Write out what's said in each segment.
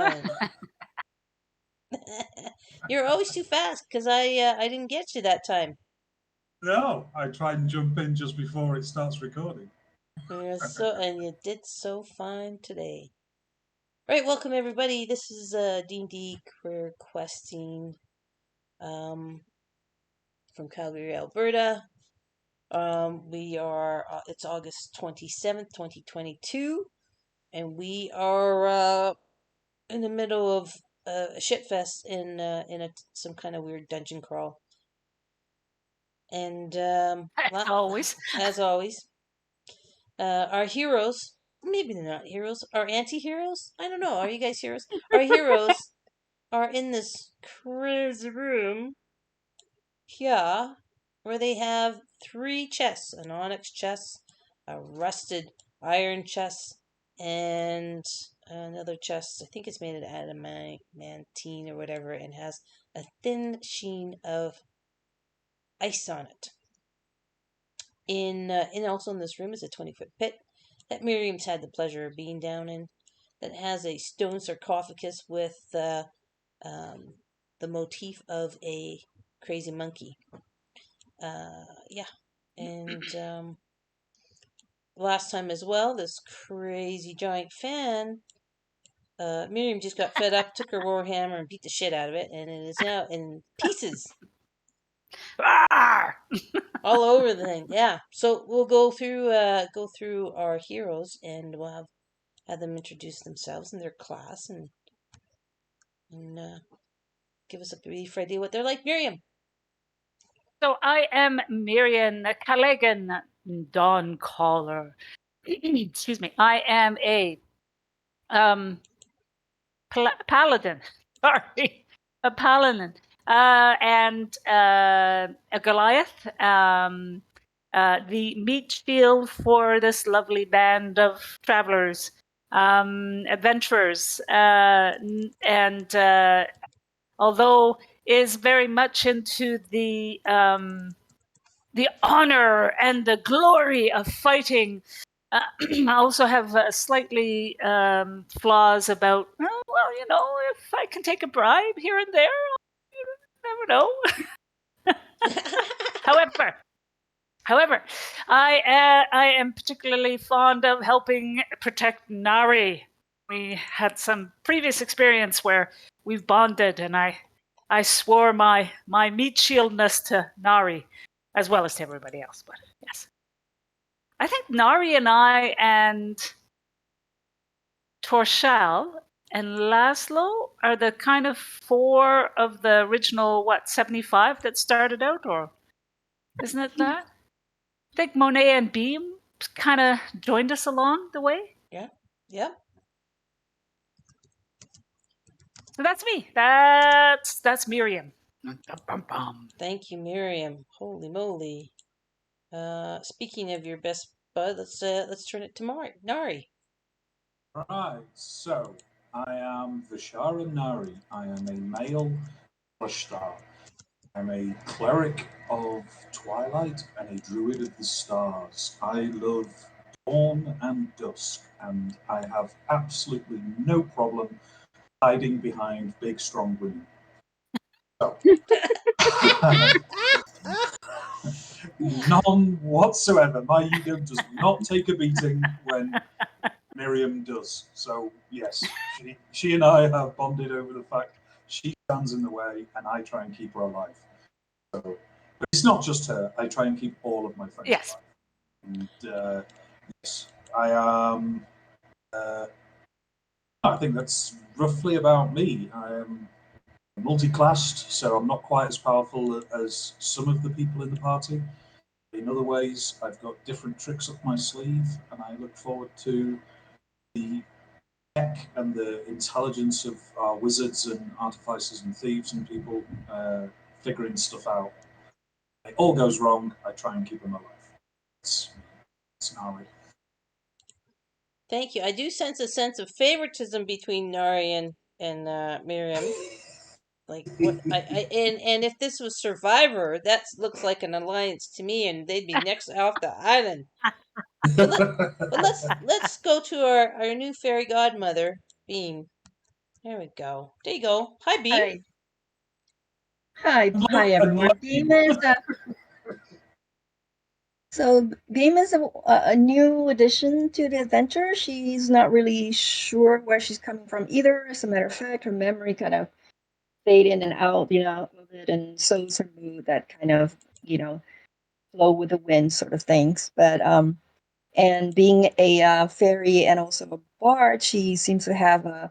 time. You're always too fast because I didn't get you that time. No, I tried and jump in just before it starts recording. And you did so fine today. Right, welcome everybody. This is D&D Career Questing from Calgary, Alberta. It's August 27th, 2022, and we are in the middle of a shitfest in some kind of weird dungeon crawl. And As always. As always, our heroes, maybe they're not heroes, our anti-heroes? I don't know. Are you guys heroes? Our heroes are in this crazy room here where they have 3 chests: an onyx chest, a rusted iron chest, and another chest. I think it's made of adamantine or whatever, and has a thin sheen of ice on it. In also in this room is a 20-foot pit that Miriam's had the pleasure of being down in, that has a stone sarcophagus with the motif of a crazy monkey. And last time as well, this crazy giant fan. Miriam just got fed up, took her warhammer and beat the shit out of it, and it is now in pieces. All over the thing, yeah. So we'll go through our heroes, and we'll have them introduce themselves and their class, and give us a brief idea what they're like. Miriam. So I am Miriam Callaghan Dawn Caller. Excuse me. I am a paladin. Sorry, a paladin. And a Goliath, the meat shield for this lovely band of travelers, adventurers, and although is very much into the honor and the glory of fighting, I also have slightly flaws about, if I can take a bribe here and there, you never know. However, I am particularly fond of helping protect Nari. We had some previous experience where we've bonded, and I swore my meat shieldness to Nari, as well as to everybody else. But yes, I think Nari and I and Torshal and Laszlo are the kind of 4 of the original 75 that started out, or isn't it that? I think Monet and Beam kind of joined us along the way. Yeah. So that's me. That's Miriam. Thank you, Miriam. Holy moly. Speaking of your best bud, let's turn it to Nari. Right, so I am Vishara Nari. I am a male Star. I'm a cleric of Twilight and a druid of the stars. I love dawn and dusk, and I have absolutely no problem hiding behind big, strong women. So, none whatsoever. My ego does not take a beating when Miriam does. So, yes, she and I have bonded over the fact she stands in the way and I try and keep her alive. So, but it's not just her. I try and keep all of my friends alive. And yes, I am. I think that's roughly about me. I am multi-classed, so I'm not quite as powerful as some of the people in the party. In other ways, I've got different tricks up my sleeve, and I look forward to the tech and the intelligence of our wizards and artificers and thieves and people figuring stuff out. If it all goes wrong, I try and keep them alive. It's Nari. Thank you. I do sense a sense of favoritism between Nari and Miriam. Like what? And if this was Survivor, that looks like an alliance to me, and they'd be next off the island. But let's go to our new fairy godmother, Beam. There we go. There you go. Hi, Beam. Hi, everyone. Beam is Beam is a new addition to the adventure. She's not really sure where she's coming from either. As a matter of fact, her memory kind of fade in and out, a little bit, and so is her mood. That kind of, flow with the wind sort of things. But and being a fairy and also a bard, she seems to have a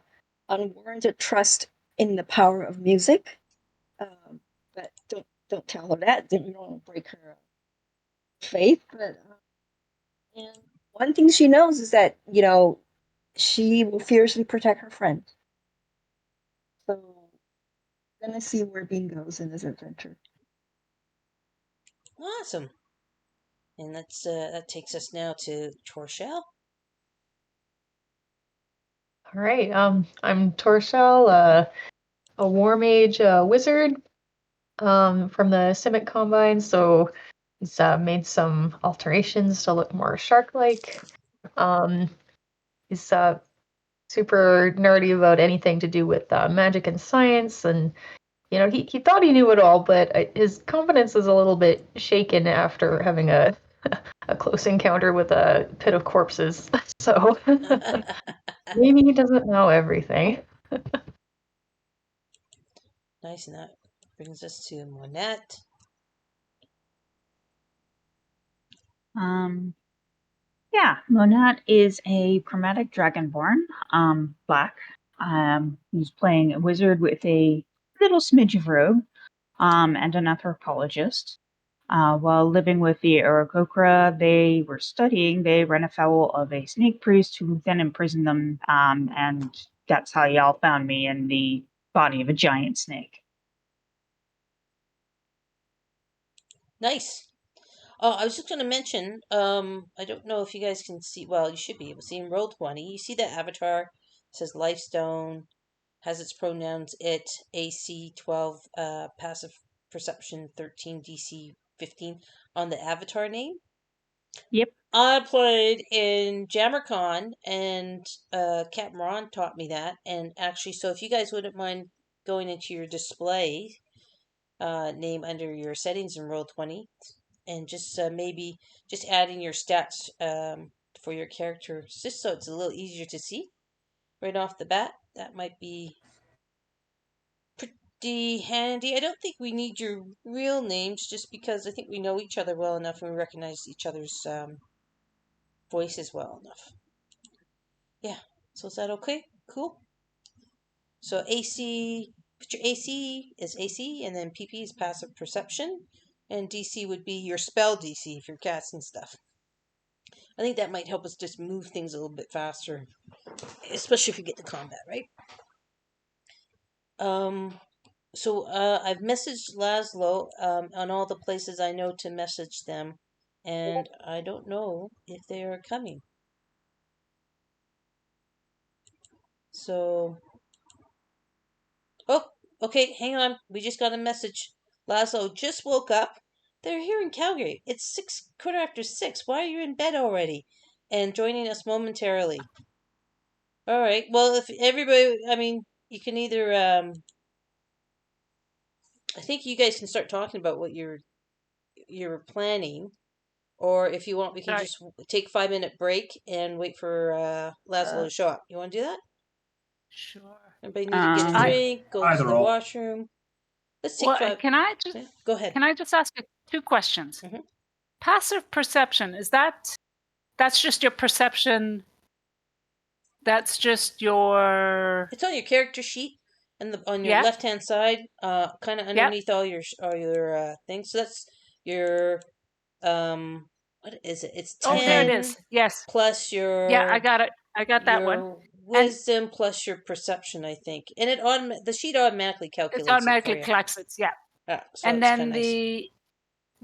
unwarranted trust in the power of music. But don't tell her that. You don't want to break her faith. But and one thing she knows is that she will fiercely protect her friend. So we're gonna see where Bean goes in this adventure. Awesome. And that takes us now to Torshell. All right. I'm Torshell, a War Mage wizard from the Simic Combine. So he's made some alterations to look more shark-like. He's super nerdy about anything to do with magic and science, and he thought he knew it all, but his confidence is a little bit shaken after having a close encounter with a pit of corpses. So maybe he doesn't know everything. Nice, and that brings us to Monette. Yeah, Monat is a chromatic dragonborn, black. He's playing a wizard with a little smidge of rogue, and an anthropologist. While living with the Aarakocra, they were studying. They ran afoul of a snake priest who then imprisoned them, and that's how y'all found me in the body of a giant snake. Nice. Oh, I was just going to mention, I don't know if you guys can see, well, you should be able to see in Roll20. You see the avatar, it says Lifestone, has its pronouns it, AC 12, passive perception 13, DC 15 on the avatar name. Yep. I played in JammerCon, and Captain Ron taught me that. And actually, so if you guys wouldn't mind going into your display name under your settings in Roll20, and just maybe just adding your stats for your character, just so it's a little easier to see right off the bat. That might be pretty handy. I don't think we need your real names, just because I think we know each other well enough and we recognize each other's voices well enough. Yeah, so is that okay? Cool. So AC, put your AC is AC, and then PP is passive perception, and DC would be your spell DC if you're casting stuff. I think that might help us just move things a little bit faster, especially if we get to combat, right? So I've messaged Laszlo on all the places I know to message them, and I don't know if they are coming. So, oh, okay, hang on. We just got a message. Laszlo just woke up. They're here in Calgary. It's 6:15. Why are you in bed already? And joining us momentarily. All right. Well, if everybody, I mean, you can either I think you guys can start talking about what you're planning, or if you want, we can just take 5-minute break and wait for Laszlo to show up. You want to do that? Sure. Everybody need to get a drink, go to the washroom. Let's take 5. Can I just go ahead? Can I just ask you 2 questions? Mm-hmm. Passive perception, that's just your perception? That's just your... It's on your character sheet, and on your left-hand side, kind of underneath all your things. So that's your what is it? It's 10. Oh, there it is. Yes. Plus your... Yeah, I got it. I got that one. Wisdom plus your perception, I think. And the sheet automatically calculates it. Automatically it collects it, yeah. So and then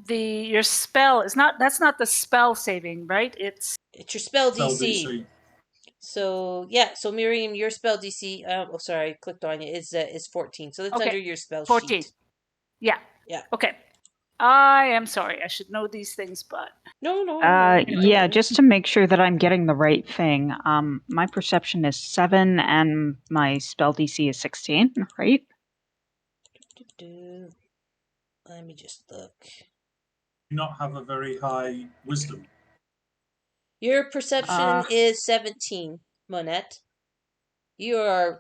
your spell is not... That's not the spell saving, right? It's your spell DC. So yeah, so Miriam, your spell DC. Sorry, I clicked on it. Is 14. So that's under your spell 14. sheet. Yeah. Yeah. Okay. I am sorry. I should know these things, but No, no. Yeah, just to make sure that I'm getting the right thing. My perception is 7 and my spell DC is 16, right? Let me just look. Do not have a very high wisdom. Your perception is 17, Monette. You're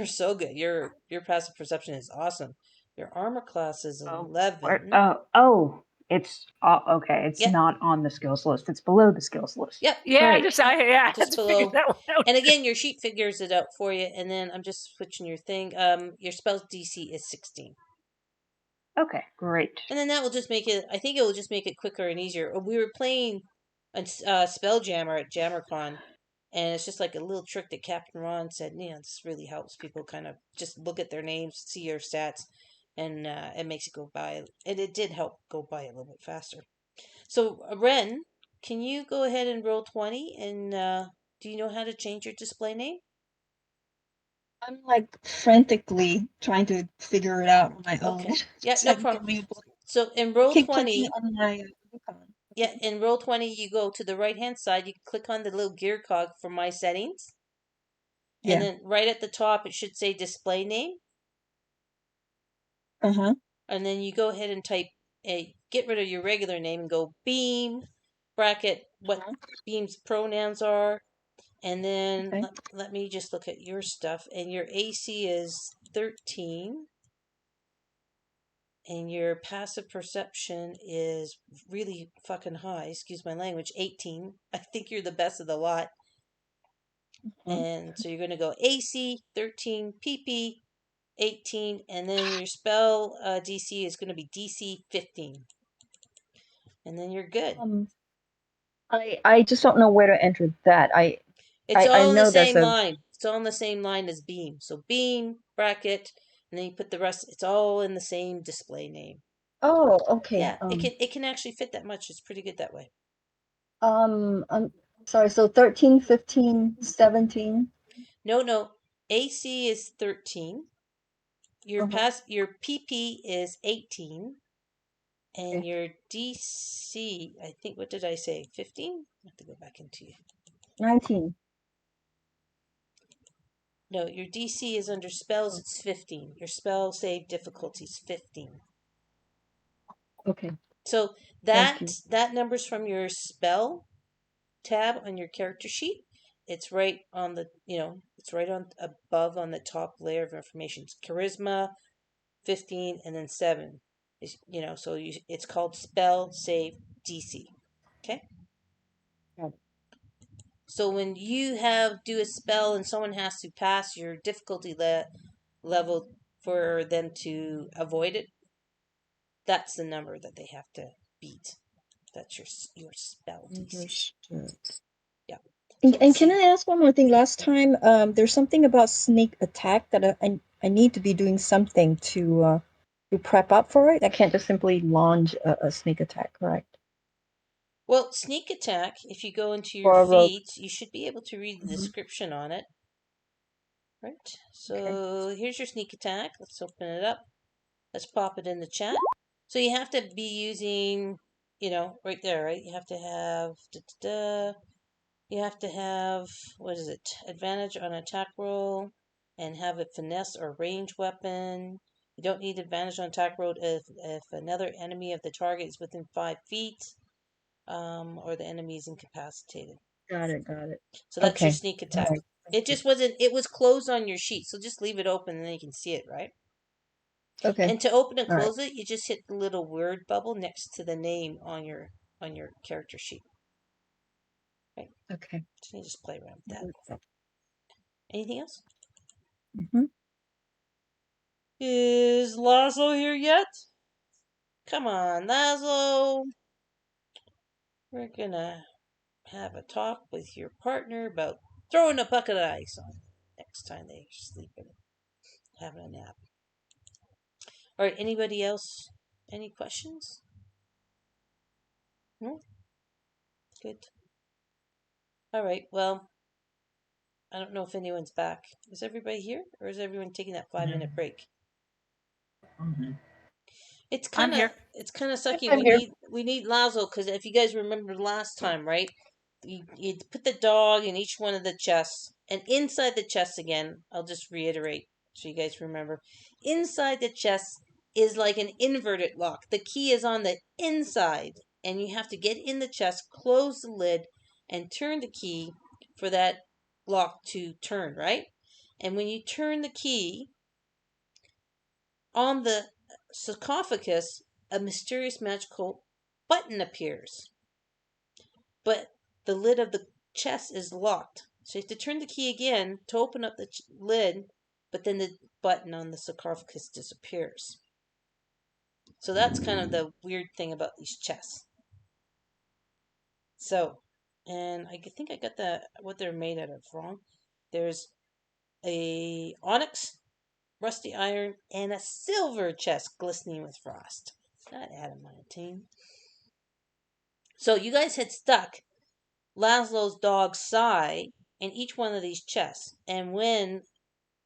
so good. Your passive perception is awesome. Your armor class is 11. It's okay. It's Yep. not on the skills list. It's below the skills list. Yep. yeah, Great. just I had Just to figure below. that one out. And again, your sheet figures it out for you. And then I'm just switching your thing. Your spell's DC is 16. Okay, great. And then that will just make it. I think it will just make it quicker and easier. We were playing a Spelljammer at JammerCon, and it's just like a little trick that Captain Ron said. This really helps people kind of just look at their names, see your stats, and it makes it go by. And it did help go by a little bit faster. So Ren, can you go ahead and roll 20? And do you know how to change your display name? I'm like frantically trying to figure it out on my own. Okay. Yeah, It's no like problem. giving me a blank. So in I roll keep 20. clicking on my icon. Yeah, in roll 20, you go to the right hand side, you click on the little gear cog for my settings. And Yeah. then right at the top, it should say display name. Uh-huh. And then you go ahead and type get rid of your regular name and go Beam, bracket, what Beam's pronouns are. And then Okay. let me just look at your stuff. And your AC is 13. And your passive perception is really fucking high. Excuse my language. 18. I think you're the best of the lot. And so you're going to go AC 13, PP 18, and then your spell DC is going to be DC 15. And then you're good. I just don't know where to enter that. It's all I in the know there's same a line. It's all in the same line as Beam. So Beam, bracket, and then you put the rest. It's all in the same display name. Oh, okay. Yeah, it can actually fit that much. It's pretty good that way. I'm sorry, so 13, 15, 17. No. AC is 13. Your PP is 18. And Okay. your DC, I think, what did I say? 15? I have to go back into you. 19. No, your DC is under spells, it's 15. Your spell save difficulty is 15. Okay. So Thank you. that number's from your spell tab on your character sheet. It's right on the, it's right on above on the top layer of information. It's charisma, 15, and then 7. So it's called spell save DC. Okay? Got it. So when you do a spell and someone has to pass your difficulty level for them to avoid it, that's the number that they have to beat. That's your spell DC. Understood. Yeah. And can I ask one more thing? Last time, there's something about sneak attack that I need to be doing something to prep up for it. I can't just simply launch a sneak attack, correct? Well, sneak attack, if you go into For your a rogue. feeds, you should be able to read the description on it. Right? So here's your sneak attack. Let's open it up. Let's pop it in the chat. So you have to be using, right there, right? You have to have, what is it? Advantage on attack roll and have a finesse or range weapon. You don't need advantage on attack roll if another enemy of the target is within 5 feet, or the enemy is incapacitated. Got it. So that's your Okay. sneak attack. Right. It was closed on your sheet, so just leave it open and then you can see it, right? Okay. And to open and All right. close it, you just hit the little word bubble next to the name on your character sheet. Right? Okay. So you just play around with that. Anything else? Mm-hmm. Is Laszlo here yet? Come on, Laszlo. We're gonna have a talk with your partner about throwing a bucket of ice on next time they sleep and having a nap. All right, anybody else? Any questions? No? Good. All right, well, I don't know if anyone's back. Is everybody here? Or is everyone taking that 5-minute break? Okay. It's I'm kind of here. sucky. I'm here. We need Lazo because if you guys remember last time, right? You put the dog in each one of the chests, and inside the chest again. I'll just reiterate so you guys remember. Inside the chest is like an inverted lock. The key is on the inside, and you have to get in the chest, close the lid, and turn the key for that lock to turn, right? And when you turn the key on the sarcophagus, a mysterious magical button appears. But the lid of the chest is locked. So you have to turn the key again to open up the lid, but then the button on the sarcophagus disappears. So that's kind of the weird thing about these chests. So, and I think I got what they're made out of wrong. There's a onyx, rusty iron, and a silver chest glistening with frost. Not adamantine. So you guys had stuck Laszlo's dog Sai in each one of these chests. And when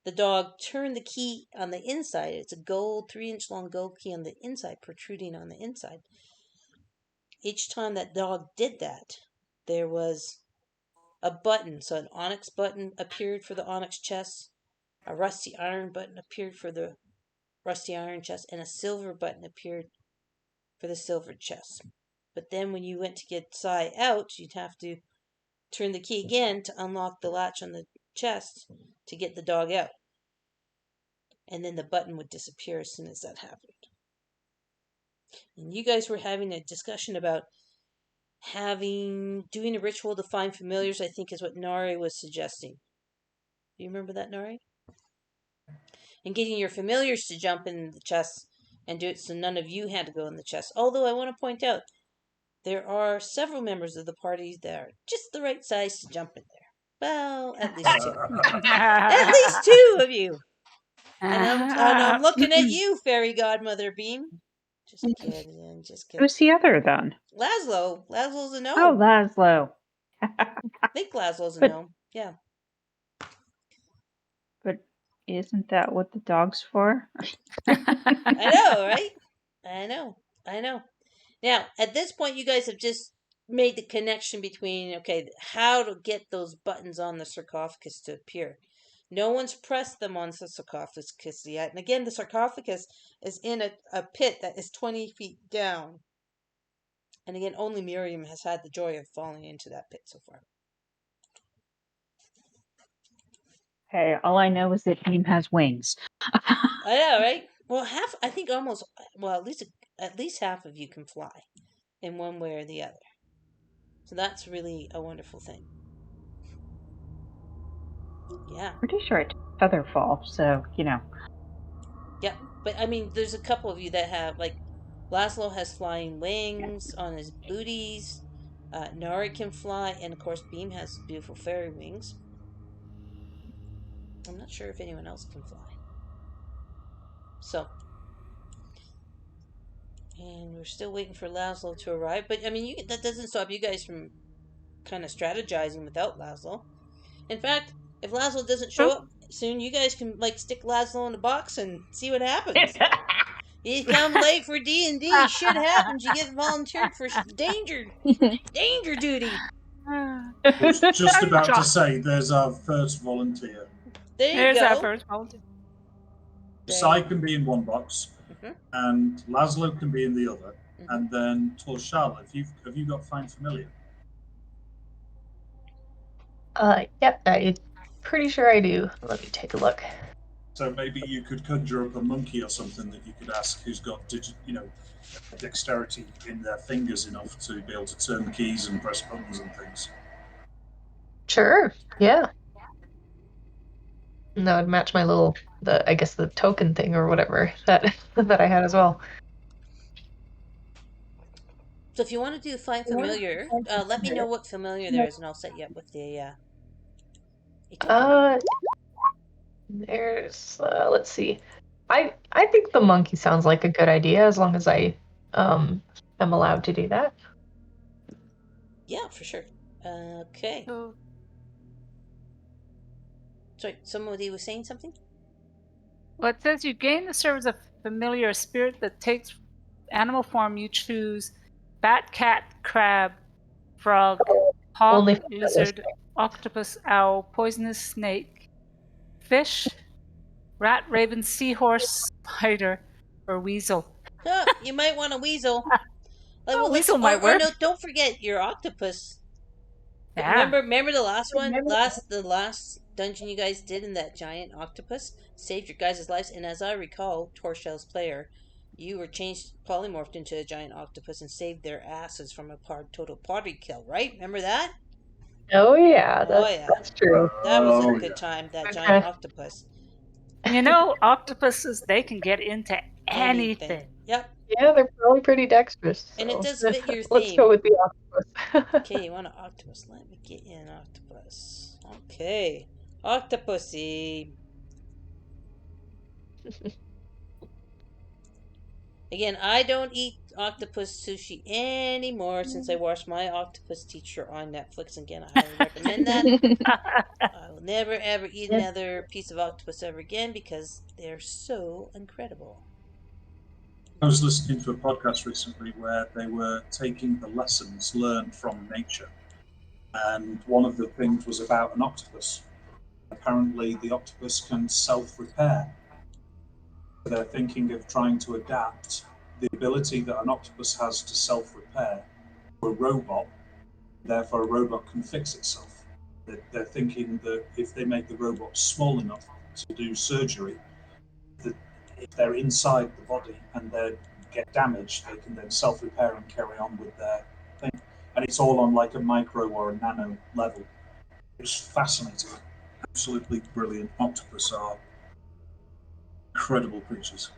the dog turned the key on the inside, it's a gold, 3-inch long gold key on the inside, protruding on the inside. Each time that dog did that, there was a button. So an onyx button appeared for the onyx chest, a rusty iron button appeared for the rusty iron chest, and a silver button appeared for the silver chest. But then when you went to get Sai out, you'd have to turn the key again to unlock the latch on the chest to get the dog out. And then the button would disappear as soon as that happened. And you guys were having a discussion about doing a ritual to find familiars, I think is what Nari was suggesting. Do you remember that, Nari? And getting your familiars to jump in the chest and do it so none of you had to go in the chest. Although I want to point out, there are several members of the party that are just the right size to jump in there. Well, at least two. At least two of you. And I'm looking at you, fairy godmother Beam. Just kidding, just kidding. Who's the other then? Laszlo. Laszlo's a gnome. Oh, Laszlo. I think Laszlo's a But- gnome. Yeah. But isn't that what the dog's for? I know, right? I know. Now, at this point, you guys have just made the connection between, okay, how to get those buttons on the sarcophagus to appear. No one's pressed them on the sarcophagus yet. And again, the sarcophagus is in a pit that is 20 feet down. And again, only Miriam has had the joy of falling into that pit so far. Hey, all I know is that Beam has wings. I know, right? Well, at least half of you can fly in one way or the other. So that's really a wonderful thing. Yeah. Pretty sure it's Featherfall, so, Yeah, but I mean, there's a couple of you that have, like, Laszlo has flying wings on his booties. Nari can fly, and of course, Beam has beautiful fairy wings. I'm not sure if anyone else can fly. So, and we're still waiting for Laszlo to arrive. But I mean, that doesn't stop you guys from kind of strategizing without Laszlo. In fact, if Laszlo doesn't show up soon, you guys can like stick Laszlo in a box and see what happens. You come late for D&D, shit happens. You get volunteered for danger duty. I was just about to say, there's our first volunteer. There you There's go. our first volunteer. Sai can be in one box, Mhm. and Laszlo can be in the other, Mhm. and then Torshal, have you got Find Familiar? Yep, I'm pretty sure I do. Let me take a look. So maybe you could conjure up a monkey or something that you could ask who's got dexterity in their fingers enough to be able to turn keys and press buttons and things. Sure, yeah. And that would match my the token thing or whatever that I had as well. So if you want to do Find Familiar, let me know what familiar there is, and I'll set you up with the. Let's see. I think the monkey sounds like a good idea as long as I am allowed to do that. Yeah, for sure. Okay. So, Sorry, somebody was saying something? well, it says you gain the service of familiar spirit that takes animal form, you choose bat, cat, crab, frog, hawk, Only for lizard, octopus, owl, poisonous snake, fish, rat, raven, seahorse, spider, or weasel. Oh, you might want a weasel. Weasel might work. No, don't forget your octopus. Yeah. Remember the last one? The last dungeon you guys did in that giant octopus saved your guys' lives. And as I recall, Torshell's player, you were polymorphed into a giant octopus and saved their asses from a total pottery kill, right? Remember that? Oh yeah, Oh, yeah. that's true. That was Oh, a good yeah. time. That Okay. giant octopus. You know, octopuses, they can get into anything. Yep. Yeah, they're probably pretty dexterous. And it so does fit your Let's theme. go with the octopus. Okay, you want an octopus? Let me get you an octopus. Okay, octopusy. Again, I don't eat octopus sushi anymore since I watched My Octopus Teacher on Netflix. Again, I highly recommend that. I will never ever eat another piece of octopus ever again because they're so incredible. I was listening to a podcast recently where they were taking the lessons learned from nature, and one of the things was about an octopus. Apparently, the octopus can self-repair. They're thinking of trying to adapt the ability that an octopus has to self-repair to a robot. Therefore, a robot can fix itself. They're thinking that if they make the robot small enough to do surgery, that if they're inside the body and they get damaged, they can then self-repair and carry on with their thing. And it's all on like a micro or a nano level. It's fascinating. Absolutely brilliant. Octopus are incredible creatures.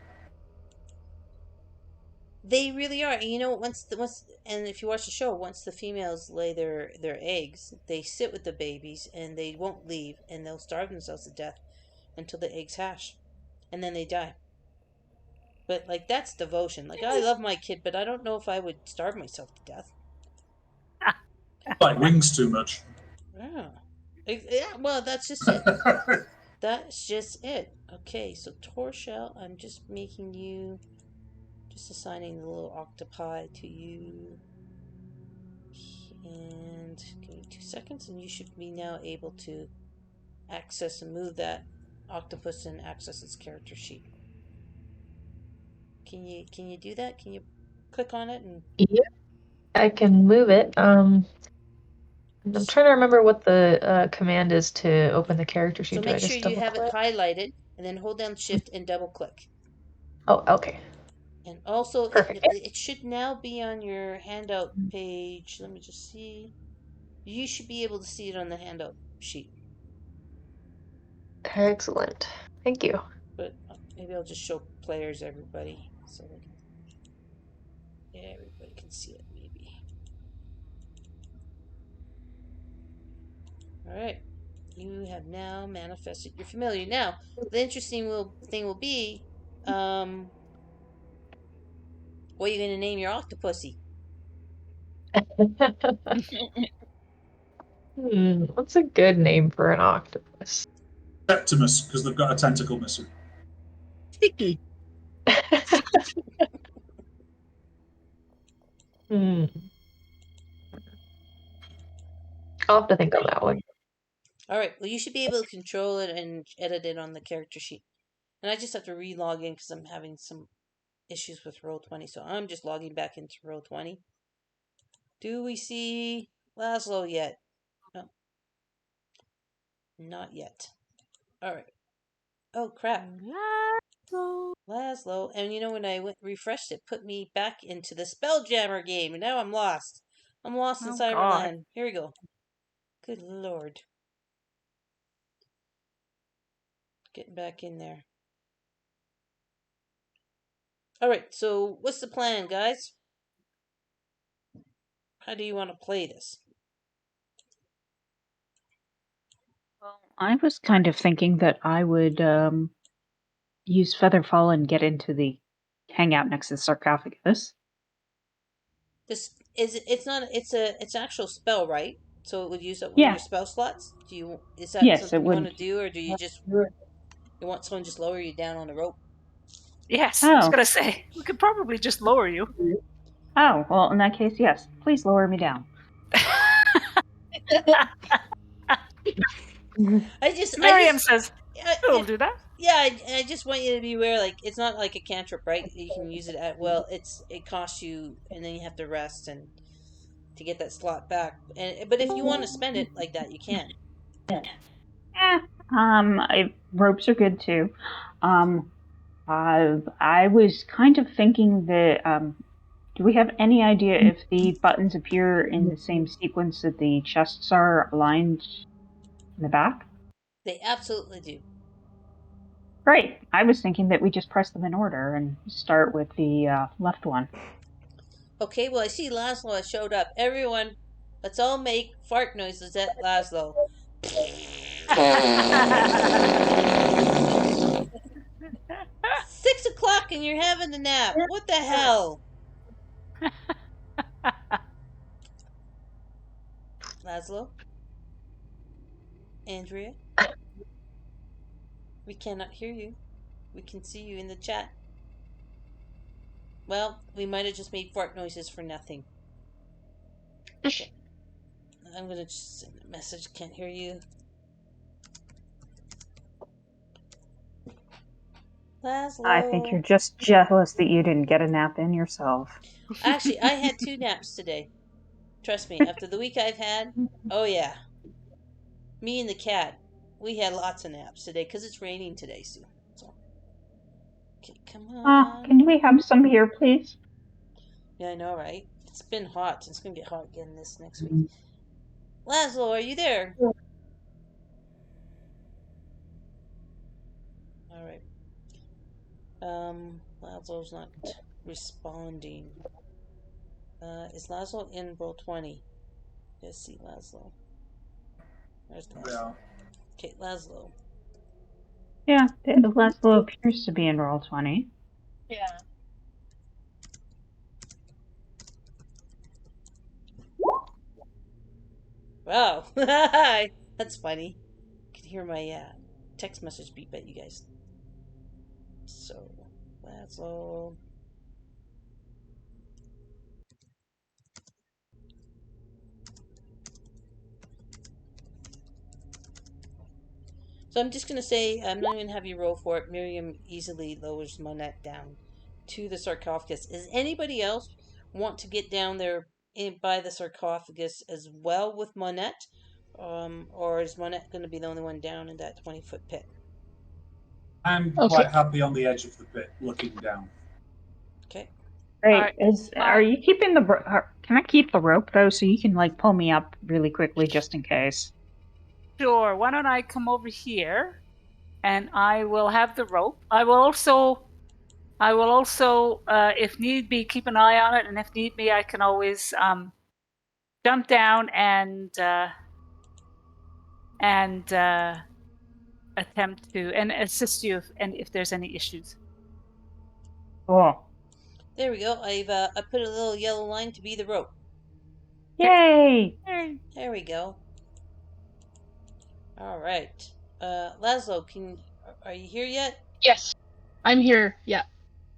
They really are. And you know, and if you watch the show, once the females lay their eggs, they sit with the babies and they won't leave, and they'll starve themselves to death until the eggs hatch, and then they die. But like that's devotion. Like I love my kid, but I don't know if I would starve myself to death. Like wings too much. Yeah, well, that's just it. That's just it. Okay, so Torshell, I'm just making you, just assigning the little octopi to you. And give me 2 seconds, and you should be now able to access and move that octopus and access its character sheet. Can you do that? Can you click on it and? Yeah, I can move it. I'm trying to remember what the command is to open the character sheet. So Do I make sure just you double have it click? highlighted, and then hold down Shift and double click. Oh, okay. And also, Perfect. it should now be on your handout page. Let me just see. You should be able to see it on the handout sheet. Excellent. Thank you. But maybe I'll just show players everybody so everybody can see it. Maybe. All right. You have now manifested. You're familiar now. The interesting thing will be, what are you going to name your octopusy? What's a good name for an octopus? Septimus, because they've got a tentacle missing. Sticky. I'll have to think on that one. All right. Well, you should be able to control it and edit it on the character sheet. And I just have to re-log in because I'm having some issues with Roll20. So I'm just logging back into Roll20. Do we see Laszlo yet? No. Not yet. All right. Oh, crap. Laszlo. And you know, when I refreshed it, put me back into the Spelljammer game. And now I'm lost. I'm lost in Cyberland. Here we go. Good lord. Getting back in there. Alright, so what's the plan, guys? How do you want to play this? Well, I was kind of thinking that I would use Featherfall and get into the hangout next to the sarcophagus. This it's actual spell, right? So it would use up one of your spell slots? Is that Yes, something it you want to would. do, or do you want someone just lower you down on the rope? Yes, I was Oh. going to say, we could probably just lower you. Oh, well, in that case, yes. Please lower me down. Miriam says, we'll I, do that. yeah, I just want you to be aware, like, it's not like a cantrip, right? You can use it at will. It costs you, and then you have to rest and to get that slot back. But if you want to spend it like that, you can. Ropes are good too. I was kind of thinking that, do we have any idea if the buttons appear in the same sequence that the chests are aligned in the back? They absolutely do. Great. I was thinking that we just press them in order and start with the left one. Okay, well, I see Laszlo has showed up. Everyone, let's all make fart noises at Laszlo. 6 o'clock and you're having a nap. What the hell? Laszlo? Andrea? We cannot hear you. We can see you in the chat. Well, we might have just made fart noises for nothing. Okay. I'm gonna just send a message. Can't hear you. Laszlo. I think you're just jealous that you didn't get a nap in yourself. Actually, I had 2 naps today. Trust me, after the week I've had, oh yeah. Me and the cat, we had lots of naps today because it's raining today, Sue. So, okay, come on. Can we have some here, please? Yeah, I know, right? It's been hot. It's gonna get hot again this next week. Laszlo, are you there? All right. Laszlo's not responding. Is Laszlo in roll 20? Let's see, Laszlo. Where's Laszlo? Yeah. Okay, Laszlo. Yeah, Laszlo appears to be in roll 20. Yeah. Wow. That's funny. I can hear my text message beep at you guys. So, Laszlo. So I'm just going to say, I'm not going to have you roll for it. Miriam easily lowers Monette down to the sarcophagus. Does anybody else want to get down there by the sarcophagus as well with Monette? Or is Monette going to be the only one down in that 20-foot pit? I'm Okay. quite happy on the edge of the pit, looking down. Okay. Great. Alright. Are you keeping can I keep the rope though, so you can like pull me up really quickly just in case? Sure, why don't I come over here and I will have the rope. I will also, if need be, keep an eye on it, and if need be, I can always jump down and attempt to and assist you if there's any issues. Cool. There we go. I put a little yellow line to be the rope. Yay! There we go. All right. Laszlo, are you here yet? Yes, I'm here. Yeah.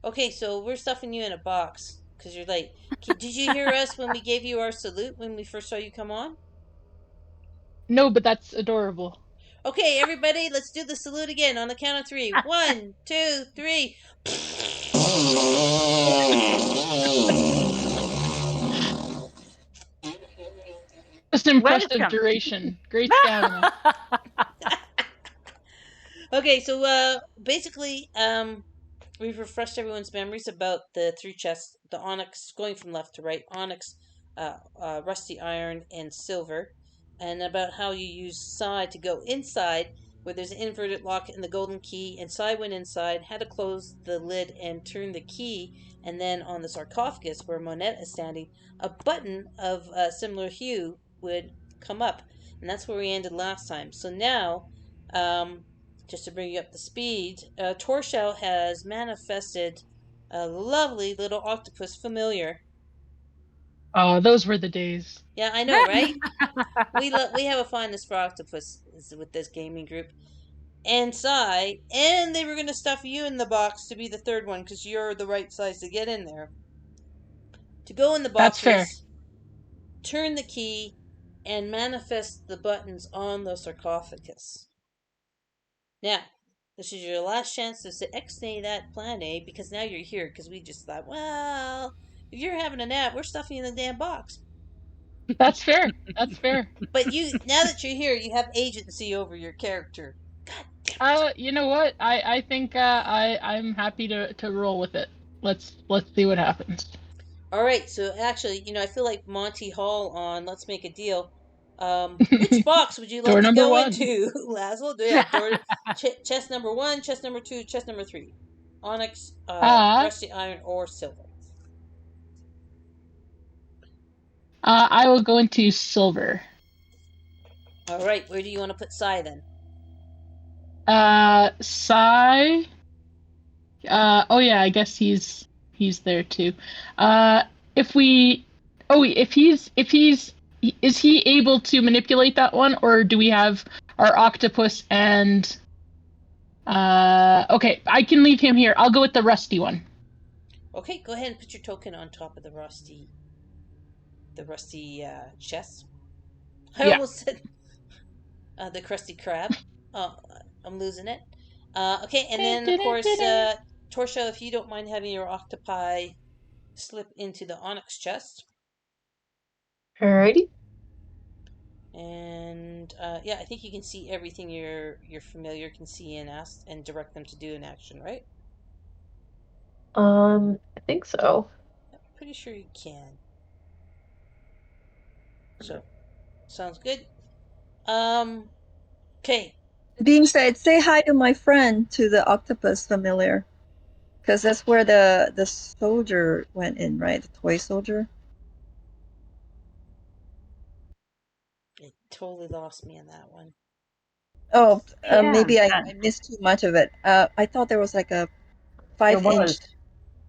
Okay, so we're stuffing you in a box because you're late. Did you hear us when we gave you our salute when we first saw you come on? No, but that's adorable. Okay, everybody, let's do the salute again on the count of 3. 1, 2, 3. Just impressive Welcome. duration. Great stamina. Okay, so basically, we've refreshed everyone's memories about the 3 chests: the onyx, going from left to right, onyx, rusty iron, and silver, and about how you use psi to go inside, where there's an inverted lock and the golden key, and psi went inside, had to close the lid and turn the key, and then on the sarcophagus where Monette is standing, a button of a similar hue would come up, and that's where we ended last time. So now, just to bring you up to speed, Torshell has manifested a lovely little octopus familiar. Oh, those were the days. Yeah, I know, right? We have a fondness for octopus with this gaming group. and Sai, and they were going to stuff you in the box to be the third one because you're the right size to get in there. To go in the That's fair. boxes, turn the key, and manifest the buttons on the sarcophagus. Now, this is your last chance to ex-nay that plan A because now you're here because we just thought, well, if you're having a nap, we're stuffing you in the damn box. That's fair. That's fair. But now that you're here, you have agency over your character. God damn it. You know what? I think I'm happy to roll with it. Let's see what happens. All right, so actually, I feel like Monty Hall on Let's Make a Deal. Which box would you like Door to number go 1. into, Laszlo? Yeah, chest number 1, chest number 2, chest number 3. Onyx, rusty iron, or silver. I will go into silver. All right, where do you want to put Sai then? Sai. Oh yeah, I guess he's there too. Is he able to manipulate that one, or do we have our octopus and? Okay, I can leave him here. I'll go with the rusty one. Okay, go ahead and put your token on top of the rusty chest. I almost said the Krusty Krab. Oh, I'm losing it. Okay, and then of course, Torsha, if you don't mind having your octopi slip into the onyx chest. Alrighty. And yeah, I think you can see everything your familiar can see and ask and direct them to do in action, right? I think so. I'm pretty sure you can. So, sounds good. Okay. Being said, say hi to my friend, to the octopus familiar, because that's where the soldier went in, right? The toy soldier. It totally lost me on that one. Oh, Yeah, maybe I missed too much of it. I thought there was like a 5-inch.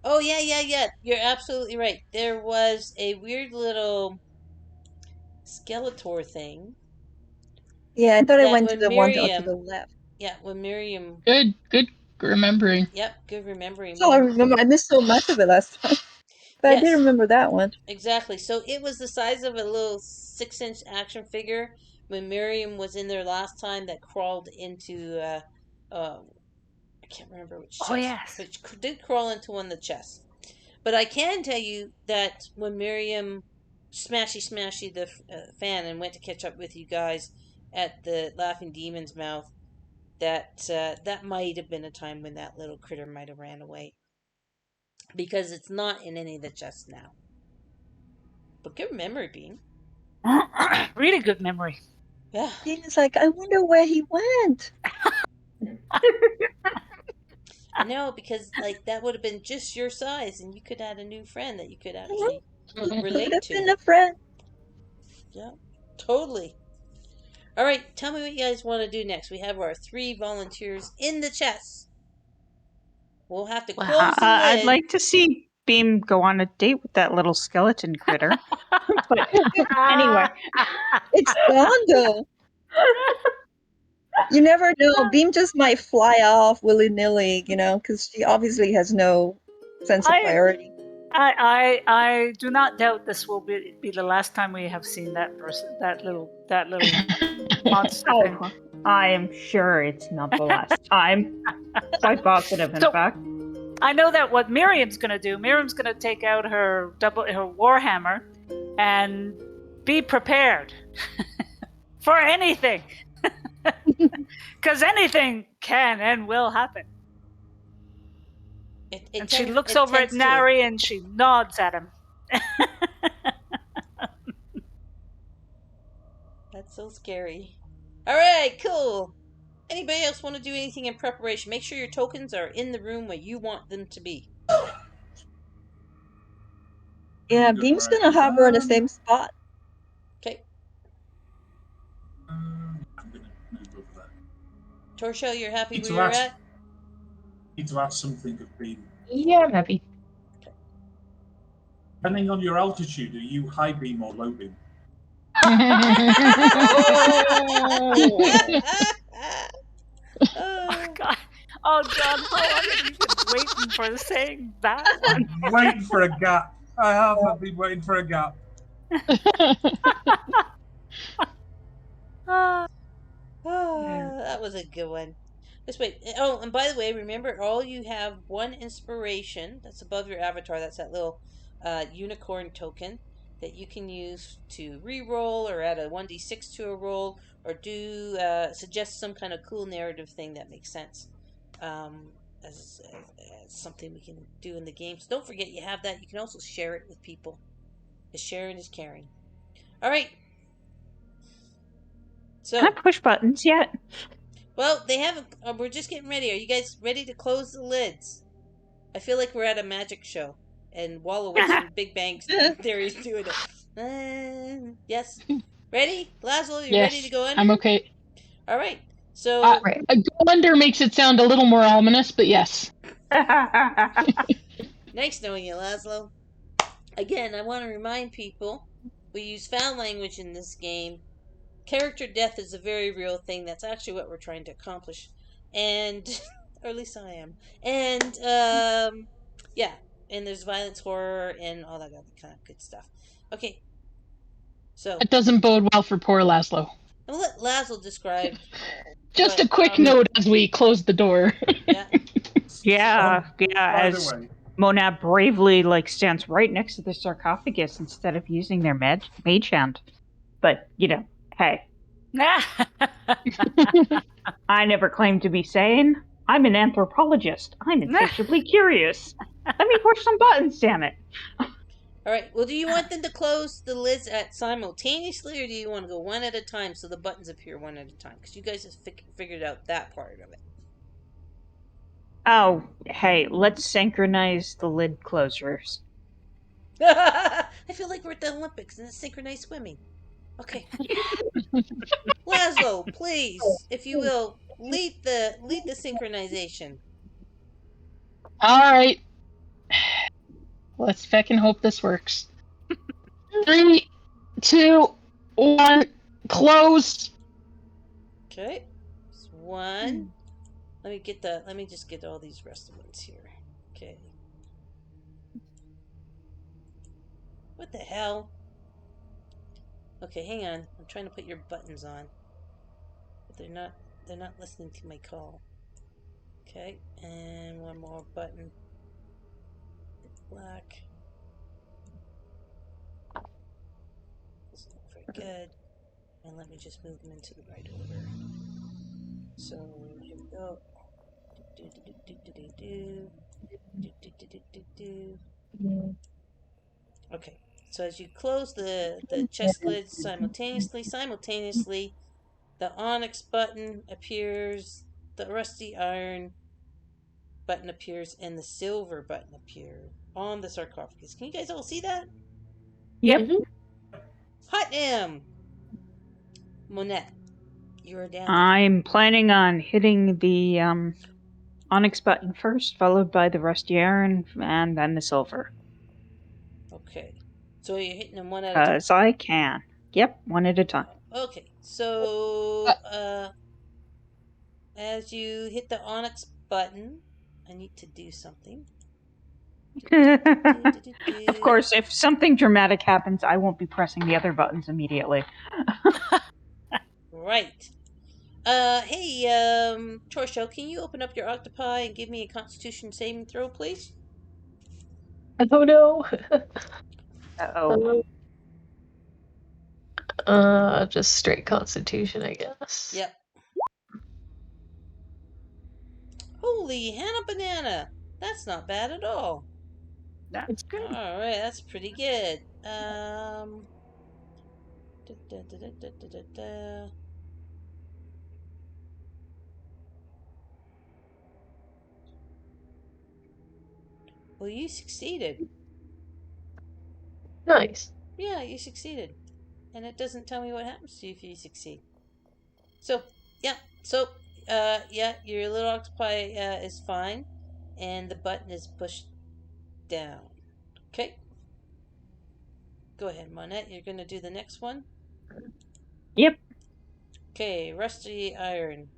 Oh, yeah. You're absolutely right. There was a weird little Skeletor thing. Yeah, I thought I That went to when the one to Miriam- the left. Yeah, when Miriam. Good remembering. Yep, good remembering. That's all I remember. I missed so much of it last time. But I did Yes. remember that one. Exactly. So it was the size of a little 6-inch action figure when Miriam was in there last time that crawled into, I can't remember which chest. Oh, yes. Which did crawl into one of the chests. But I can tell you that when Miriam smashy the fan and went to catch up with you guys at the Laughing Demon's mouth, that might have been a time when that little critter might have ran away. Because it's not in any of the chests now. But good memory, Bean. Really good memory. Yeah. Dean is like, I wonder where he went. I know, because like that would have been just your size, and you could add a new friend that you could actually relate Could have to. been a friend. Yeah, totally. All right, tell me what you guys want to do next. We have our 3 volunteers in the chest. We'll have to close the lid. I'd like to see Beam go on a date with that little skeleton critter. But anyway, It's gone though. You never know. Beam just might fly off willy-nilly, because she obviously has no sense of priority. I do not doubt this will be the last time we have seen that person, that little monster thing. oh, I am sure it's not the last time. Quite positive, in So- fact. I know that what Miriam's going to do. Miriam's going to take out her warhammer and be prepared for anything, because anything can and will happen. And she looks over at Nari and she nods at him. That's so scary. All right, cool. Anybody else want to do anything in preparation? Make sure your tokens are in the room where you want them to be. Yeah, Beam's gonna hover in the same spot. Okay. I'm going to move over there. Torsho, you're happy Need where to you're ask- at? Need to ask something of Beam. Yeah, I'm happy. Depending on your altitude, are you high beam or low beam? Oh, John, how long have you been waiting for saying that one? Waiting for a gap. I have. I've been waiting for a gap. Ah, That was a good one. Let's wait. Oh, and by the way, remember, all you have one inspiration that's above your avatar. That's that little unicorn token that you can use to re-roll or add a 1d6 to a roll or do suggest some kind of cool narrative thing that makes sense. As something we can do in the game. So don't forget you have that. You can also share it with people. Because sharing is caring. All right. So, Can I push buttons yet? well, they haven't. We're just getting ready. Are you guys ready to close the lids? I feel like we're at a magic show, and Wallowitz from Big Bang Theory's doing it. Yes, ready, Laszlo? You ready to Yes, go under? I'm okay. All right. So Right. A go under makes it sound a little more ominous, but yes. nice knowing you, Laszlo. Again, I want to remind people we use foul language in this game. Character death is a very real thing. That's actually what we're trying to accomplish, and or at least I am. And yeah, and there's violence, horror, and all that other kind of good stuff. Okay, so It doesn't bode well for poor Laszlo. I'll let Laszlo describe. Just what, a quick note as we close the door. Yeah. yeah, By as the way, Monad bravely stands right next to the sarcophagus instead of using their mage hand. But, hey, I never claimed to be sane. I'm an anthropologist. I'm insatiably curious. Let me push some buttons, damn it. All right. Well, do you want them to close the lids at simultaneously, or do you want to go one at a time so the buttons appear one at a time? Because you guys have figured out that part of it. Oh, hey, let's synchronize the lid closures. I feel like we're at the Olympics and it's synchronized swimming. Okay. Laszlo, please, if you will, lead the synchronization. All right. Let's feckin' hope this works. 3, 2, 1, close. Okay. It's one. Let me just get all these rest of ones here. Okay. What the hell? Okay, hang on. I'm trying to put your buttons on. But they're not listening to my call. Okay, and one more button. Black. That's not very good. And let me just move them into the right order. So here we go. Okay, so as you close the chest lids simultaneously, the onyx button appears, the rusty iron button appears, and the silver button appears on the sarcophagus. Can you guys all see that? Yep. Mm-hmm. Hot damn! Monette, you're down. I'm planning on hitting the onyx button first, followed by the rusty iron, and then the silver. Okay, so you're hitting them one at a time. Because I can. Yep, one at a time. Okay, so as you hit the onyx button, I need to do something. Of course, if something dramatic happens, I won't be pressing the other buttons immediately. Right. Hey, Torsho, can you open up your octopi and give me a Constitution saving throw, please? Oh no. Uh-oh. Just straight Constitution, I guess. Yep. Holy Hannah Banana! That's not bad at all. That's good. All right, that's pretty good. Well, you succeeded. Nice. Yeah, you succeeded. And it doesn't tell me what happens to you if you succeed. So, yeah. So, yeah, your little octopi is fine. And the button is pushed down. Okay. Go ahead, Monette. You're going to do the next one? Yep. Okay, rusty iron.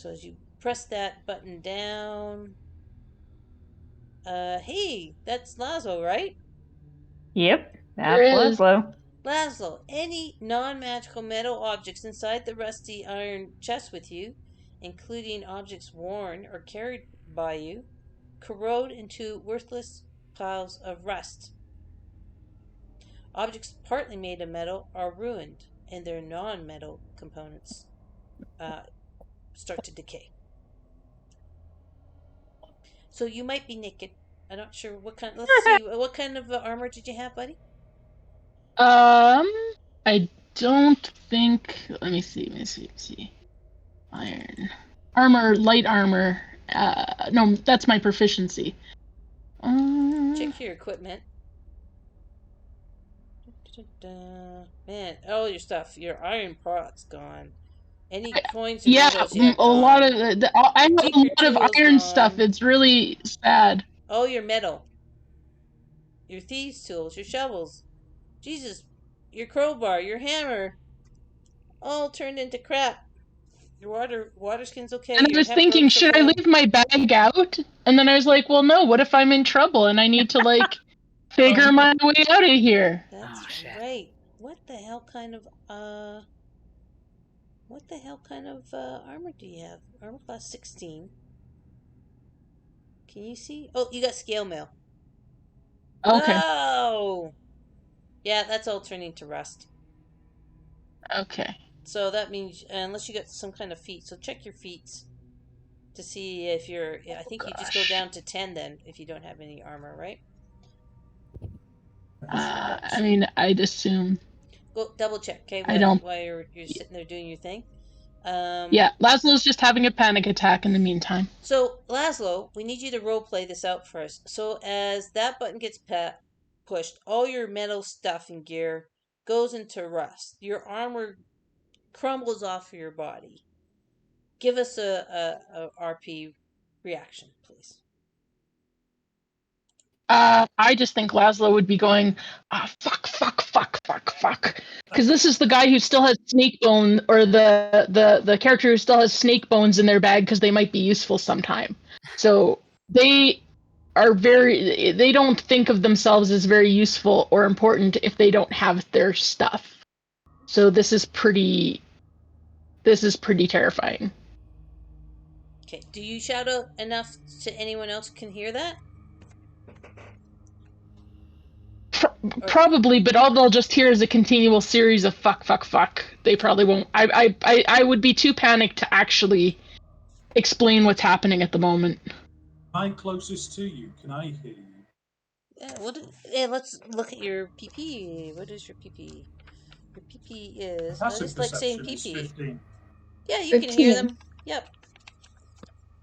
So as you press that button down, hey, that's Laszlo, right? Yep, There that's is. Laszlo. Laszlo, any non-magical metal objects inside the rusty iron chest with you, including objects worn or carried by you, corrode into worthless piles of rust. Objects partly made of metal are ruined, and their non-metal components start to decay. So you might be naked. I'm not sure what kind. Let's see. What kind of armor did you have, buddy? I don't think. Let me see. Iron armor, light armor. No, that's my proficiency. Check your equipment. Man, all your stuff. Your iron pot's gone. Any coins and Yeah, medals you had a lot gone. of I have a lot of iron stuff. It's really sad. Oh, your metal. Your thieves' tools, your shovels. Jesus, your crowbar, your hammer. All turned into crap. Your water skin's okay. And I Your was hemp thinking, rope's should I okay. leave my bag out? And then I was like, well, no. What if I'm in trouble and I need to figure my way out of here? That's shit. right. What the hell kind of armor do you have? Armor class 16. Can you see? Oh, you got scale mail. Okay. Oh! Yeah, that's all turning to rust. Okay. So that means, unless you got some kind of feat, so check your feats to see if you're. Yeah, I think you just go down to 10 then if you don't have any armor, right? I mean, I'd assume. Go double check, okay? I don't. While you're sitting there doing your thing. Yeah, Laszlo's just having a panic attack in the meantime. So, Laszlo, we need you to role play this out for us. So, as that button gets pushed, all your metal stuff and gear goes into rust. Your armor crumbles off of your body. Give us a RP reaction, please. I just think Laszlo would be going, fuck. Because this is the guy who still has snake bone, or the character who still has snake bones in their bag because they might be useful sometime. So they don't think of themselves as very useful or important if they don't have their stuff. So this is pretty terrifying. Okay, do you shout out enough so anyone else can hear that? Probably, but all they'll just hear is a continual series of fuck. They probably won't. I would be too panicked to actually explain what's happening at the moment. Am I closest to you? Can I hear you? Let's look at your PP. What is your PP? Your PP is. I Passive just like saying perception is PP. 15. Yeah, you can hear 15. them. Yep.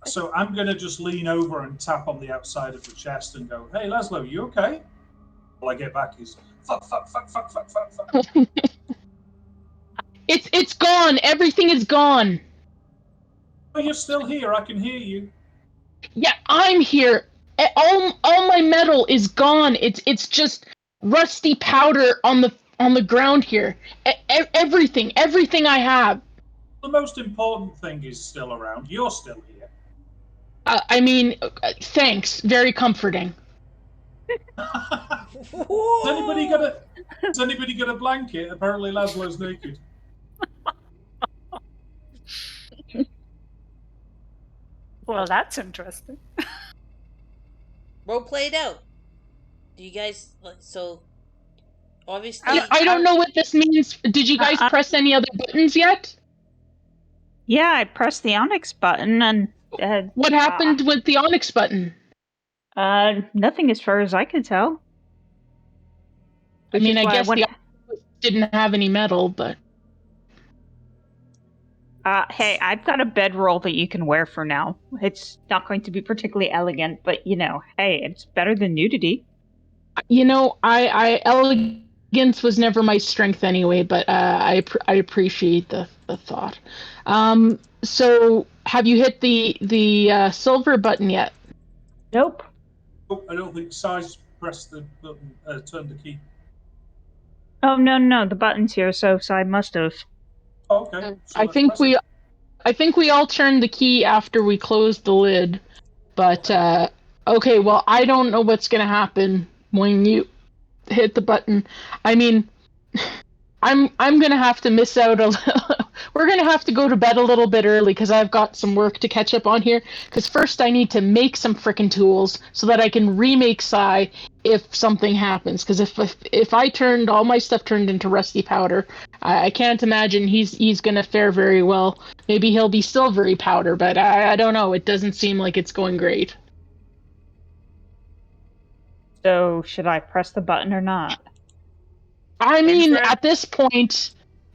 So I'm going to just lean over and tap on the outside of the chest and go, hey, Laszlo, you okay? All I get back is, fuck. It's gone. Everything is gone. Oh, you're still here. I can hear you. Yeah, I'm here. All my metal is gone. It's just rusty powder on the ground here. Everything I have. The most important thing is still around. You're still here. I mean, thanks. Very comforting. Has anybody got a blanket? Apparently Laszlo's naked. Well, that's interesting. Role played out. Do you guys so? Obviously, I don't know what this means. Did you guys press any other buttons yet? Yeah, I pressed the Onyx button and. What happened with the Onyx button? Nothing as far as I could tell. I mean, I guess the Onyx didn't have any metal, but. Hey, I've got a bedroll that you can wear for now. It's not going to be particularly elegant, but hey, it's better than nudity. I elegance was never my strength anyway, but I appreciate the thought. So have you hit the silver button yet? Nope. Oh, I don't think Size pressed the button, turned the key. Oh, no, the button's here, so I must have. Oh, okay. So I think I think we all turned the key after we closed the lid. But okay, well, I don't know what's gonna happen when you hit the button. I mean, I'm gonna have to miss out a little. We're gonna have to go to bed a little bit early because I've got some work to catch up on here. Because first I need to make some frickin' tools so that I can remake Psy if something happens. Because if I turned all my stuff turned into rusty powder, I can't imagine he's gonna fare very well. Maybe he'll be silvery powder, but I don't know. It doesn't seem like it's going great. So should I press the button or not? I mean, for it. at this point,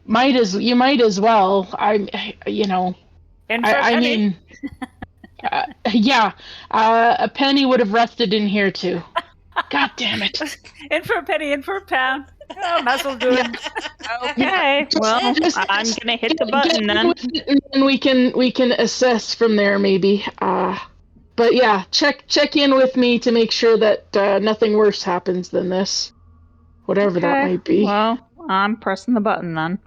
you might as well. You know, In for a I penny. mean, yeah, a penny would have rested in here too. God damn it! In for a penny, in for a pound. Oh, might as well do it. Okay, well, I'm gonna hit the button then. And we can assess from there maybe. But yeah, check in with me to make sure that nothing worse happens than this, whatever that Okay, might be. well, I'm pressing the button then.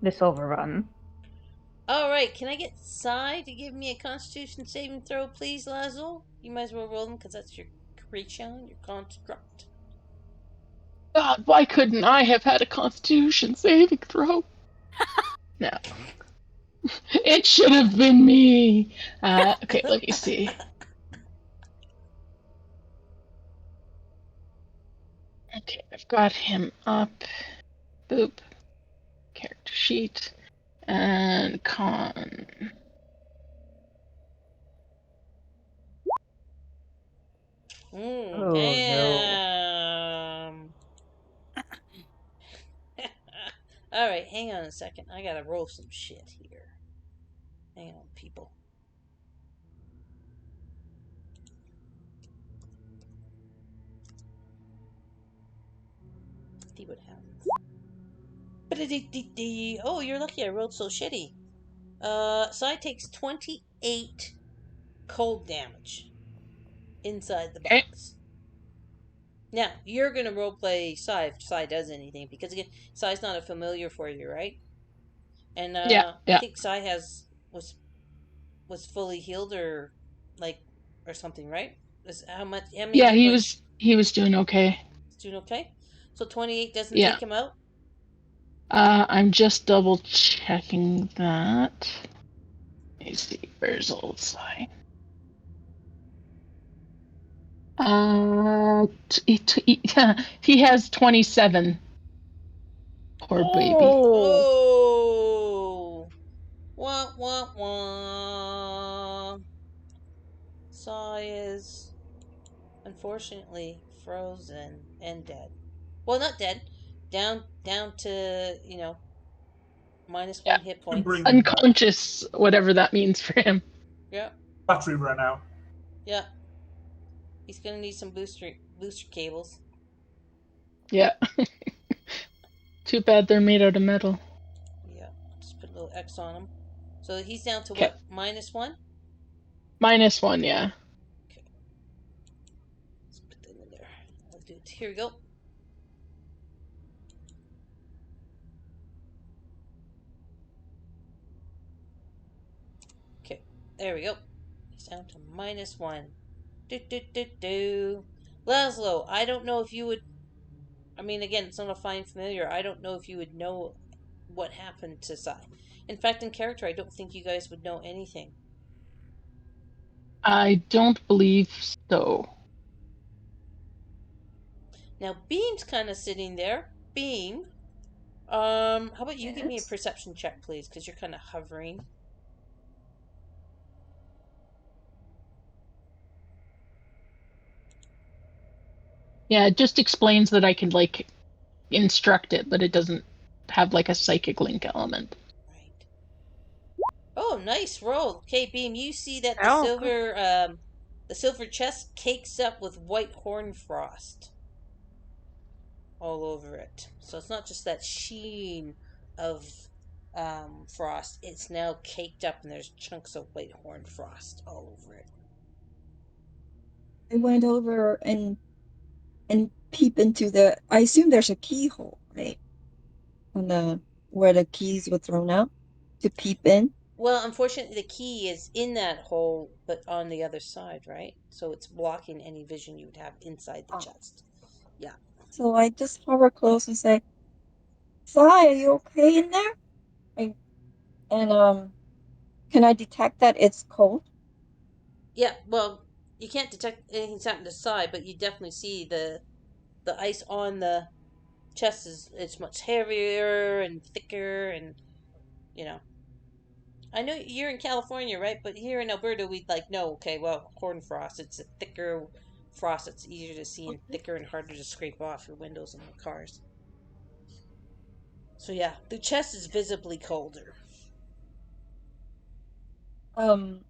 The silver button. All right, can I get Psy to give me a Constitution saving throw, please, Lazo? You might as well roll them because that's your creature, your construct. God, why couldn't I have had a Constitution saving throw? No. It should have been me. Okay, let me see. Okay, I've got him up. Boop. Character sheet. And con. Oh, Damn. All right, hang on a second. I gotta roll some shit here. Hang on, people. See what happens. Oh, you're lucky I rolled so shitty. Psy takes 28 cold damage inside the Okay. box. Now, you're gonna roleplay Psy if Psy does anything, because again, Psy's not a familiar for you, right? And Yeah. I think Psy was fully healed or like or something, right? How many Yeah, hit points? he was doing okay. He's doing okay. So 28 doesn't Yeah. take him out. I'm just double checking that. Let me see, where's old sign? He has 27. Poor baby. Oh, wah wah wah. Psy is unfortunately frozen and dead. Well, not dead. Down to minus Yeah. one hit Can points. bring him back. Unconscious, whatever that means for him. Yep. Battery ran out. Yep. He's gonna need some booster cables. Yeah. Too bad they're made out of metal. Yeah. Just put a little X on him. So he's down to Okay. what? -1? -1, yeah. Okay. Let's put that in there. Let's do it. Here we go. Okay. There we go. He's down to -1. Laszlo, I don't know if you would. I mean, again, it's not a fine familiar. I don't know if you would know what happened to Sai. In fact, in character, I don't think you guys would know anything. I don't believe so. Now, Beam's kind of sitting there. Beam, how about you give me a Yes. perception check, please, because you're kind of hovering. Yeah, it just explains that I can, like, instruct it, but it doesn't have, like, a psychic link element. Right. Oh, nice roll. Okay, Beam, you see that Oh, the silver chest cakes up with white horn frost all over it. So it's not just that sheen of frost. It's now caked up, and there's chunks of white horn frost all over it. I went over and peep into the. I assume there's a keyhole, right? On the where the keys were thrown out to peep in. Well, unfortunately, the key is in that hole, but on the other side, right? So it's blocking any vision you would have inside the Oh. chest. Yeah. So I just hover close and say, "Sai, are you okay in there?" And can I detect that it's cold? Yeah. Well, you can't detect anything's happened to side, but you definitely see the ice on the chest is it's much heavier and thicker, and you know. I know you're in California, right? But here in Alberta, we'd like, no, okay, well, corn frost. It's a thicker frost. It's easier to see and thicker and harder to scrape off your windows in the cars. So yeah, the chest is visibly colder. Um.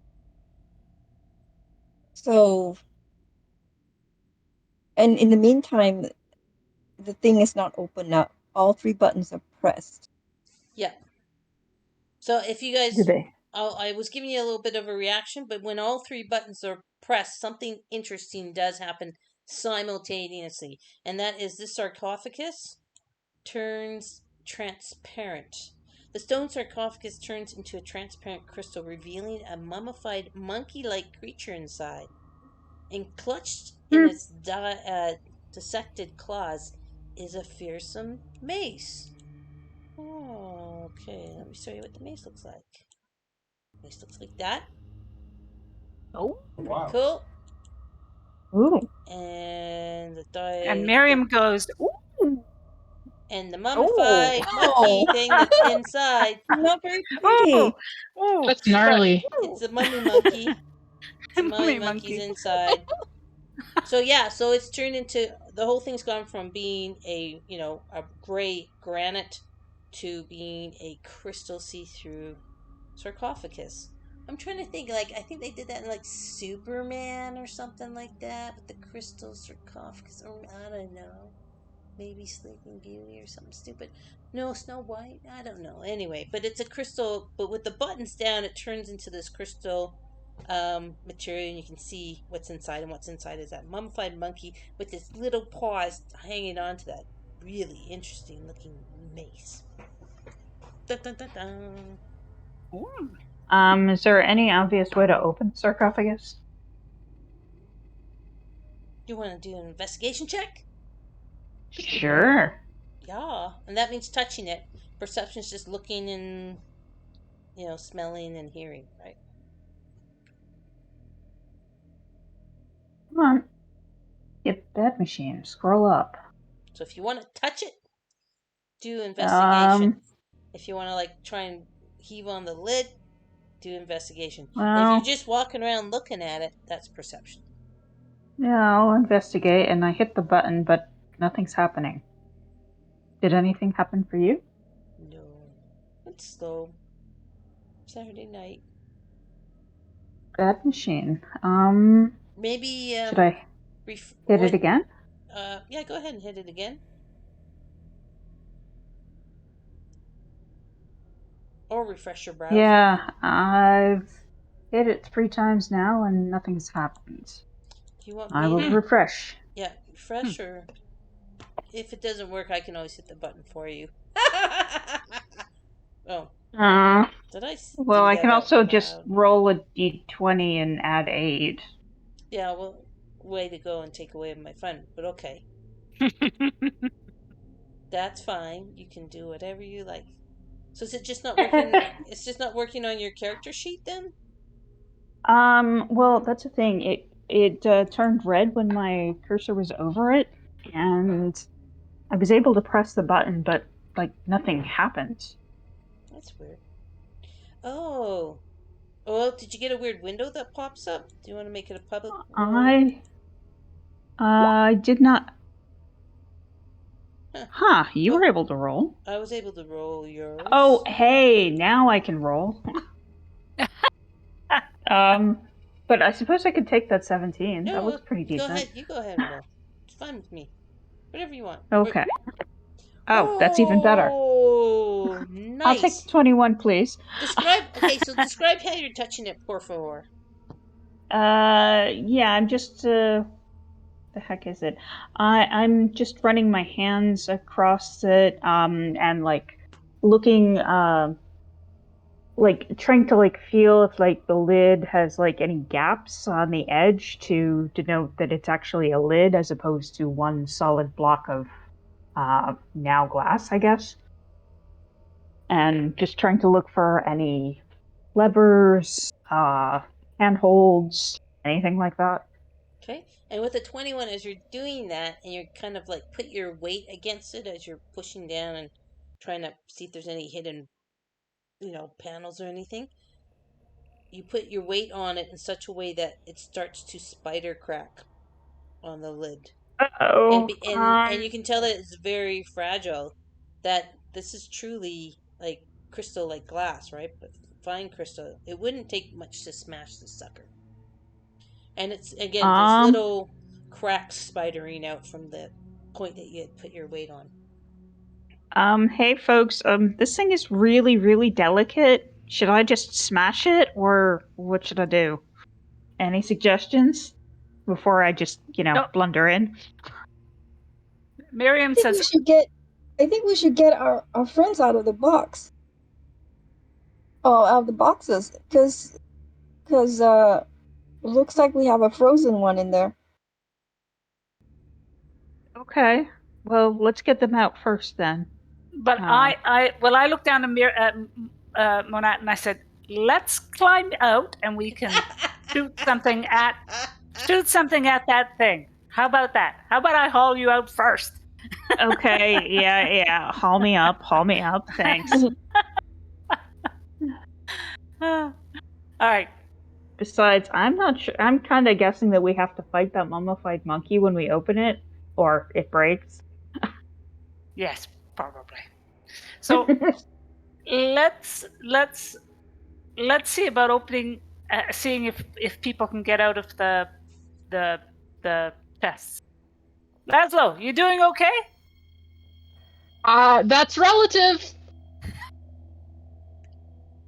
So, and in the meantime, the thing is not open now. All 3 buttons are pressed. Yeah. So if you Do guys, they? I was giving you a little bit of a reaction, but when all 3 buttons are pressed, something interesting does happen simultaneously, and that is this sarcophagus turns transparent. The stone sarcophagus turns into a transparent crystal, revealing a mummified monkey like creature inside. And clutched in its dissected claws is a fearsome mace. Oh, okay, let me show you what the mace looks like. Mace looks like that. Oh. Pretty Wow. cool. Ooh. And And Miriam goes, ooh. and the Oh. mummified monkey Oh. thing that's inside. Not very Oh. pretty. Oh. That's gnarly. It's a mummy monkey. It's a mummy Mummy monkey's monkey. inside. So yeah, so it's turned into the whole thing's gone from being a a gray granite to being a crystal see-through sarcophagus. I'm trying to think, like, I think they did that in like Superman or something like that with the crystal sarcophagus, or I don't know, maybe Sleeping Beauty or something stupid. No, Snow White. I don't know. Anyway, but it's a crystal. But with the buttons down, it turns into this crystal material, and you can see what's inside. And what's inside is that mummified monkey with its little paws hanging onto that really interesting looking mace. Dun, dun, dun, dun. Ooh. Is there any obvious way to open the sarcophagus? You want to do an investigation check? Sure. Yeah, and that means touching it. Perception's just looking and smelling and hearing, right? Come on. Get that machine. Scroll up. So if you want to touch it, do investigation. Um. If you want to like try and heave on the lid, do investigation. And if you're Well. just walking around looking at it, that's perception. Yeah, I'll investigate, and I hit the button, but nothing's happening. Did anything happen for you? No, it's slow. Saturday night. Bad machine. Maybe Should I hit it what? again? Yeah, go ahead and hit it again. Or refresh your browser. Yeah, I've hit it 3 times now, and nothing's happened. Do you want I me will to? refresh. Yeah, refresh, or if it doesn't work, I can always hit the button for you. Oh, Uh, did I well, do I that can out also just loud? roll a d20 and add 8. Yeah, well, way to go and take away my fun, but okay. That's fine. You can do whatever you like. So is it just not working? It's just not working on your character sheet then? Well, that's the thing. It turned red when my cursor was over it, and I was able to press the button, but like nothing happened. That's weird. Oh. Well, did you get a weird window that pops up? Do you want to make it a public roll? I did not. Huh. Huh, you were Well, able to roll. I was able to roll Oh, yours. hey, now I can roll. But I suppose I could take that 17. That No, looks pretty go decent. ahead. You go ahead and roll. It's fine with me. Whatever you want. Okay. Oh, that's even better. Oh, I'll take nice. the 21, please. Okay, so describe how you're touching it, por favor. Yeah, I'm just, the heck is it? I'm just running my hands across it, and like looking, like trying to like feel if like the lid has like any gaps on the edge to denote that it's actually a lid as opposed to one solid block of now glass, I guess. And just trying to look for any levers, handholds, anything like that. Okay. And with a 21, as you're doing that, and you're kind of like put your weight against it as you're pushing down and trying to see if there's any hidden, panels or anything, you put your weight on it in such a way that it starts to spider crack on the lid. And Uh-oh. and you can tell that it's very fragile. That this is truly like crystal, like glass, right? But fine crystal. It wouldn't take much to smash this sucker. And it's again, there's little cracks spidering out from the point that you had put your weight on. Hey folks, this thing is really, really delicate. Should I just smash it or what should I do? Any suggestions before I just, No. blunder in? Miriam I think says, we should get our friends out of the box. Oh, out of the boxes, because looks like we have a frozen one in there. Okay. Well, let's get them out first then. but I looked down at Monat and I said, let's climb out and we can shoot something at that thing. How about that? How about I haul you out first? Okay, yeah. Haul me up, thanks. All right. Besides, I'm not sure. I'm kind of guessing that we have to fight that mummified monkey when we open it, or it breaks. Yes, probably. So let's see about opening, seeing if people can get out of the chests. Laszlo, you doing okay? That's relative.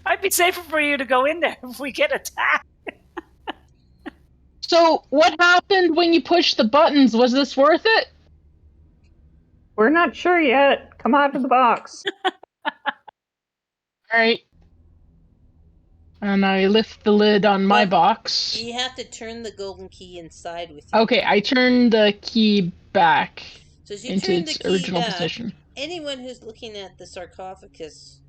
Might be safer for you to go in there if we get attacked. So, what happened when you pushed the buttons? Was this worth it? We're not sure yet. Come out of the box. All right. And I lift the lid on my box. You have to turn the golden key inside with you. Okay, I turn the key back So as you into turn the its key original back, position. anyone who's looking at the sarcophagus,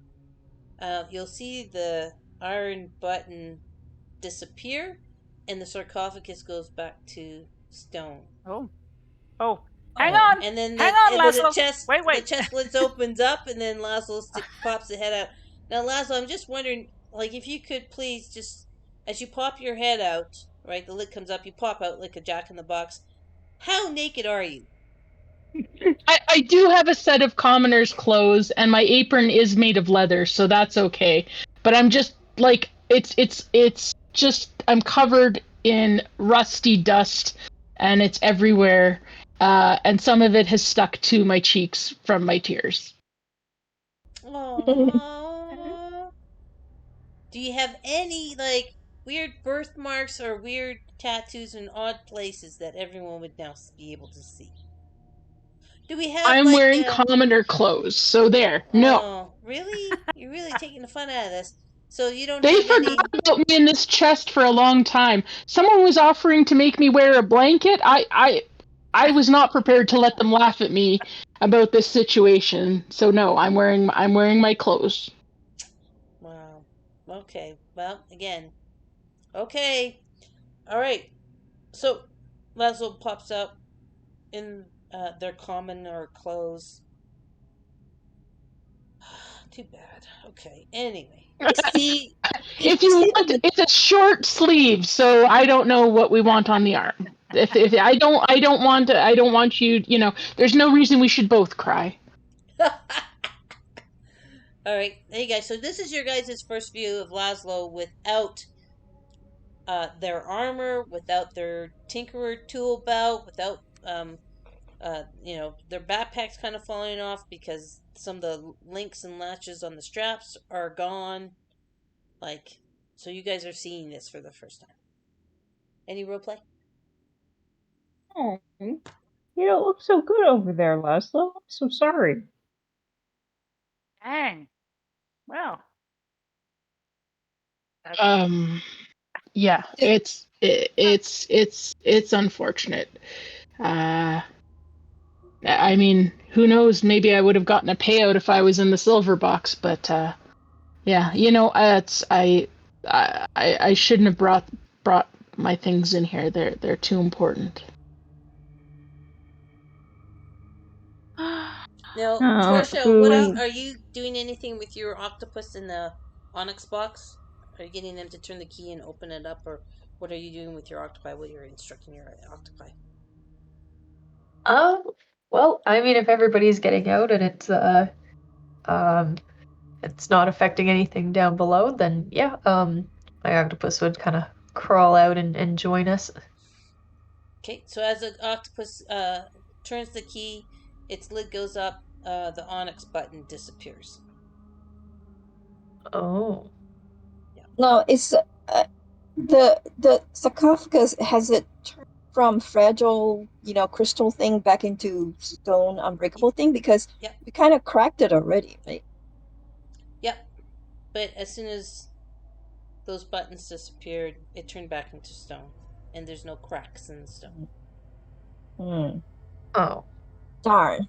you'll see the iron button disappear, and the sarcophagus goes back to stone. Oh. Hang on. And then Hang on, Laszlo. The chest lid opens up, and then Laszlo pops the head out. Now, Laszlo, I'm just wondering, like, if you could please just, as you pop your head out, right, the lid comes up, you pop out like a jack in the box. How naked are you? I do have a set of commoner's clothes, and my apron is made of leather, so that's okay. But I'm just like it's just I'm covered in rusty dust, and it's everywhere. And some of it has stuck to my cheeks from my tears. Aww. Do you have any, like, weird birthmarks or weird tattoos in odd places that everyone would now be able to see? Do we have, I'm like, wearing commoner clothes, so there. No. Oh, really? You're really taking the fun out of this. So you don't They have any... forgot about me in this chest for a long time. Someone was offering to make me wear a blanket. I was not prepared to let them laugh at me about this situation. So no, I'm wearing my clothes. Wow. Okay. Well, again. Okay. All right. So Laszlo pops up in their common or clothes. Too bad. Okay. Anyway. See, If you want, it's a short sleeve, so I don't know what we want on the arm. If I don't want you. You know, there's no reason we should both cry. All right. Hey guys. So this is your guys' first view of Laszlo without their armor, without their tinkerer tool belt, without their backpacks kind of falling off because some of the links and latches on the straps are gone. Like, so you guys are seeing this for the first time. Any roleplay? Oh, you don't look so good over there, Laszlo. I'm so sorry. Dang. Well, Yeah, it's unfortunate. I mean, who knows? Maybe I would have gotten a payout if I was in the silver box, but yeah, you know, I shouldn't have brought my things in here. They're too important. Now, Oh, Torsha, what who? are you doing anything with your octopus in the onyx box? Are you getting them to turn the key and open it up, or what are you doing with your octopi? What you're instructing your octopi? Well, I mean, if everybody's getting out and um, it's not affecting anything down below, then yeah, my octopus would kind of crawl out and join us. Okay, so as the octopus turns the key, its lid goes up, the onyx button disappears. Oh. No, it's the sarcophagus has it turned from fragile, crystal thing back into stone unbreakable thing because Yep, we kind of cracked it already, right? yep. But as soon as those buttons disappeared, it turned back into stone, and there's no cracks in the stone. Hmm. Oh. Darn.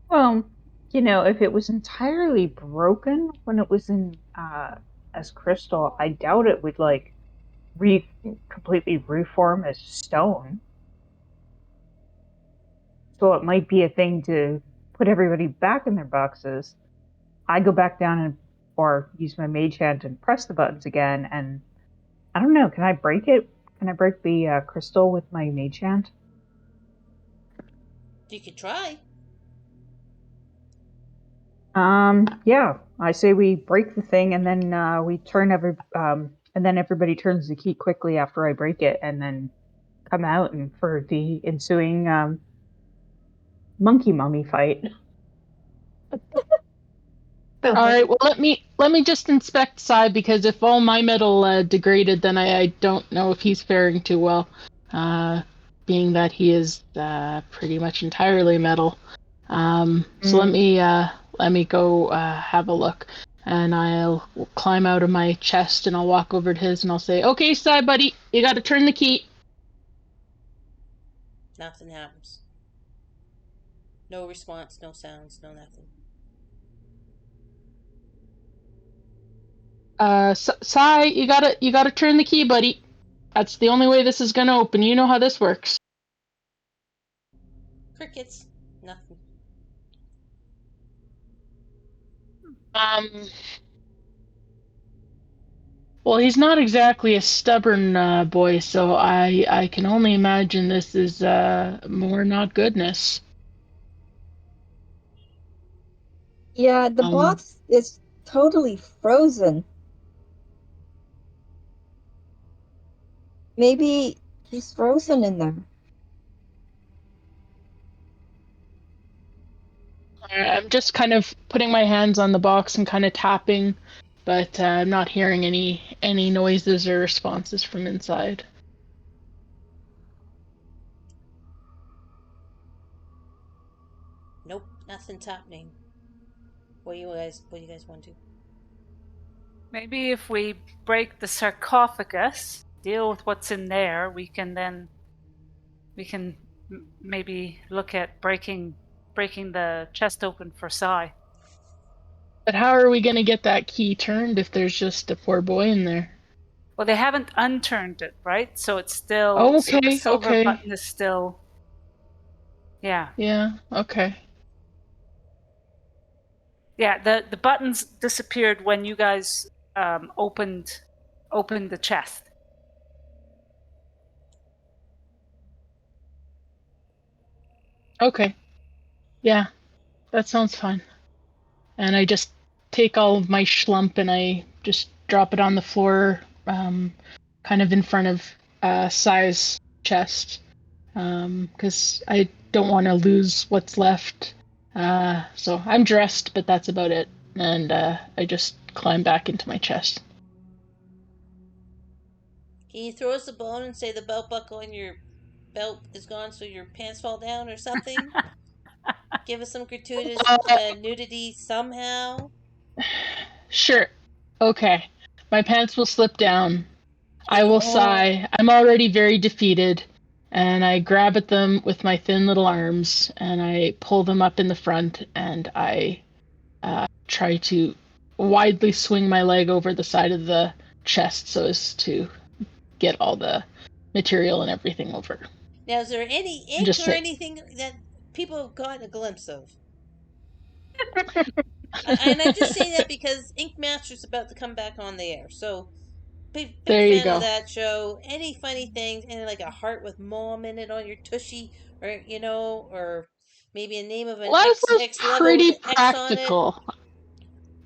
Well, if it was entirely broken when it was in as crystal, I doubt it would like completely reform as stone. So it might be a thing to put everybody back in their boxes. I go back down or use my mage hand and press the buttons again. And I don't know, can I break it? Can I break the crystal with my mage hand? You could try. Yeah, I say we break the thing and then we turn and then everybody turns the key quickly after I break it and then come out and for the ensuing monkey mummy fight. All right. Well, let me just inspect Sai, because if all my metal degraded, then I don't know if he's faring too well, being that he is pretty much entirely metal. So let me go have a look, and I'll climb out of my chest and I'll walk over to his and I'll say, "Okay, Sai, buddy, you got to turn the key." Nothing happens. No response, no sounds, no nothing. Sai, you gotta turn the key, buddy. That's the only way this is gonna open. You know how this works. Crickets, nothing. Well, he's not exactly a stubborn boy, so I can only imagine this is more not goodness. Yeah, the box is totally frozen. Maybe he's frozen in there. I'm just kind of putting my hands on the box and kind of tapping, but I'm not hearing any noises or responses from inside. Nope, nothing's happening. What do you guys want to do? Maybe if we break the sarcophagus, deal with what's in there, we can maybe look at breaking the chest open for Sai. But how are we gonna get that key turned if there's just a poor boy in there? Well, they haven't unturned it, right? So it's still Oh, so the okay, silver okay. button is still. Yeah. Yeah, okay. Yeah, the buttons disappeared when you guys opened the chest. Okay. Yeah, that sounds fine. And I just take all of my schlump and I just drop it on the floor, kind of in front of Sai's chest, because I don't want to lose what's left. So I'm dressed, but that's about it. And I just climb back into my chest. Can you throw us a bone and say the belt buckle in your belt is gone so your pants fall down or something? Give us some gratuitous nudity somehow. Sure. Okay. My pants will slip down. I Okay. will sigh. I'm already very defeated. And I grab at them with my thin little arms and I pull them up in the front and I try to widely swing my leg over the side of the chest so as to get all the material and everything over. Now, is there any And ink just or say, anything that people have gotten a glimpse of? And I'm just saying that because Ink Master's about to come back on the air. So, big there you fan of go. that show. Any funny things, and like a heart with mom in it on your tushy, or or maybe a name of an Laszlo's X level with pretty an X on it. practical.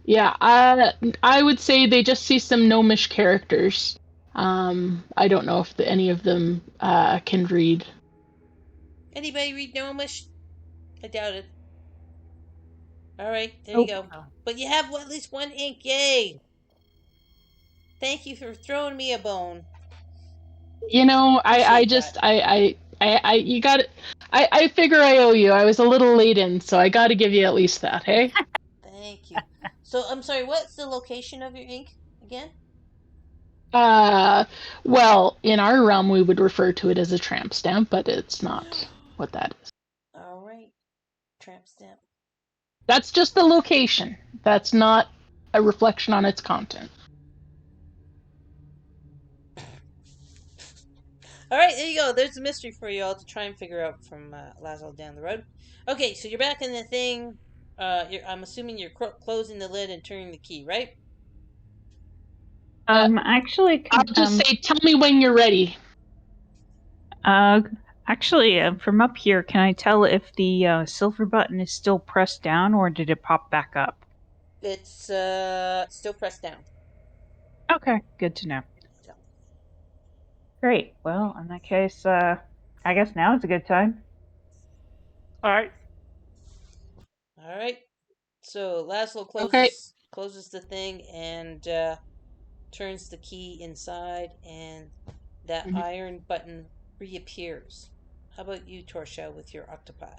Yeah, I would say they just see some gnomish characters. I don't know if any of them can read. Anybody read Gnomish? I doubt it. All right, there you Oh, go. But you have at least one ink. Yay! Thank you for throwing me a bone. You know, I Appreciate just, that. you got it. I figure I owe you. I was a little late in, so I got to give you at least that, hey? Thank you. So I'm sorry. What's the location of your ink again? Well, in our realm, we would refer to it as a tramp stamp, but it's not what that is. All right, tramp stamp. That's just the location. That's not a reflection on its content. All right, there you go. There's a mystery for you all to try and figure out from Laszlo down the road. Okay, so you're back in the thing. I'm assuming you're closing the lid and turning the key, right? actually, I'll just say, tell me when you're ready. actually, from up here, can I tell if the silver button is still pressed down or did it pop back up? It's still pressed down. Okay, good to know. So, Great. Well, in that case, I guess now is a good time. All right. all right. So Laszlo Okay. closes the thing and turns the key inside, and that iron button reappears. How about you, Torshell, with your octopi?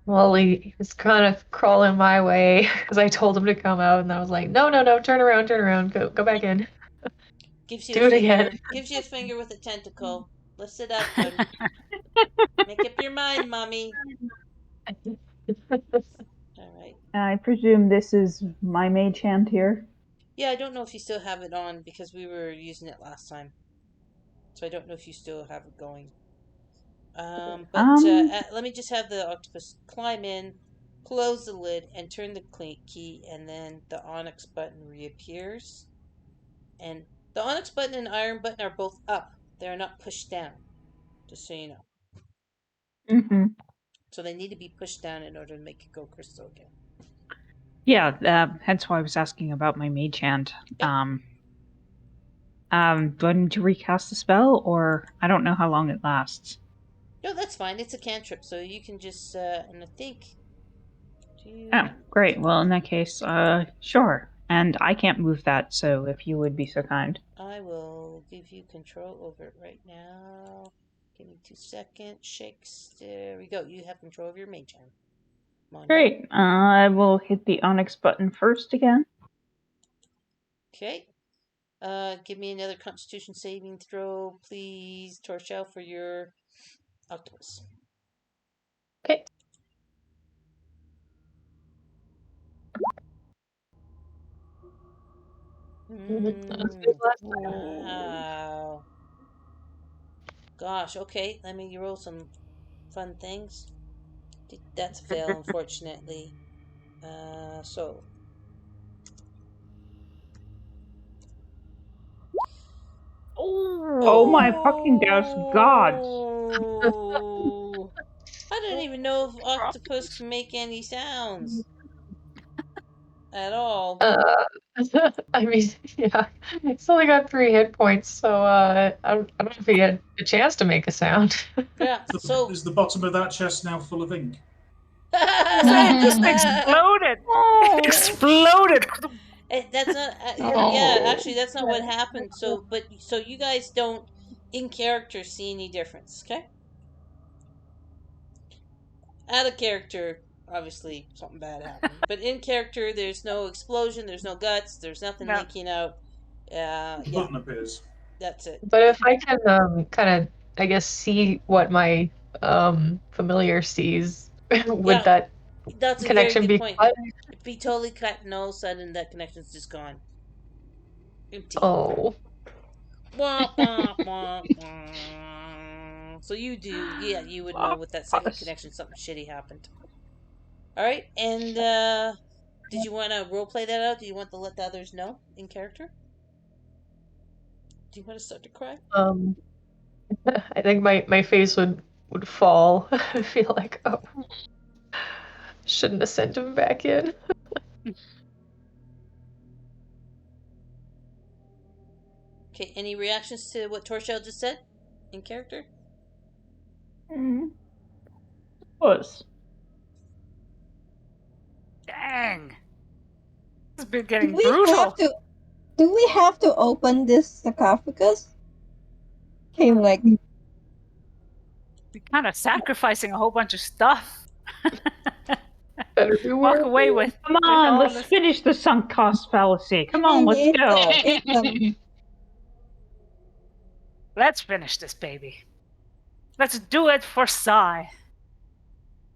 Well, he was kind of crawling my way because I told him to come out, and I was like, no, no, no, turn around, go back in. Gives you Do a it finger. again. Gives you a finger with a tentacle. Lift it up and make up your mind, mommy. All right. I presume this is my mage hand here. Yeah, I don't know if you still have it on because we were using it last time, so I don't know if you still have it going. But let me just have the octopus climb in, close the lid, and turn the key, and then the onyx button reappears. And the onyx button and iron button are both up. They are not pushed down, just so you know. Mm-hmm. So they need to be pushed down in order to make it go crystal again. Yeah, hence why I was asking about my mage hand. Yep. Do I need to recast the spell, or I don't know how long it lasts? No, that's fine. It's a cantrip, so you can just, and I think. Oh, great. Well, in that case, sure. And I can't move that, so if you would be so kind. I will give you control over it right now. Give me 2 seconds. Shakes. There we go. You have control of your mage hand. Come on Great. I will hit the onyx button first again. Okay. Give me another Constitution saving throw, please, Torshell, for your octopus. Okay. Wow. Gosh. Okay. Let me roll some fun things. That's a fail, unfortunately. So. Oh my fucking gods! I don't even know if octopus can make any sounds at all. Uh, I mean, yeah, it's only got 3 hit points, so I don't know if he had a chance to make a sound. Yeah. So Is the bottom of that chest now full of ink? So it just exploded. Exploded. That's not. Oh. Yeah, actually, that's not what happened. So you guys don't, in character, see any difference. Okay. Out of character, obviously something bad happened. But in character, there's no explosion, there's no guts, there's nothing No. leaking out. Yeah, Button appears. that's it. But if I can kind of, I guess, see what my familiar sees, would Yeah. that That's a very connection good be point. cut? It'd be totally cut, and all of a sudden that connection's just gone. Empty. Oh, Wah, wah, wah, wah. So you you would know with that second connection something shitty happened. Alright, and did you want to roleplay that out? Do you want to let the others know in character? Do you want to start to cry? I think my face would fall. I feel like, oh, shouldn't have sent him back in. Okay, any reactions to what Torshell just said in character? Was. Dang. This has been Do getting we brutal. have to? Do we have to open this sarcophagus? Came like We're kind of sacrificing a whole bunch of stuff. Better be Walk worth away it. with. Come on, all let's this- finish the sunk cost fallacy. Come on, let's It's go. it's Let's finish this baby. Let's do it for Sai.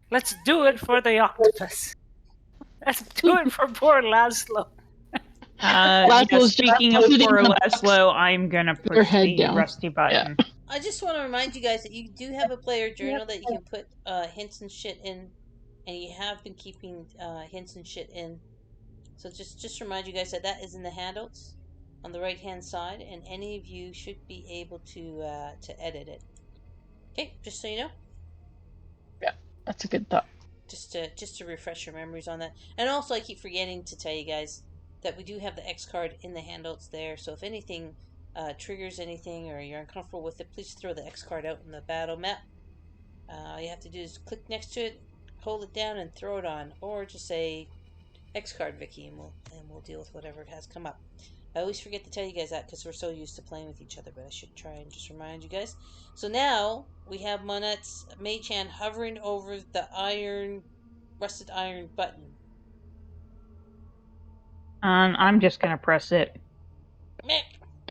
Let's do it for the octopus. Let's do it for poor Laszlo. Speaking of putting poor the- Laszlo, I'm gonna Your push head the down. rusty button. I just want to remind you guys that you do have a player journal that you can put hints and shit in, and you have been keeping hints and shit in. So just remind you guys that that is in the handouts on the right hand side, and any of you should be able to edit it. Okay, just so you know. That's a good thought. Just to refresh your memories on that. And also, I keep forgetting to tell you guys that we do have the X card in the handouts there. So if anything triggers anything or you're uncomfortable with it, please throw the X card out in the battle map. All you have to do is click next to it, hold it down, and throw it on, or just say X card, Vicky, and we'll deal with whatever has come up. I always forget to tell you guys that because we're so used to playing with each other, but I should try and just remind you guys. So now we have Monette's mage hand hovering over the rusted iron button. I'm just gonna press it. Meh.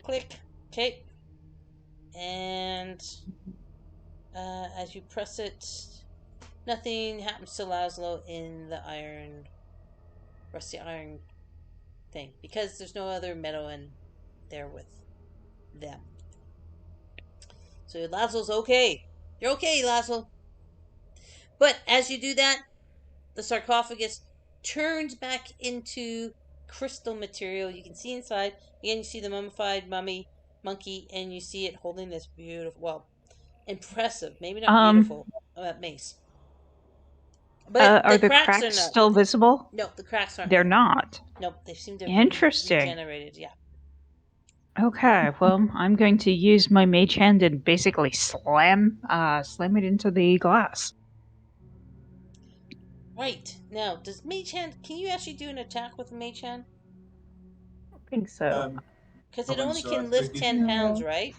Click. Okay. And as you press it, nothing happens to Laszlo in the rusty iron thing because there's no other metal in there with them. So Laszlo's okay. You're okay, Laszlo. But as you do that, the sarcophagus turns back into crystal material. You can see inside. Again, you see the mummified monkey, and you see it holding this beautiful, well, impressive, maybe not beautiful, mace. But Are the cracks cracks are not. still visible? No, the cracks aren't. They're not. Nope, they seem to have Interesting. been regenerated. Yeah. Okay, well, I'm going to use my mage hand and basically slam it into the glass. Right. Now, does Mage Hand, can you actually do an attack with Mage Hand? I think so. Because I it think only so. can I lift think 10 pounds, right?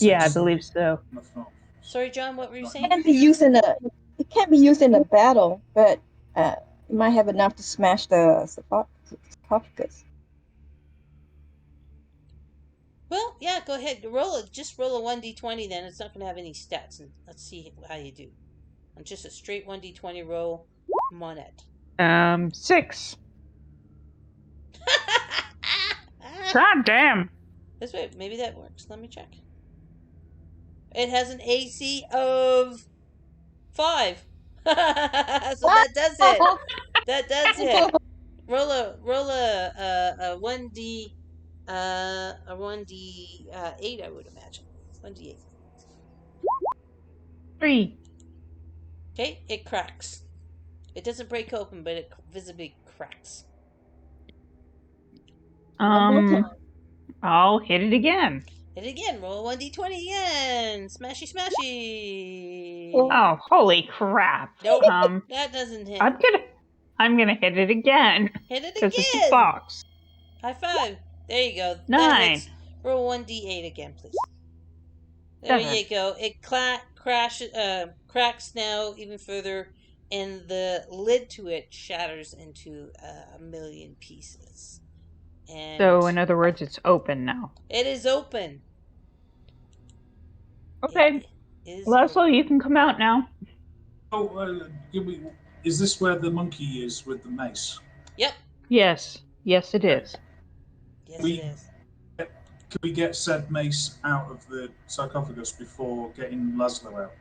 Yeah, I believe so. That's not- Sorry, John, what were you it saying? can't be used in a battle, but it might have enough to smash the sarcophagus. Well, yeah, go ahead. Just roll a 1d20 then. It's not going to have any stats. And let's see how you do. On just a straight 1d20 roll, Monette. 6. God damn. This way, maybe that works. Let me check. It has an AC of 5. So that does it. That does it. Roll a 1d a 1d8, I would imagine. 1d8. 3. Okay, it cracks. It doesn't break open, but it visibly cracks. I'll hit it again. Hit it again. Roll a 1d20 again. Smashy, smashy. Oh, holy crap. Nope, that doesn't hit. I'm gonna hit it again. Hit it Because it's a again. box. High five. There you go. 9. That hits. Roll 1d8 again, please. There 7. you go. It cracks now even further. and the lid to it shatters into a million pieces. And So, in other words, it's open now. it is open. Okay. It is Laszlo, open. you can come out now. Oh, is this where the monkey is with the mace? Yep. Yes. Yes, it is. Yes, We- it is. Can we get said mace out of the sarcophagus before getting Laszlo out?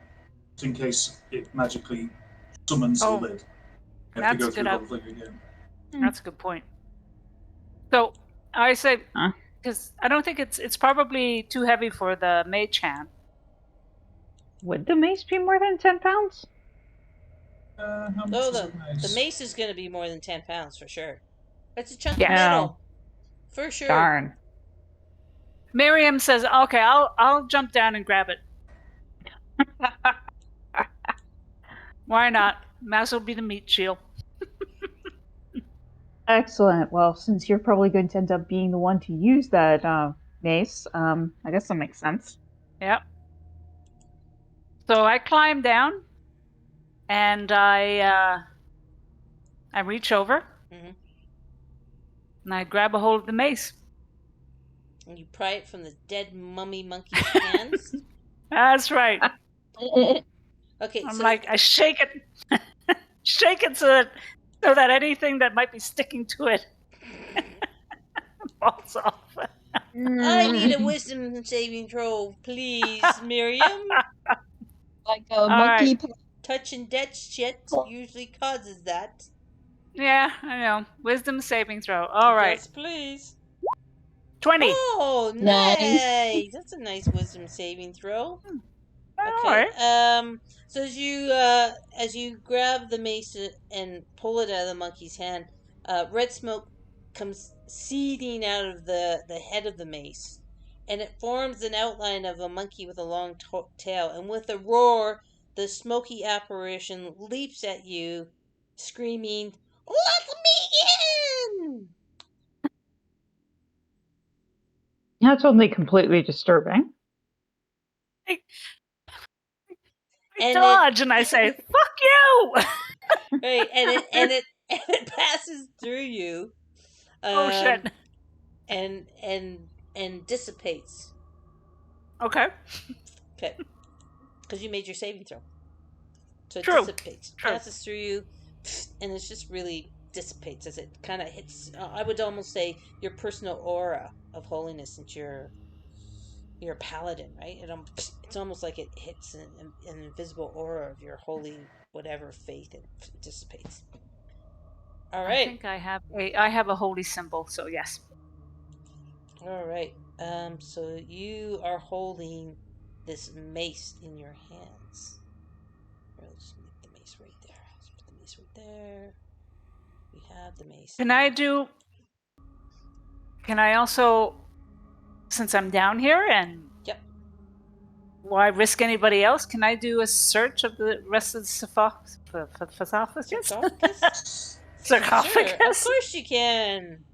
Just in case it magically summons the Oh, lid. You have to that's go a through good the whole thing again. That's a good point. So I say, Huh? because I don't think it's probably too heavy for the mage hand. Would the mace be more than 10 pounds? How much Oh, is a mace? the mace is going to be more than 10 pounds for sure. It's a chunk Yeah. of metal. For sure. Darn. Miriam says, "Okay, I'll jump down and grab it. Why not? Might as well be the meat shield." Excellent. Well, since you're probably going to end up being the one to use that mace, I guess that makes sense. Yep. So I climb down, and I reach over, Mhm. and I grab a hold of the mace. And you pry it from the dead mummy monkey's hands. That's right. Okay, I'm so like, I shake it, shake it so that anything that might be sticking to it falls off. I need a wisdom saving throw, please, Miriam. Like a All monkey. right. Touching dead shit usually causes that. Yeah, I know. Wisdom saving throw. All right. Yes, please. 20. Oh, Nice. nice. That's a nice wisdom saving throw. All Okay. right. So as you grab the mace and pull it out of the monkey's hand, red smoke comes seething out of the head of the mace, and it forms an outline of a monkey with a long tail. And with a roar, the smoky apparition leaps at you, screaming, "Let me in!" That's only completely disturbing. I And dodge and I say, "Fuck you!" right, and it passes through you. Oh shit. And dissipates. Okay. Okay, because you made your saving throw, so it True. dissipates, True. passes through you, and it's just really dissipates as it kind of hits. I would almost say your personal aura of holiness, since you're a paladin, right? It's almost like it hits an invisible aura of your holy whatever faith, and it dissipates. All I right. think I have a holy symbol, so yes. All right. So you are holding this mace in your hands. Here, let's make the mace right there. Let's put the mace right there. We have the mace. Can I also, since I'm down here and Yep. why risk anybody else, can I do a search of the rest of the sarcophagus? Sarcophagus? Sarcophagus? Sure, of course you can.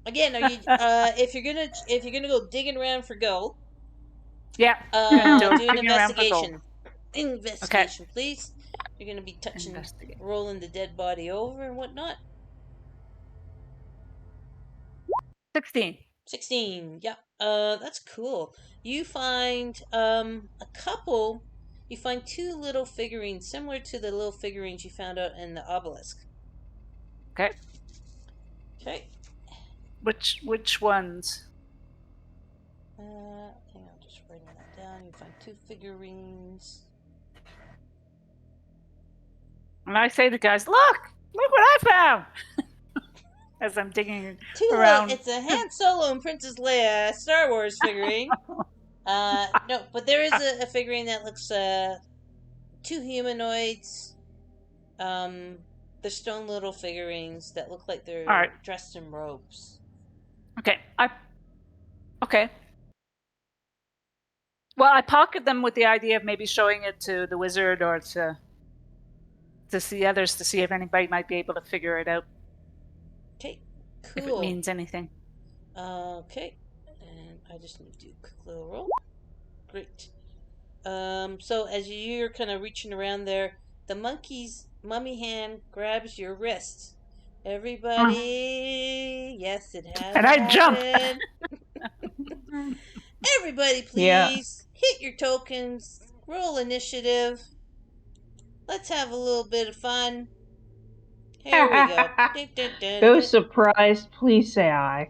Again, are you? If you're gonna go digging around for gold, Yeah. do an digging around for gold. investigation, please. You're gonna be touching, Investigate. rolling the dead body over and whatnot. 16. 16. Yep. That's cool. You find a couple. You find two little figurines similar to the little figurines you found out in the obelisk. Okay. Okay. Which ones? Hang on, just writing that down. You find two figurines. And I say to the guys, look what I found! As I'm digging around. It's a Han Solo and Princess Leia Star Wars figurine. No, but there is a figurine that looks two humanoids. They're stone little figurines that look like they're All right. dressed in robes. Okay. Okay. Well, I pocket them with the idea of maybe showing it to the wizard or to the others to see if anybody might be able to figure it out. Okay, cool. If it means anything. Okay, and I just need to do a quick little roll. Great. So as you're kind of reaching around there, the monkey's mummy hand grabs your wrist. Everybody, yes, it has And I jump. happened. Everybody, please hit your tokens. Roll initiative. Let's have a little bit of fun. Here we go. Dun, dun, dun, Go dun. surprised, please say I.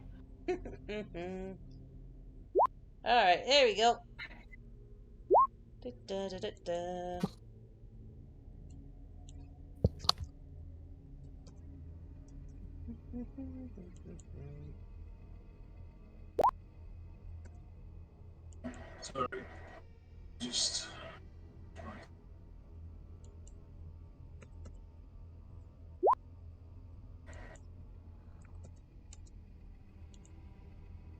Alright, there we go. Da, da, da, da, da. Sorry. Just.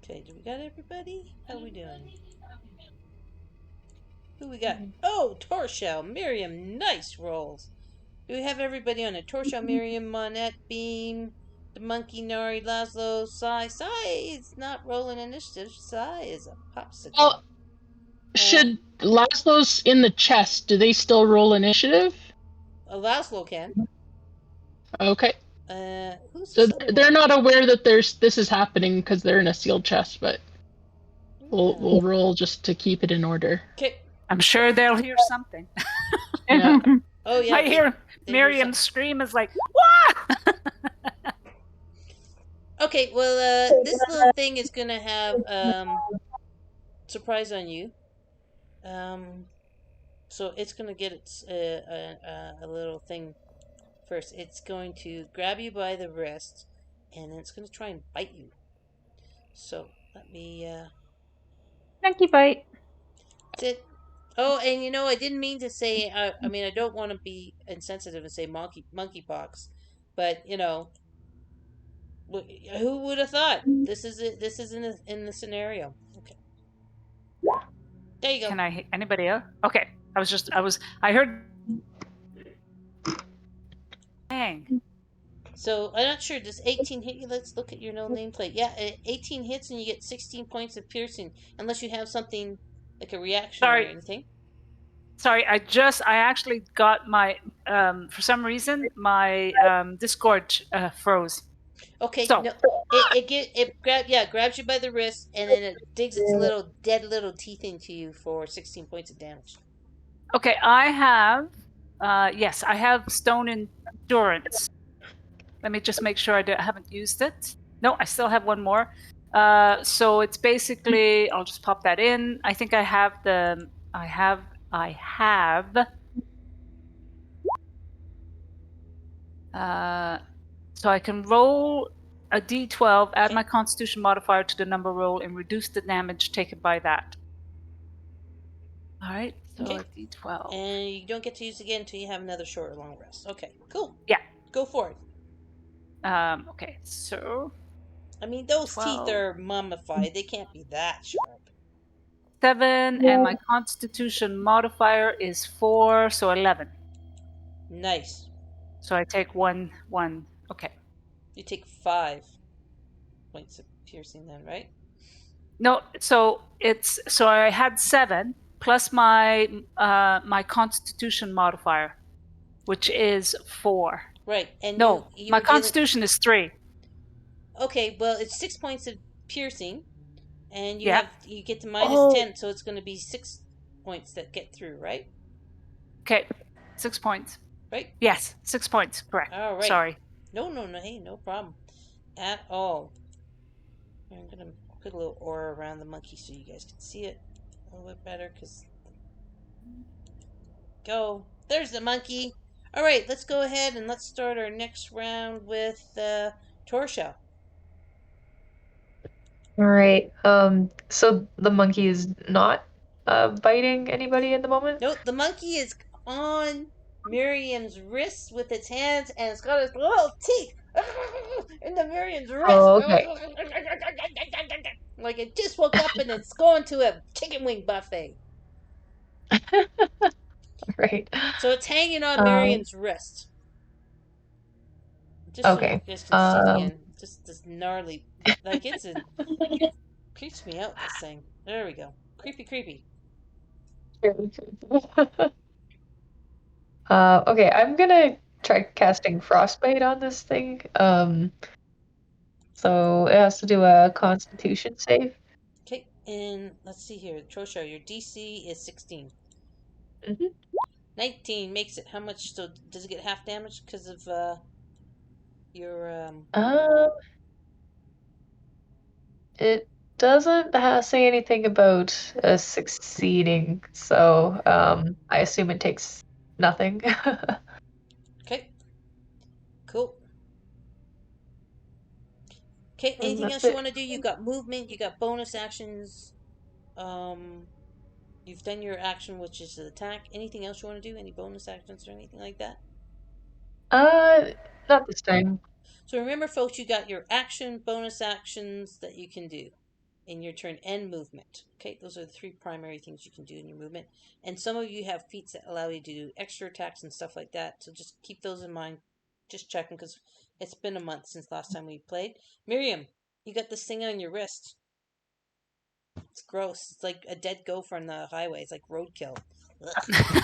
Okay, do we got everybody? How we doing? Who we got? Oh, Torshell, Miriam, nice rolls. Do we have everybody on it? Torshell, Miriam, Monette, Beam, the Monkey, Nori, Laszlo, Sai. Sai is not rolling initiative. Sai is a popsicle. Oh, should Laszlo's in the chest, do they still roll initiative? Laszlo can. Okay. Who's So this other they're one? not aware that this is happening because they're in a sealed chest, but we'll roll just to keep it in order. Okay. I'm sure they'll hear something. Yeah. Oh yeah. I hear Miriam scream is like, "What?" Okay, well, this little thing is gonna have surprise on you. So it's gonna get its a little thing first. It's going to grab you by the wrist, and then it's gonna try and bite you. So let me. Monkey bite. That's it. Oh, and you know, I didn't mean to say. I mean, I don't want to be insensitive and say monkeypox, but you know, who would have thought this is it? This is in the scenario. Okay. There you go. Can I hit anybody else? Okay. I heard. Dang. So I'm not sure. Does 18 hit you? Let's look at your no nameplate. Yeah, 18 hits and you get 16 points of piercing, unless you have something like a reaction or anything. Sorry, I actually got my for some reason my Discord froze. Okay, So. no, it grabs you by the wrist and then it digs its little dead little teeth into you for 16 points of damage. Okay, I have yes, I have stone endurance. Let me just make sure I haven't used it. No, I still have one more. So it's basically, I'll just pop that in. I think I have so I can roll a d12, add my constitution modifier to the number roll, and reduce the damage taken by that. All right, so a d12. And you don't get to use it again until you have another short or long rest. Okay, cool. Yeah. Go for it. Okay, so. I mean, those 12. teeth are mummified. They can't be that sharp. 7, and my constitution modifier is 4, so 11. Nice. So I take one. Okay. You take 5 points of piercing then, right? No, so I had 7 plus my my constitution modifier, which is 4. Right, and no, you my constitution is 3. Okay, well it's 6 points of piercing, and you get to minus 10, so it's going to be 6 points that get through, right? Okay, 6 points. Right? Yes, 6 points. Correct. All right. Sorry. No, hey, no problem at all. I'm going to put a little aura around the monkey so you guys can see it a little bit better, because... Go. There's the monkey. All right, let's go ahead and let's start our next round with Torsha. All right. So the monkey is not biting anybody at the moment? Nope, the monkey is on Miriam's wrist with its hands, and it's got its little teeth into Miriam's wrist. Oh, okay. Like it just woke up and it's going to a chicken wing buffet. Right. So it's hanging on Miriam's wrist. Just okay. So you guys can see it again. Just this gnarly, like it's a creeps me out. This thing. There we go. Creepy. Okay, I'm gonna try casting Frostbite on this thing. So it has to do a Constitution save. Okay, and let's see here. Trosha, your DC is 16. Mm-hmm. 19 makes it how much? So does it get half damage because of your It doesn't say anything about succeeding, so I assume it takes nothing. Okay. Cool. Okay, And anything that's else you it. want to do? You got movement, you got bonus actions. You've done your action, which is the attack. Anything else you want to do? Any bonus actions or anything like that? Not this time. So remember, folks, you got your action, bonus actions that you can do in your turn, and movement. Okay, those are the three primary things you can do in your movement. And some of you have feats that allow you to do extra attacks and stuff like that. So just keep those in mind. Just checking because it's been a month since last time we played. Miriam, you got this thing on your wrist. It's gross. It's like a dead gopher on the highway. It's like roadkill. Ugh.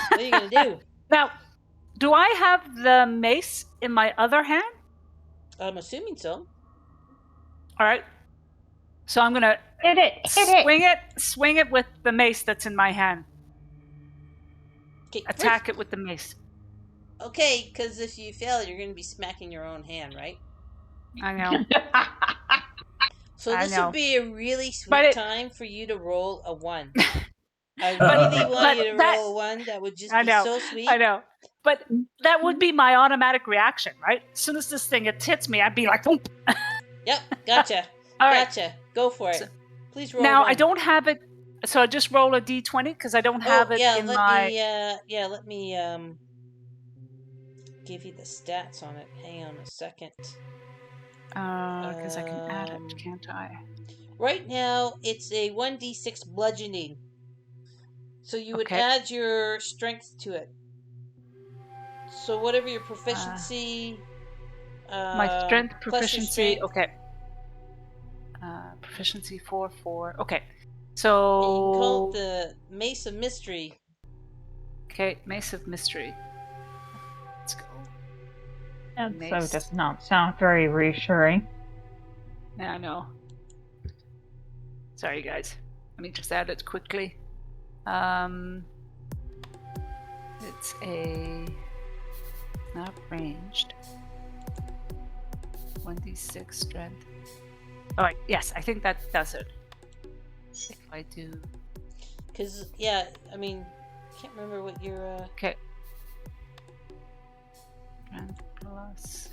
What are you gonna do? Now, do I have the mace in my other hand? I'm assuming so. All right. So I'm gonna Hit it. swing it with the mace that's in my hand. Okay, Attack it with the mace. Okay, because if you fail, you're going to be smacking your own hand, right? I know. So I this know. would be a really sweet But time for you to roll a 1. I really want you to roll a 1. That would just I be know. so sweet. I know. But that would be my automatic reaction, right? As soon as this thing hits me, I'd be like, "Boom." Yep, gotcha. All right. Gotcha. Go for it. So, Please roll now, 1. I don't have it, so I just roll a d20 because I don't have it in my... let me give you the stats on it. Hang on a second. Because I can add it, can't I? Right now, it's a 1d6 bludgeoning. So you would Okay. add your strength to it. So whatever your proficiency... my strength, plus your proficiency, strength. okay. Proficiency 4. Okay. And you So... can call it the Mace of Mystery. Okay, Mace of Mystery. Let's go. That Mace. so does not sound very reassuring. Yeah, I know. Sorry, guys. Let me just add it quickly. It's not ranged. 1d6 strength. All right. Yes, I think that does it. If I do. Because, yeah, I mean, can't remember what your... Okay. Strength plus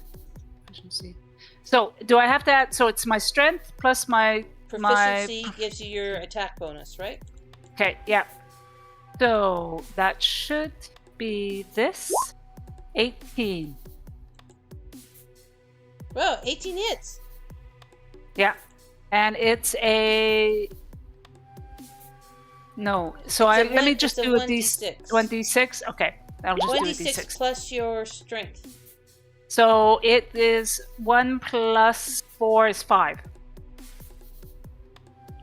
proficiency. So, do I have to add... So, it's my strength plus my... Proficiency gives you your attack bonus, right? Okay, yeah. So, that should be this. 18. Wow, 18 hits. Yeah. And it's a... No. So, let me just do a 1d6. 1d6? Okay. I'll just do a 1d6 d6. plus your strength. So, it is 1 plus 4 is 5.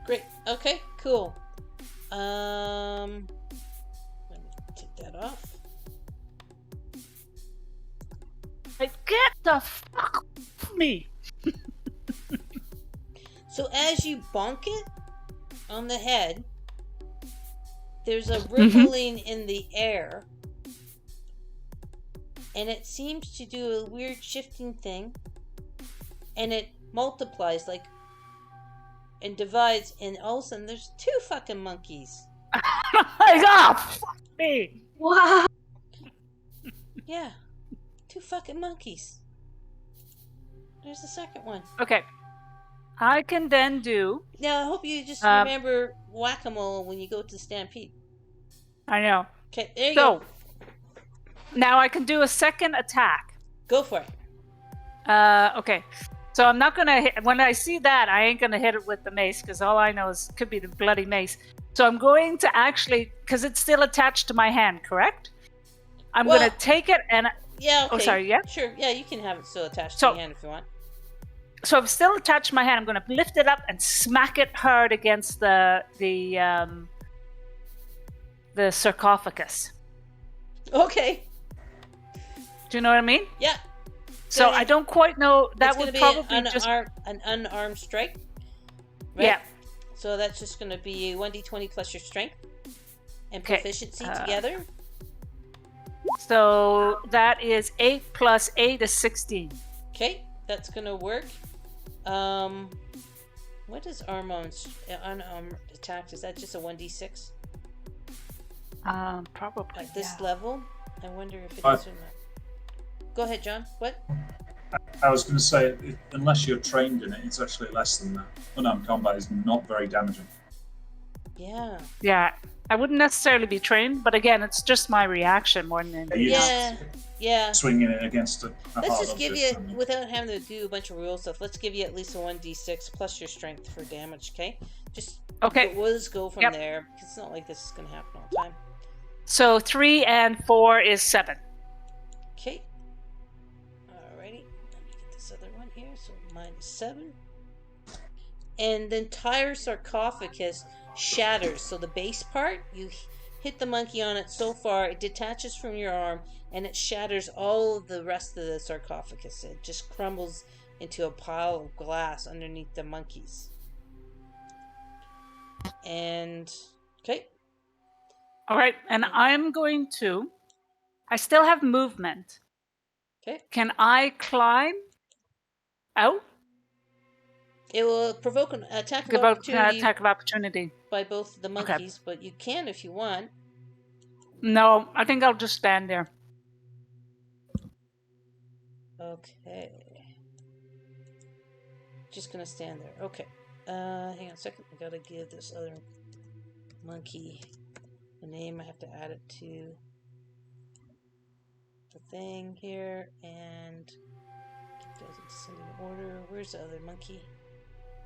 Great. Okay, cool. Let me take that off. Like, get the fuck off me! So as you bonk it on the head, there's a rippling in the air, and it seems to do a weird shifting thing, and it multiplies like and divides, and all of a sudden there's 2 fucking monkeys. Like, oh, fuck me! Wow. Yeah, 2 fucking monkeys. There's the second one. Okay. I can then do... Now I hope you just remember whack-a-mole when you go to the Stampede. I know. Okay, there you go. Now I can do a second attack. Go for it. Okay. So I'm not gonna hit... When I see that, I ain't gonna hit it with the mace, because all I know is could be the bloody mace. So I'm going to actually... Because it's still attached to my hand, correct? I'm gonna take it and... Yeah, okay. Oh, sorry, yeah? Sure, yeah, you can have it still attached to your hand if you want. So I've still attached to my hand. I'm going to lift it up and smack it hard against the sarcophagus. Okay. Do you know what I mean? Yeah. So Gonna- I don't quite know. That it's would gonna be probably an unarmed strike. Right? Yeah. So that's just gonna be 1d20 plus your strength and Okay, proficiency together. So that is 8 plus 8 is 16. Okay, that's gonna work. What is unarmed attack? Is that just a 1d6 Probably. at this yeah. level? I wonder if it is or not. Go ahead, John. What? I was going to say, unless you're trained in it, it's actually less than that. Unarmed combat is not very damaging. Yeah. Yeah. I wouldn't necessarily be trained, but again, it's just my reaction more than anything. You're Yeah. Yeah. swinging it against a Let's hard just give object, you, and without having to do a bunch of rule stuff, let's give you at least a 1d6 plus your strength for damage, okay? Just Okay. we'll just go from Yep. there, because it's not like this is going to happen all the time. So 3 and 4 is 7. Okay. Alrighty. Let me get this other one here. So minus 7. And the entire sarcophagus shatters. So the base part, you hit the monkey on it so far, it detaches from your arm, and it shatters all of the rest of the sarcophagus. It just crumbles into a pile of glass underneath the monkeys. And, okay. All right. And I'm going to. I still have movement. Okay. Can I climb out? It will provoke an attack of Give out opportunity attack of opportunity. by both the monkeys, but you can if you want. No, I think I'll just stand there. Okay. Just gonna stand there. Okay. Hang on a second. I gotta give this other monkey a name. I have to add it to the thing here and keep those in descending order. Where's the other monkey?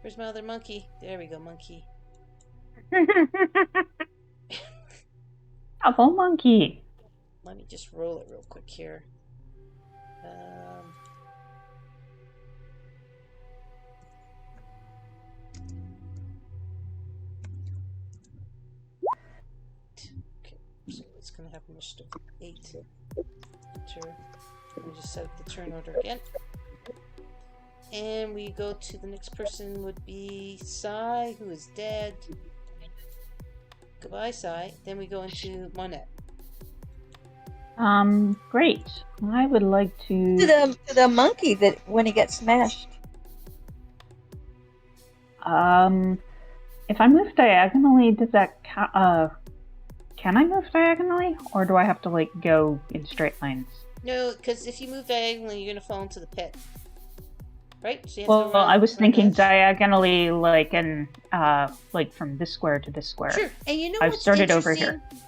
Where's my other monkey? There we go, monkey. Double monkey. Let me just roll it real quick here. Okay, so it's gonna have initiative 8. Enter. Let me just set up the turn order again. And we go to the next person would be Sai, who is dead. Goodbye, Sai. Then we go into Monette. Great. I would like to. To the monkey that when he gets smashed. If I move diagonally, does that count? Can I move diagonally, or do I have to like go in straight lines? No, because if you move diagonally, you're gonna fall into the pit. Right? So you have to Well, run I was around thinking the edge. diagonally, like from this square to this square. Sure. And you know I've what's started over here. interesting?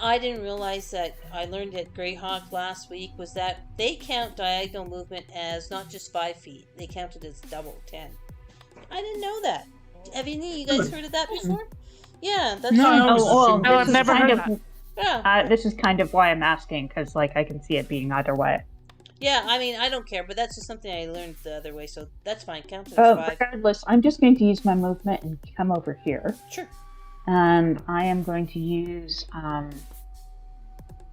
I didn't realize that I learned at Greyhawk last week was that they count diagonal movement as not just 5 feet. They count it as double 10. I didn't know that. Have any of you guys heard of that before? Yeah, that's No, I always assumed No, it I've was never heard of. Yeah. This is kind of why I'm asking, because like I can see it being either way. Yeah, I mean, I don't care, but that's just something I learned the other way, so that's fine. Count it as 5. Regardless, I'm just going to use my movement and come over here. Sure. And I am going to use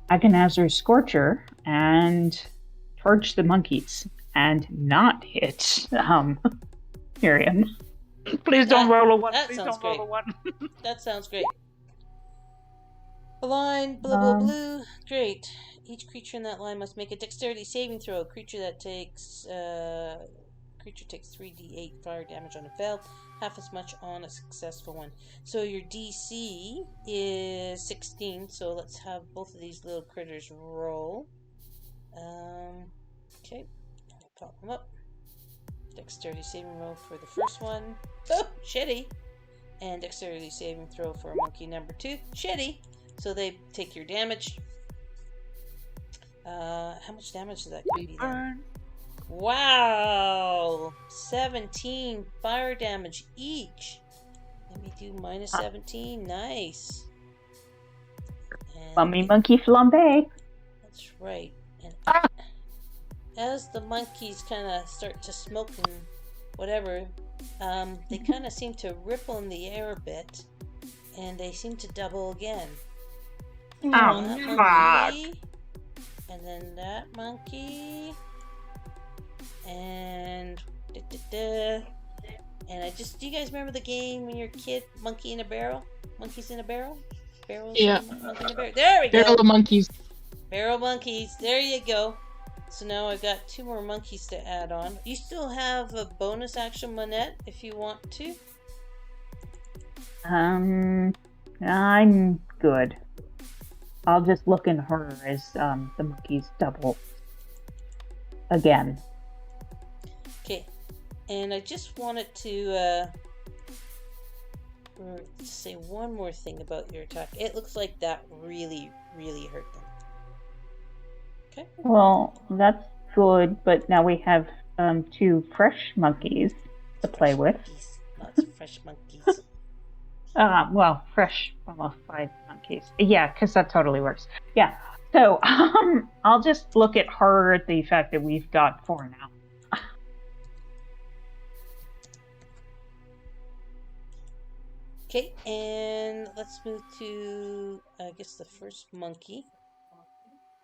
Agonazer's Scorcher and torch the monkeys and not hit Miriam. Please don't roll a 1. that Please sounds don't roll a great. 1. That sounds great. A line, blue, blue, blue. Great. Each creature in that line must make a dexterity saving throw. Creature takes 3d8 fire damage on a failed, half as much on a successful one. So your DC is 16. So let's have both of these little critters roll. Okay, I'll pop them up. Dexterity saving roll for the first one. Oh, shitty. And dexterity saving throw for monkey number 2. Shitty. So they take your damage. How much damage is that going to be then? Wow! 17 fire damage each. Let me do minus 17. Nice. And Mummy monkey flambe. that's right. And as the monkeys kind of start to smoke and whatever, they kind of seem to ripple in the air a bit, and they seem to double again. Oh, That fuck. monkey And then that monkey. And and I just, do you guys remember the game when you're a kid? Monkey in a barrel? Monkeys in a barrel? Barrels? Yeah. Monkey in a barrel. There we Barrel go. of monkeys. Barrel monkeys. There you go. So now I've got 2 more monkeys to add on. You still have a bonus action, Monette, if you want to. I'm good. I'll just look in horror as the monkeys double again. Okay. And I just wanted to say one more thing about your attack. It looks like that really, really hurt them. Okay. Well, that's good, but now we have 2 fresh monkeys to play with. Monkeys. Lots of fresh monkeys. Well, fresh, almost 5 monkeys. Yeah, because that totally works. Yeah. So I'll just look at horror at the fact that we've got 4 now. Okay, and let's move to, I guess, the first monkey.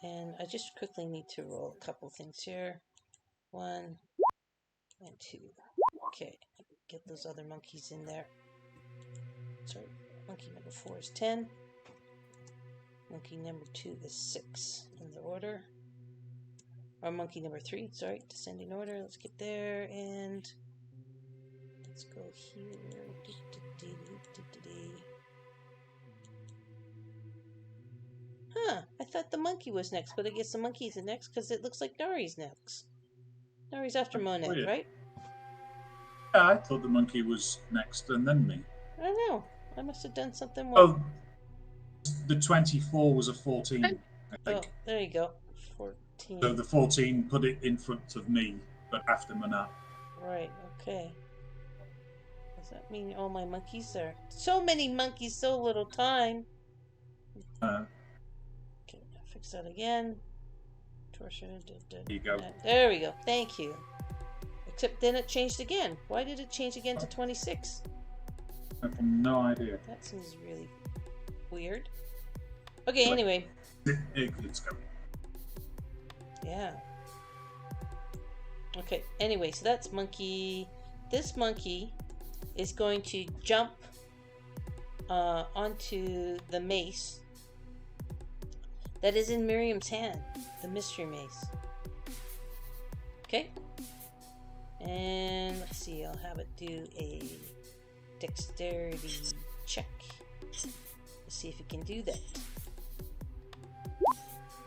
And I just quickly need to roll a couple things here. 1 and 2. Okay, get those other monkeys in there. Sorry, monkey number 4 is 10. Monkey number 2 is 6 in the order. Or monkey number 3, sorry, descending order. Let's get there, and let's go here. Huh, I thought the monkey was next, but I guess the monkey isn't next because it looks like Nari's next. Nari's after Monette, weird. right? Yeah, I thought the monkey was next and then me. I don't know. I must have done something wrong. Oh, the 24 was a 14, I Oh, think. there you go. 14. So the 14 put it in front of me, but after Manat. Right, okay. Does that mean all my monkeys are... So many monkeys, so little time. Okay, I'll fix that again. Torsion. There you go. There we go. Thank you. Except then it changed again. Why did it change again to 26? I have no idea. That seems really weird. Okay, anyway. It's going. Yeah. Okay, anyway, so that's monkey. This monkey is going to jump onto the mace that is in Miriam's hand, the mystery mace. Okay? And let's see, I'll have it do a dexterity check. Let's see if it can do that.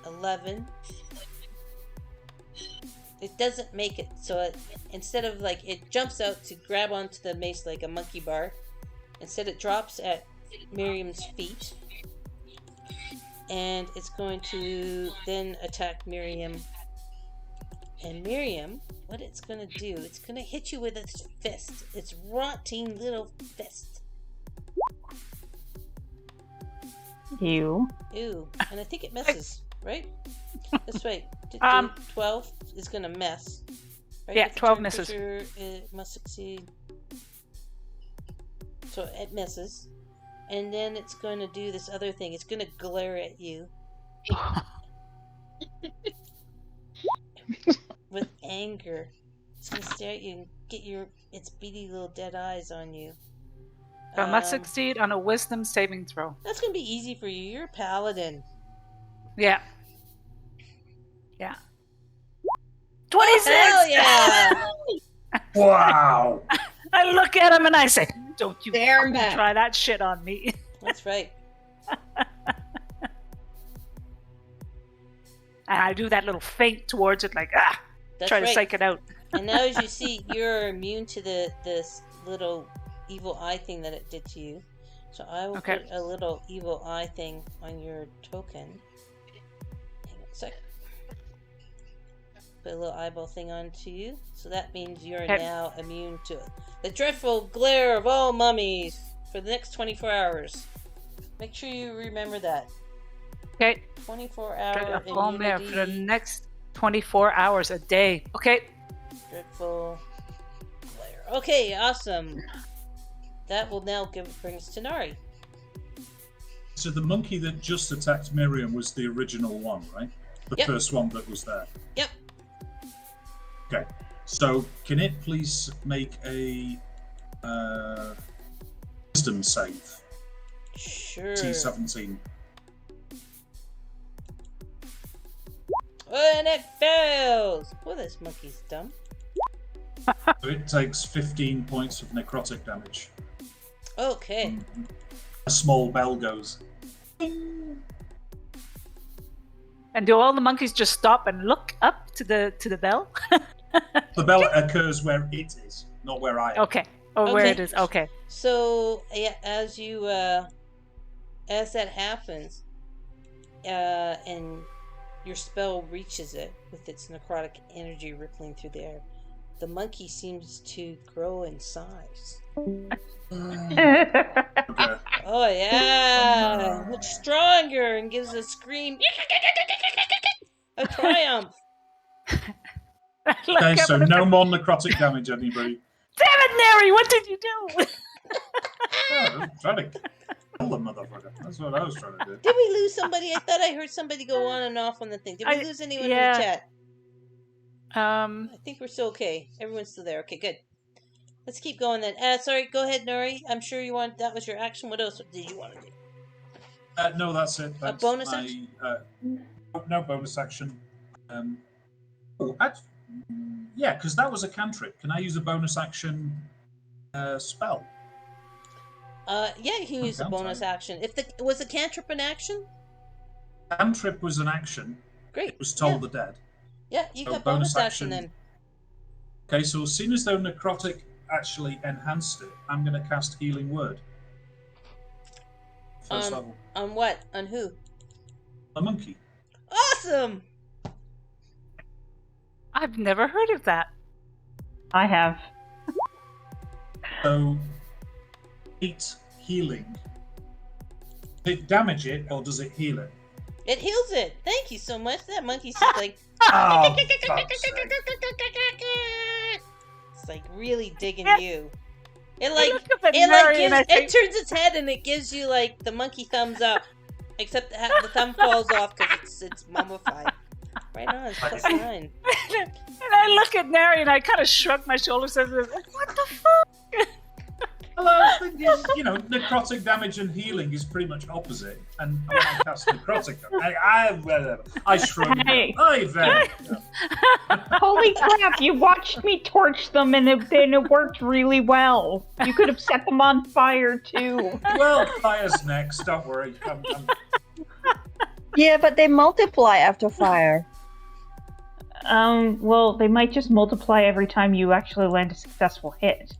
11. It doesn't make it, so it, instead of like, it jumps out to grab onto the mace like a monkey bar, instead it drops at Miriam's feet, and it's going to then attack Miriam. And Miriam, what it's going to do, it's going to hit you with its fist, its rotting little fist. Ew. Ew, and I think it misses, right? That's right. 12 is going to miss. Right? Yeah, With the 12 turn misses. pusher, it must succeed. So it misses. And then it's going to do this other thing. It's going to glare at you. With anger. It's going to stare at you and get its beady little dead eyes on you. So I must succeed on a wisdom saving throw. That's going to be easy for you. You're a paladin. Yeah. Yeah. 26! Hell yeah! Wow! I look at him and I say, don't you There, I'm fucking back. try that shit on me. That's right. And I do that little feint towards it, like, That's try right. to psych it out. And now, as you see, you're immune to this little evil eye thing that it did to you. So I will Okay. put a little evil eye thing on your token. Hang on a sec. Put a little eyeball thing onto you. So that means you're Okay. now immune to the dreadful glare of all mummies for the next 24 hours. Make sure you remember that. Okay. 24-hour On there immunity. for the next 24 hours a day. Okay. Dreadful glare. Okay, awesome. That will now bring us to Nari. So the monkey that just attacked Miriam was the original one, right? The Yep. first one that was there. Yep. Okay. So can it please make a wisdom save? Sure. T17. And it fails! Well, this monkey's dumb. So it takes 15 points of necrotic damage. Okay. A small bell goes. And do all the monkeys just stop and look up to the bell? The bell occurs where it is, not where I am. Okay. Oh, where Okay. it is. Okay. So, yeah, as that happens, and your spell reaches it with its necrotic energy rippling through the air, the monkey seems to grow in size. Okay. Oh yeah, Oh, no. looks stronger and gives a scream of triumph. Look Okay, up so and- no more necrotic damage, anybody. Damn it, Neri! What did you do? Oh, I'm trying to kill the motherfucker. That's what I was trying to do. Did we lose somebody? I thought I heard somebody go on and off on the thing. Did we lose anyone in the chat? I think we're still okay. Everyone's still there. Okay, good. Let's keep going then. Sorry, go ahead, Nori. I'm sure you want. That was your action. What else did you want to do? No, that's it. That's bonus my, action? No bonus action. Yeah, because that was a cantrip. Can I use a bonus action spell? Yeah, you can use a can't bonus I? action. Was the cantrip an action? Cantrip was an action. Great. It was Toll the Dead. Yeah, you So got bonus action then. Okay, so as soon as though necrotic actually enhanced it, I'm going to cast Healing Word. First level. On what? On who? A monkey. Awesome! I've never heard of that. I have. So, 8 healing. Does it damage it or does it heal it? It heals it. Thank you so much. That monkey's just like Oh, fuck's sake. it's like really digging Yeah. you. It I like look up at it like Neri gives, and I it think, turns its head and it gives you like the monkey thumbs up, except the thumb falls off because it's mummified. Right on, it's plus 9. and I look at Neri and I kind of shrug my shoulders and I'm like, what the fuck? Well, I was thinking, necrotic damage and healing is pretty much opposite. And when I cast necrotic, I shrug. Hey. Very. Holy crap, you watched me torch them and it worked really well. You could have set them on fire too. Well, fire's next. Don't worry. Yeah, but they multiply after fire. Well, they might just multiply every time you actually land a successful hit.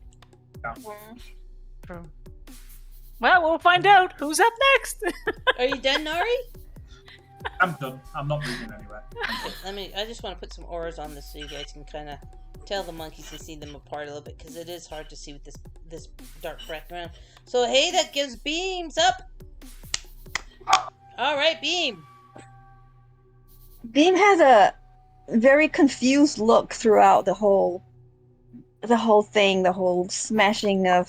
True. Well, we'll find out who's up next. Are you done, Nari? I'm done. I'm not moving anywhere. I just want to put some auras on this so you guys can kind of tell the monkeys and see them apart a little bit because it is hard to see with this dark background. So hey, that gives Beams up. All right, Beam. Beam has a very confused look throughout the whole thing, the whole smashing of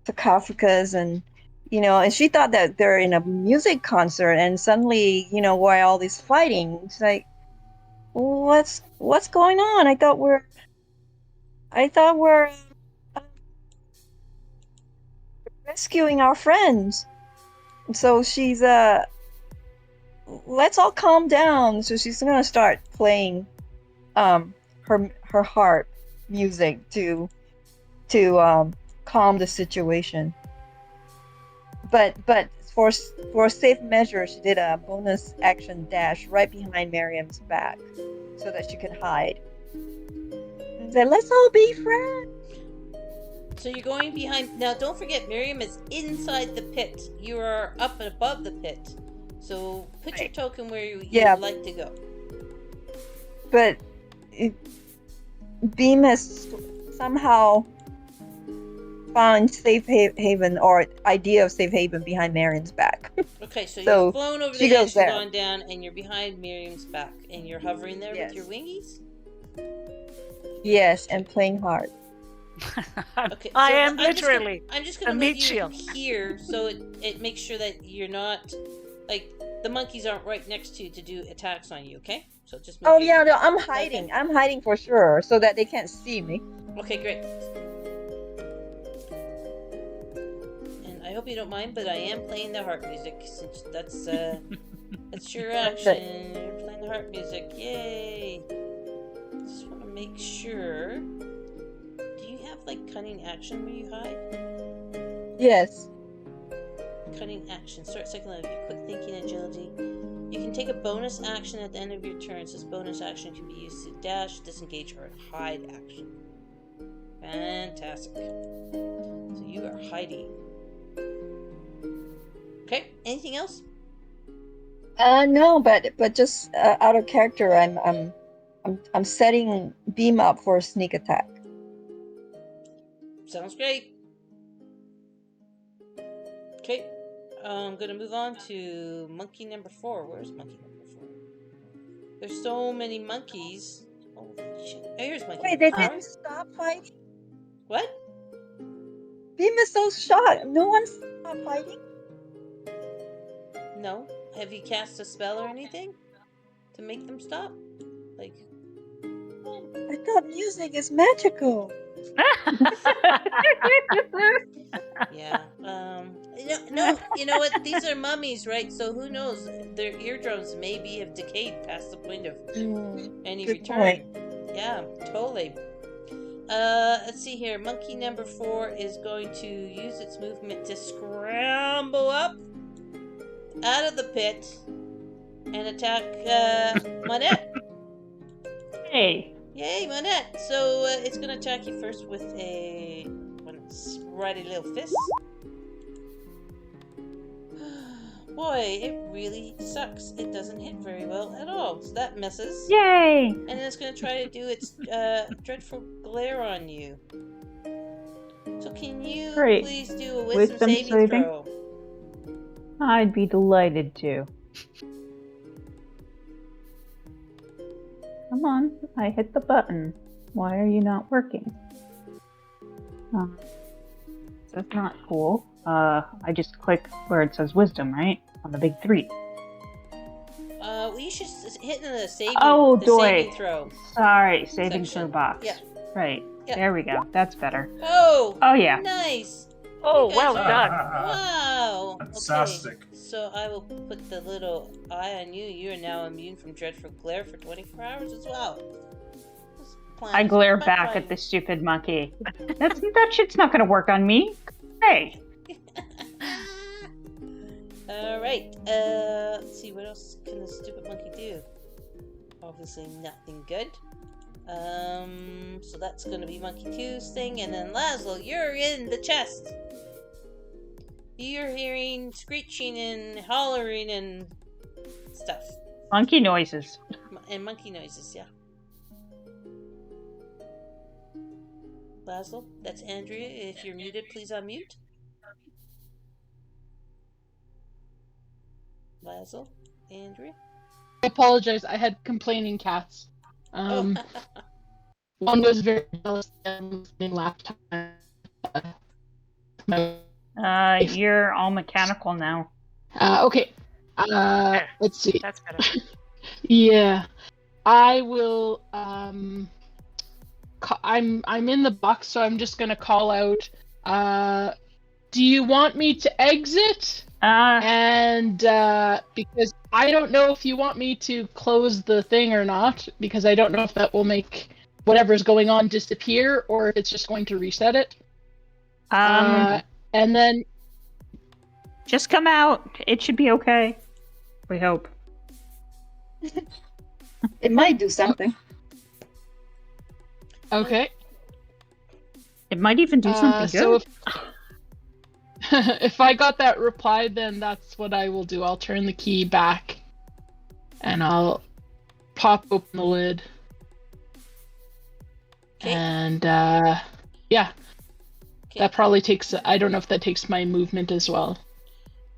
sarcophagus, and and she thought that they're in a music concert, and suddenly, why all this fighting? It's like, what's going on? I thought we're rescuing our friends. So she's let's all calm down. So she's gonna start playing her harp music to calm the situation. But for safe measure, she did a bonus action dash right behind Miriam's back so that she could hide. And said, "Let's all be friends." So you're going behind. Now, don't forget, Miriam is inside the pit. You are up and above the pit. So put your token where you would like to go. But Beam has somehow found safe haven or idea of safe haven behind Marion's back. Okay, so So you've flown over she the edge, goes there. gone down, and you're behind Miriam's back, and you're hovering there Yes. with your wingies. Yes, and playing hard. Okay, I so am literally I'm just a gonna meat move you shield. here, so it makes sure that you're not like the monkeys aren't right next to you to do attacks on you. Okay, so just move. Oh you. yeah, no, I'm hiding. I'm hiding for sure, so that they can't see me. Okay, great. And I hope you don't mind, but I am playing the harp music since that's your action. You're playing the harp music. Yay! Just want to make sure. Do you have like cunning action where you hide? Yes. Cunning action. Start cycle of your quick thinking agility. You can take a bonus action at the end of your turn. This bonus action can be used to dash, disengage, or hide action. Fantastic. So you are hiding. Okay. Anything else? No, but just out of character, I'm setting beam up for a sneak attack. Sounds great. Okay. I'm gonna move on to monkey number 4. Where's monkey number 4? There's so many monkeys. Holy shit. Oh, here's monkey Wait, number they 4. didn't stop fighting? What? Beam is so shot. No one stopped fighting? No. Have you cast a spell or anything to make them stop? Like, I thought music is magical. yeah. You know what? These are mummies, right? So who knows? Their eardrums maybe have decayed past the point of any Good return. point. Yeah, totally. Let's see here. Monkey number 4 is going to use its movement to scramble up out of the pit and attack Monette. Hey. Yay, Monette! So it's gonna attack you first with a spready little fist. Boy, it really sucks. It doesn't hit very well at all. So that misses. Yay! And then it's gonna try to do its dreadful glare on you. So can you Great. please do a Wisdom saving saving? throw? I'd be delighted to. Come on, I hit the button. Why are you not working? That's not cool. I just click where it says wisdom, right? On the big 3. Well, you should hit the saving. Oh, the doy. saving throw. Sorry, saving Section. throw box. Yeah. Right. Yeah. There we go. That's better. Oh. Oh yeah. Nice. Oh, You guys well are- done. Wow. Fantastic. Okay. So I will put the little eye on you. You are now immune from dreadful glare for 24 hours as well. This plan I is glare quite back fine. at the stupid monkey. That shit's not gonna work on me. Hey. Alright, let's see, what else can this stupid monkey do? Obviously nothing good. So that's gonna be Monkey 2's thing, and then Laszlo, you're in the chest! You're hearing screeching and hollering and stuff. Monkey noises. And monkey noises, yeah. Laszlo, that's Andrea. If you're muted, please unmute. Laszlo, Andrea. I apologize. I had complaining cats. Oh. One was very jealous and laughed. You're all mechanical now. Okay. Let's see. That's better. Yeah, I will. I'm in the box, so I'm just gonna call out. Do you want me to exit? And because I don't know if you want me to close the thing or not, because I don't know if that will make whatever's going on disappear or if it's just going to reset it. And then just come out. It should be okay. We hope. It might do something. okay. It might even do something So good. if I got that reply, then that's what I will do. I'll turn the key back and I'll pop open the lid. Okay. And yeah, Okay. that probably takes, I don't know if that takes my movement as well.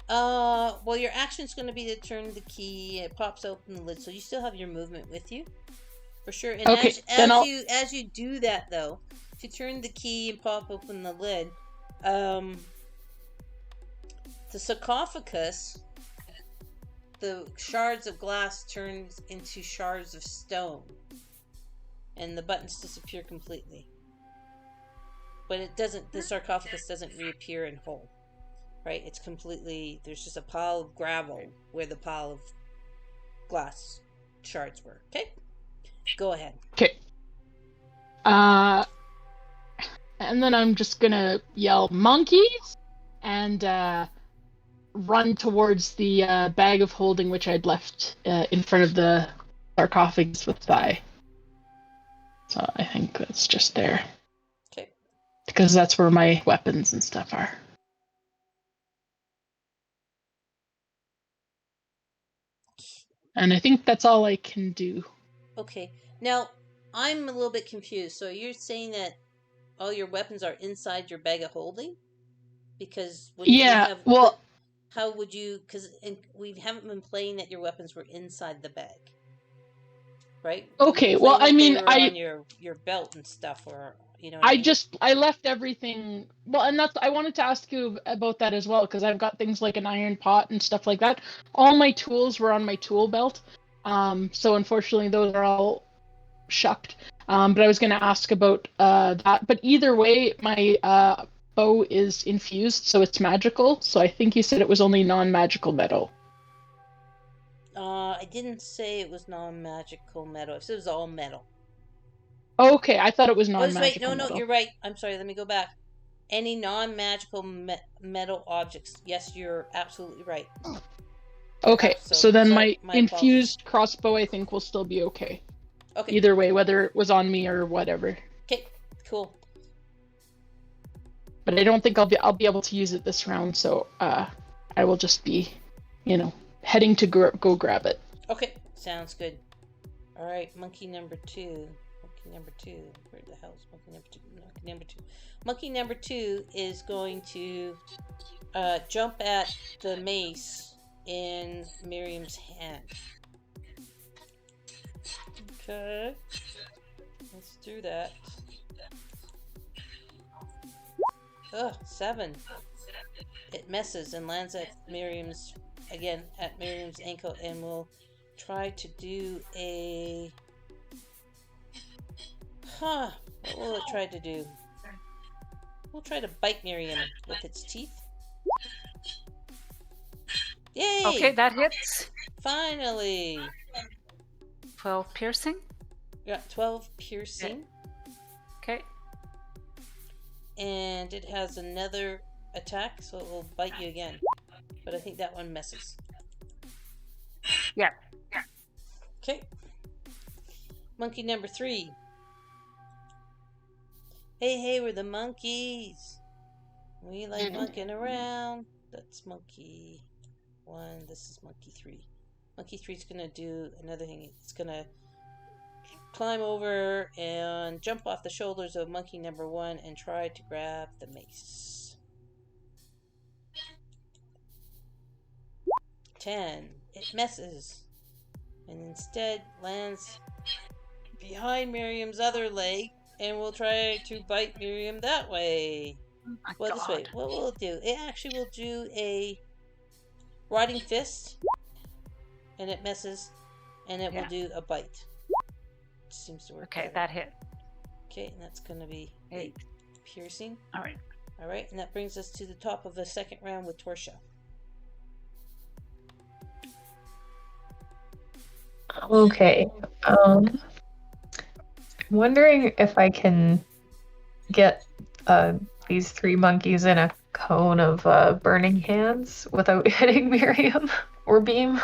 Well, your action's going to be to turn the key. It pops open the lid, so you still have your movement with you, for sure. And Okay, then as you do that, though, if you turn the key and pop open the lid, the sarcophagus the shards of glass turn into shards of stone, and the buttons disappear completely. But it doesn't. The sarcophagus doesn't reappear in whole, right? It's completely. There's just a pile of gravel where the pile of glass shards were. Okay, go ahead. Okay. And then I'm just gonna yell monkeys and run towards the bag of holding which I'd left in front of the sarcophagus with Thigh. So I think that's just there. Okay. Because that's where my weapons and stuff are. And I think that's all I can do. Okay. Now, I'm a little bit confused. So you're saying that all your weapons are inside your bag of holding? Because when you have... well... How would you... Because we haven't been playing that your weapons were inside the bag. Right? Okay, well, I mean, they were on your belt and stuff, or... You know I left everything. Well, and I wanted to ask you about that as well, because I've got things like an iron pot and stuff like that. All my tools were on my tool belt, so unfortunately those are all shucked. But I was going to ask about that. But either way, my bow is infused, so it's magical. So I think you said it was only non-magical metal. I didn't say it was non-magical metal. I said it was all metal. Okay, I thought it was non-magical metal. No, you're right. I'm sorry, let me go back. Any non-magical metal objects. Yes, you're absolutely right. Okay, so then my infused apologies. Crossbow, I think, will still be okay. Okay. Either way, whether it was on me or whatever. Okay, cool. But I don't think I'll be able to use it this round, so I will just be, heading to go grab it. Okay, sounds good. All right, monkey number 2. Number 2. Where the hell is monkey number 2? Monkey number 2. Monkey number 2 is going to jump at the mace in Miriam's hand. Okay. Let's do that. 7. It messes and lands at Miriam's ankle, and will try to do a... What will it try to do? We'll try to bite Miriam with its teeth. Yay! Okay, that hits. Finally! 12 piercing? Yeah, 12 piercing. Okay. And it has another attack, so it will bite you again. But I think that one messes. Yeah. Okay. Monkey number 3. Hey, we're the monkeys. We like monkeying around. That's monkey 1. This is monkey 3. Monkey 3 is going to do another thing. It's going to climb over and jump off the shoulders of monkey number 1 and try to grab the mace. 10. It messes. And instead lands behind Miriam's other leg. And we'll try to bite Miriam that way. This way. What will it do? It actually will do a rotting fist. And it messes. And it will do a bite. Seems to work. Okay, better. that hit. Okay, and that's going to be 8 piercing. Alright, and that brings us to the top of the second round with Torsha. Okay. I'm wondering if I can get these 3 monkeys in a cone of burning hands without hitting Miriam or Beam.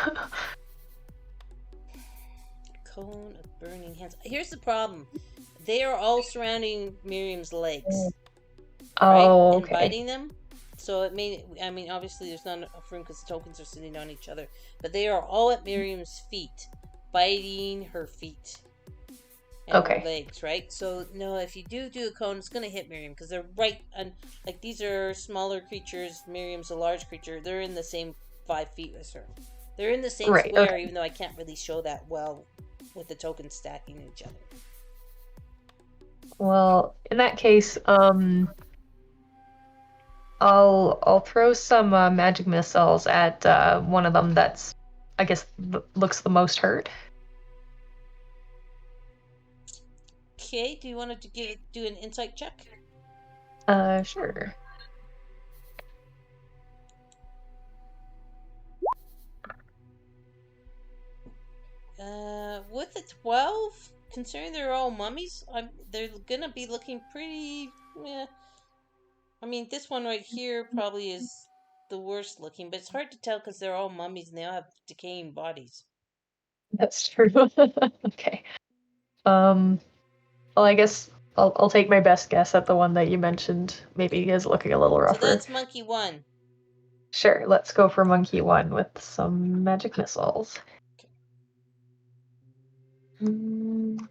Cone of burning hands. Here's the problem. They are all surrounding Miriam's legs. Oh, right? okay. And biting them. So it may, obviously there's not enough room because the tokens are sitting on each other. But they are all at Miriam's feet, biting her feet. And her legs, right? So, no, if you do a cone, it's going to hit Miriam because they're right on, like, these are smaller creatures. Miriam's a large creature. They're in the same 5 feet as her. They're in the same square, even though I can't really show that well with the tokens stacking each other. Well, in that case, I'll throw some magic missiles at one of them that's I guess, looks the most hurt. Okay, do you want to do an insight check? Sure. With a 12, considering they're all mummies, they're gonna be looking pretty. Yeah. I mean, this one right here probably is the worst looking, but it's hard to tell because they're all mummies and they all have decaying bodies. That's true. Okay. Well, I guess I'll take my best guess at the one that you mentioned. Maybe is looking a little rougher. So that's monkey 1. Sure, let's go for monkey 1 with some magic missiles. Mm.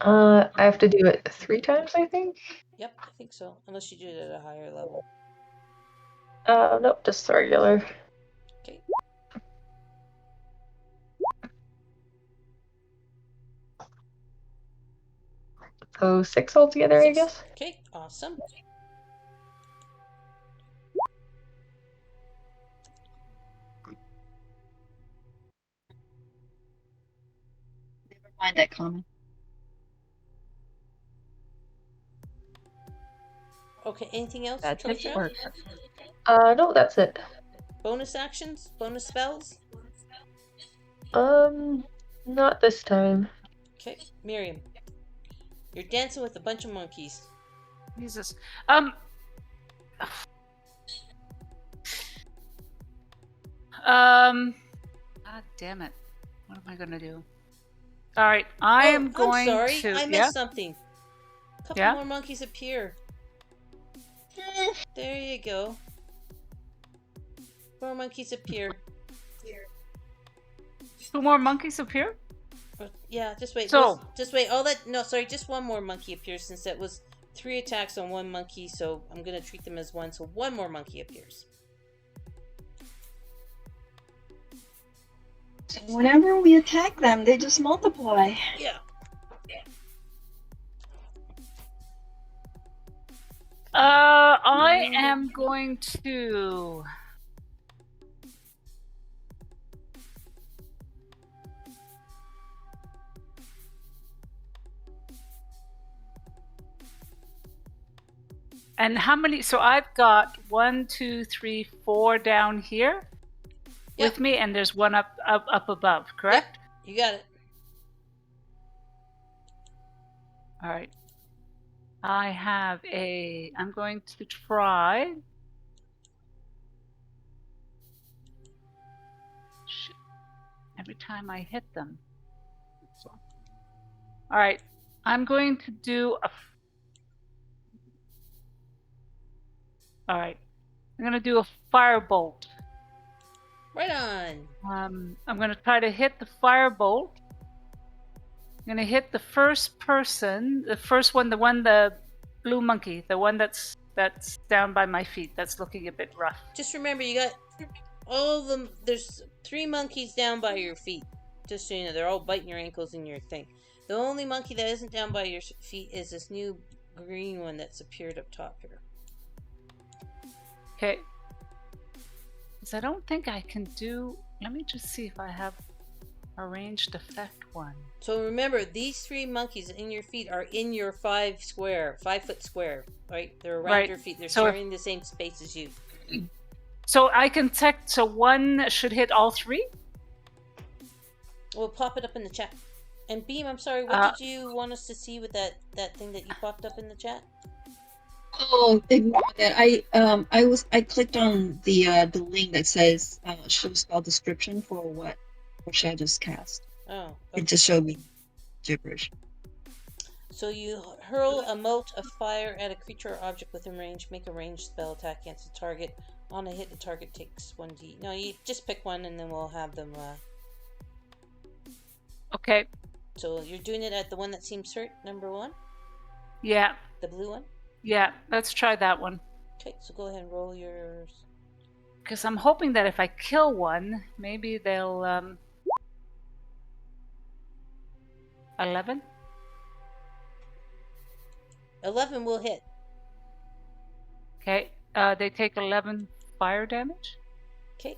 I have to do it 3 times, I think. Yep, I think so. Unless you do it at a higher level. Nope, just regular. Okay. So 6 altogether, 6. I guess. Okay, awesome. Never mind that comment. Okay, anything else? That's it Trisha? for No, that's it. Bonus actions? Bonus spells? Not this time. Okay, Miriam. You're dancing with a bunch of monkeys. Jesus. God damn it. What am I gonna do? All right, I am going I'm sorry, to. I missed something. A couple Yeah? more monkeys appear. There you go. More monkeys appear. 2 more monkeys appear? Yeah, just wait. So- just wait. Just one more monkey appears since that was 3 attacks on one monkey, so I'm gonna treat them as one. So one more monkey appears. So whenever we attack them, they just multiply. Yeah. I am going to. And how many? So I've got 1, 2, 3, 4 down here Yep. with me, and there's one up above. Correct? Yep, you got it. All right. I have a. I'm going to try. Shit. Every time I hit them. All right. I'm going to do a. All right. I'm going to do a firebolt. Right on. I'm going to try to hit the firebolt. I'm going to hit the first person, the first one, the blue monkey, the one that's down by my feet. That's looking a bit rough. Just remember, you got all of them. There's 3 monkeys down by your feet. Just so you know, they're all biting your ankles and your thing. The only monkey that isn't down by your feet is this new green one that's appeared up top here. Okay. Because I don't think I can do. Let me just see if I have a ranged effect one. So remember, these 3 monkeys in your feet are in your 5 foot square, right? They're around Right. your feet. They're So if- sharing the same space as you. So I can so one should hit all 3? We'll pop it up in the chat. And Beam, I'm sorry, what did you want us to see with that thing that you popped up in the chat? Oh, ignore that. I clicked on the link that says show spell description for what I just cast. Oh, It okay. just showed me gibberish. So you hurl a mote of fire at a creature or object within range. Make a ranged spell attack against the target. On a hit, the target takes 1d. No, you just pick one, and then we'll have them. Okay. So you're doing it at the one that seems hurt, number 1, Yeah. the blue one. Yeah. Let's try that one. Okay, so go ahead and roll yours. Because I'm hoping that if I kill one, maybe they'll 11. 11 will hit. Okay. They take 11 fire damage. Okay.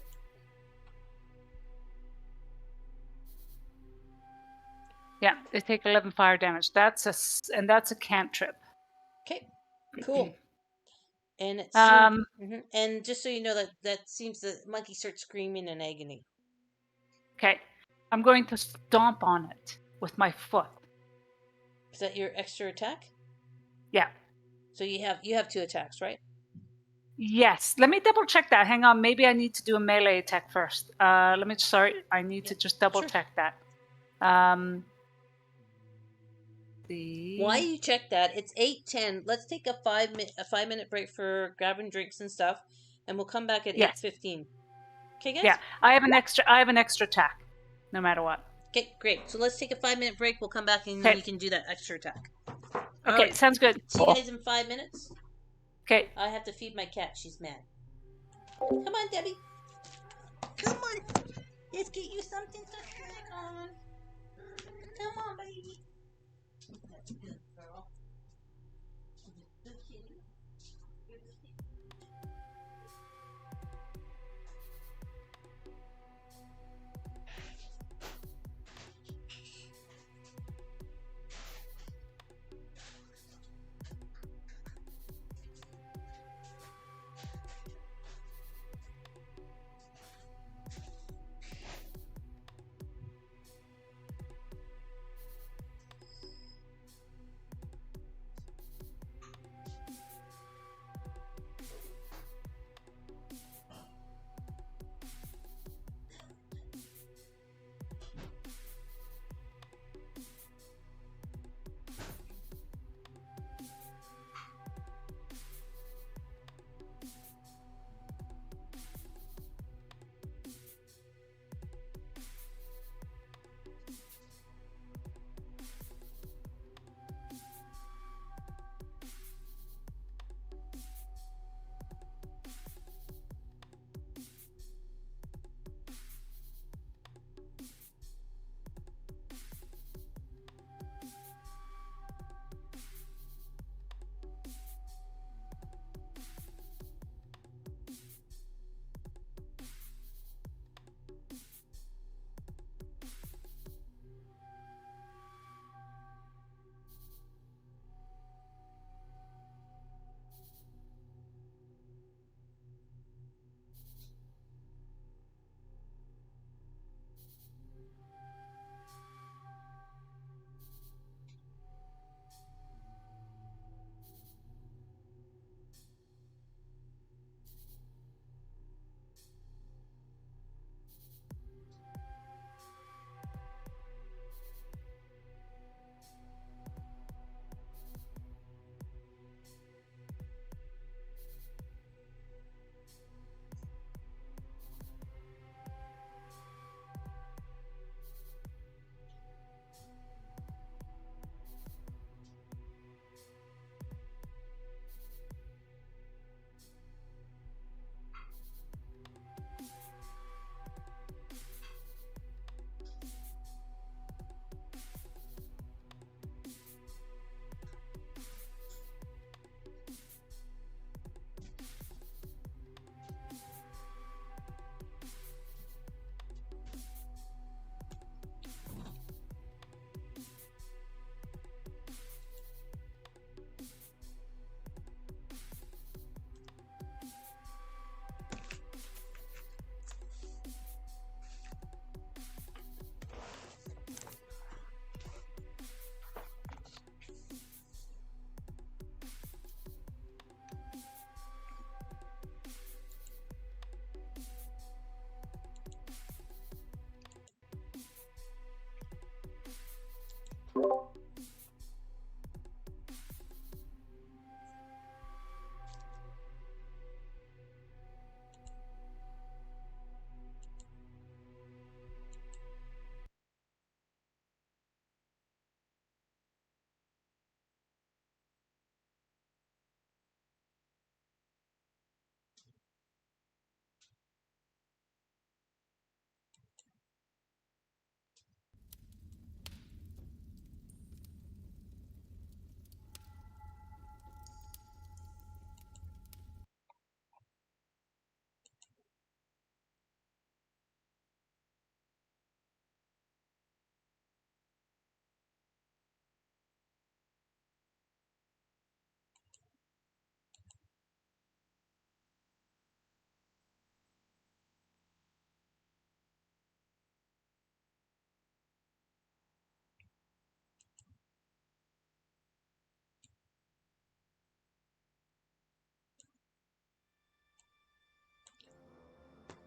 Yeah, they take 11 fire damage. That's a cantrip. Okay. Cool. And it Um, seems, and just so you know, that seems the monkey starts screaming in agony. Okay, I'm going to stomp on it with my foot. Is that your extra attack? Yeah. So you have 2 attacks, right? Yes. Let me double check that. Hang on. Maybe I need to do a melee attack first. I need to just double check that. Why you check that? It's 8:10. Let's take a 5-minute break for grabbing drinks and stuff, and we'll come back at 8:15. Okay, guys? Yeah, I have an extra attack, no matter what. Okay, great. So let's take a 5-minute break. We'll come back and then you can do that extra attack. Okay, sounds good. See you guys in 5 minutes. Okay. I have to feed my cat. She's mad. Come on, Debbie. Come on. Let's get you something to snack on. Come on, baby. That's a good girl. Good kitty.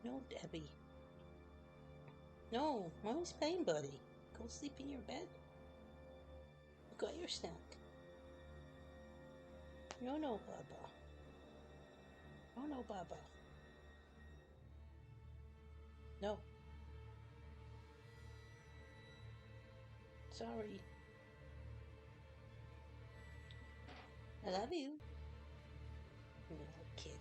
No, Debbie. No, Mommy's playing, buddy. Go sleep in your bed. You got your snack. No, Baba. No, Baba. No. Sorry. I love you. Little kitty.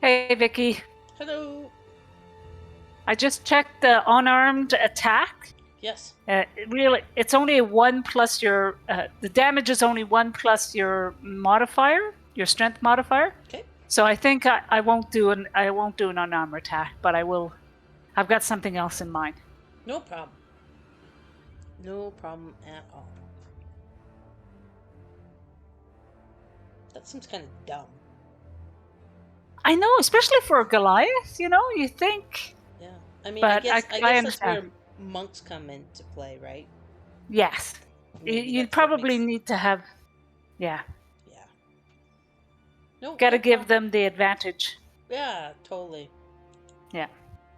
Hey, Vicky. Hello. I just checked the unarmed attack. Yes. Really, it's only 1 plus your. The damage is only 1 plus your modifier, your strength modifier. Okay. So I think I won't do an unarmed attack, but I will. I've got something else in mind. No problem. No problem at all. That seems kind of dumb. I know, especially for Goliath. You think. Yeah. I mean, But I guess that's understand. where monks come into play, right? Yes. Maybe You that's what probably makes- need to have. Yeah. Yeah. No. Got to no give problem. them the advantage. Yeah, totally. Yeah.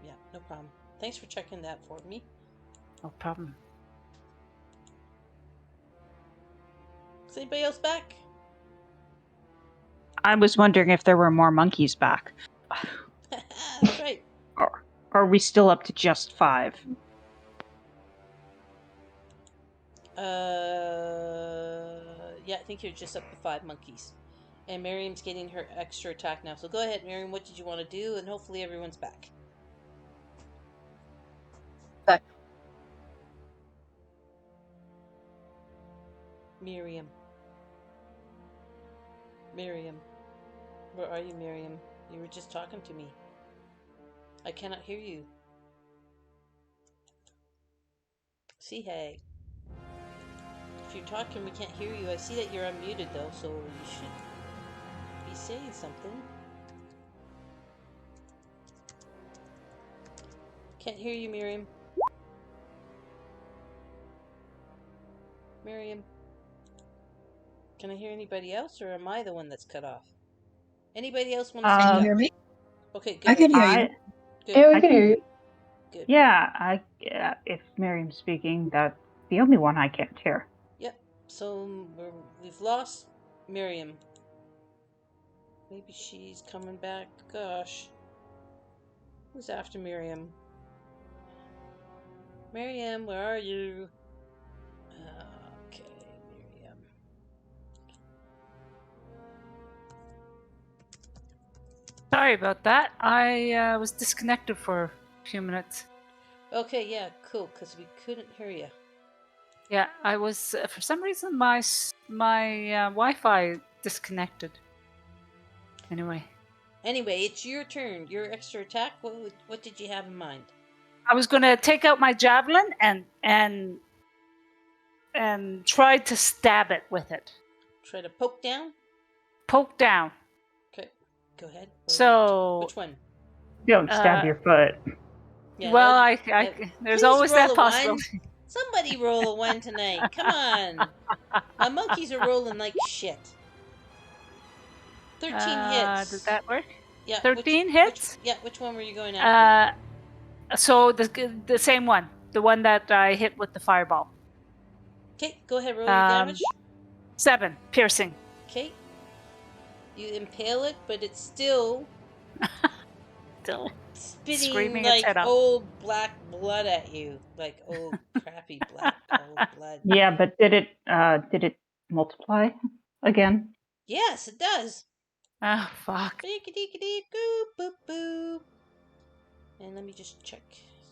Yeah, no problem. Thanks for checking that for me. No problem. Is anybody else back? I was wondering if there were more monkeys back. That's right. Or are we still up to just 5? Yeah, I think you're just up to 5 monkeys. And Miriam's getting her extra attack now. So go ahead, Miriam, what did you want to do? And hopefully everyone's back. Back. Miriam. Where are you, Miriam? You were just talking to me. I cannot hear you. See, hey. If you're talking, we can't hear you. I see that you're unmuted, though, so you should be saying something. Can't hear you, Miriam. Miriam. Can I hear anybody else, or am I the one that's cut off? Anybody else want to Can speak you up? hear me? Okay, good. I can hear you. Good. Yeah, we I can hear you. Good. Yeah, if Miriam's speaking, that's the only one I can't hear. Yep. So we've lost Miriam. Maybe she's coming back. Gosh. Who's after Miriam? Miriam, where are you? Okay, Miriam. Sorry about that. I was disconnected for a few minutes. Okay, yeah, cool, because we couldn't hear you. Yeah, I was for some reason my Wi-Fi disconnected. Anyway, Anyway, it's your turn. Your extra attack. What did you have in mind? I was gonna take out my javelin and try to stab it with it. Try to poke down? Poke down. Okay, go ahead. So Which one? Don't stab your foot. Yeah, well, that- there's please always roll that a possibility. one. Somebody roll a 1 tonight. Come on. My monkeys are rolling like shit. 13 hits. Did that work? Yeah. 13 hits? Which one were you going after? So the same one, the one that I hit with the fireball. Okay, go ahead. Roll your damage. 7 piercing. Okay. You impale it, but it's still Still spitting screaming its like head off. old black blood at you, like old crappy black old blood. Yeah, but did it multiply again? Yes, it does. Oh fuck! Beekity goo boop boop. And let me just check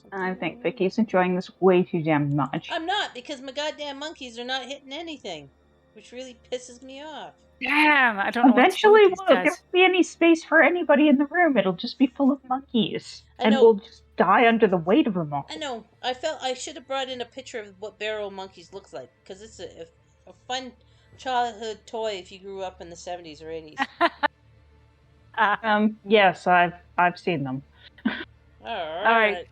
something. I think Vicky's enjoying this way too damn much. I'm not, because my goddamn monkeys are not hitting anything. which really pisses me off. Damn, I don't know Eventually, what to do with these there guys. won't be any space for anybody in the room. It'll just be full of monkeys. I And know. we'll just die under the weight of them all. I know. I felt I should have brought in a picture of what barrel monkeys looks like, because it's a fun childhood toy if you grew up in the 70s or 80s. Yes, I've seen them. All right. right.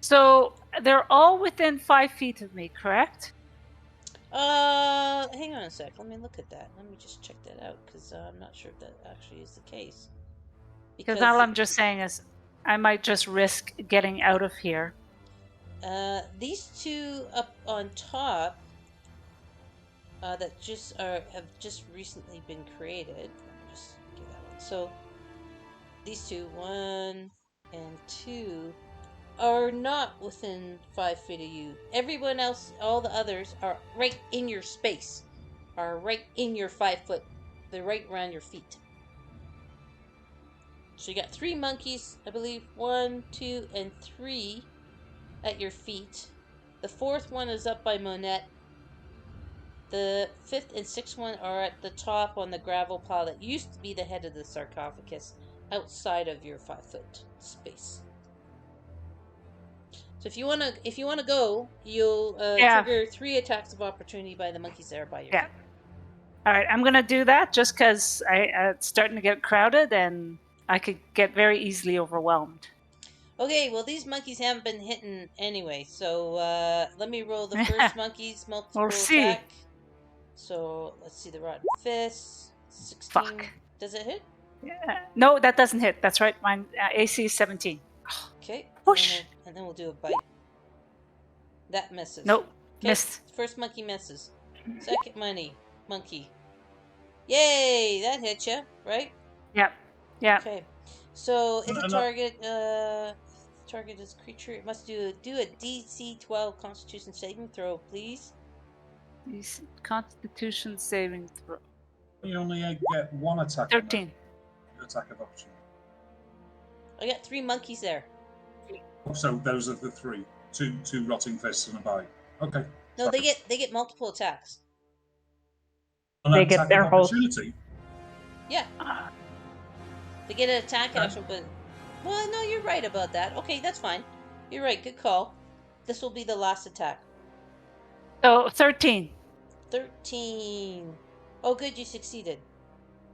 So they're all within 5 feet of me, correct? Hang on a sec. Let me look at that. Let me just check that out, because I'm not sure if that actually is the case. Because all I'm just saying is, I might just risk getting out of here. These two up on top, that have just recently been created. Let me just get that one. So these two, 1 and 2, are not within 5 feet of you. Everyone else, all the others, are right in your space, are right in your 5 foot. They're right around your feet. So you got 3 monkeys, I believe, 1, 2, and 3 at your feet. The 4th one is up by Monette. The 5th and 6th one are at the top on the gravel pile that used to be the head of the sarcophagus, outside of your 5 foot space. So if you wanna go, you'll trigger 3 attacks of opportunity by the monkeys there by your feet. All right, I'm gonna do that just because it's starting to get crowded and I could get very easily overwhelmed. Okay, well these monkeys haven't been hitting anyway, so let me roll the first monkey's multiple attack. So let's see the rotten fist. 16. Fuck. Does it hit? Yeah. No, that doesn't hit. That's right. Mine AC is 17. Okay. Push. And then we'll do a bite. That misses. Nope. Okay. Missed. First monkey misses. Second monkey. Yay! That hit you, right? Yep. Yeah. Okay. So if a target target is creature, it must do a DC 12 Constitution saving throw, please. Constitution saving throw. You only get 1 attack. 13. Attack of opportunity. I got 3 monkeys there. So those are the 3. Two rotting fists and a bite. Okay. No, they get multiple attacks. They get their whole opportunity. Yeah. They get an attack action, but well, no, you're right about that. Okay, that's fine. You're right. Good call. This will be the last attack. So 13. 13. Oh, good, you succeeded.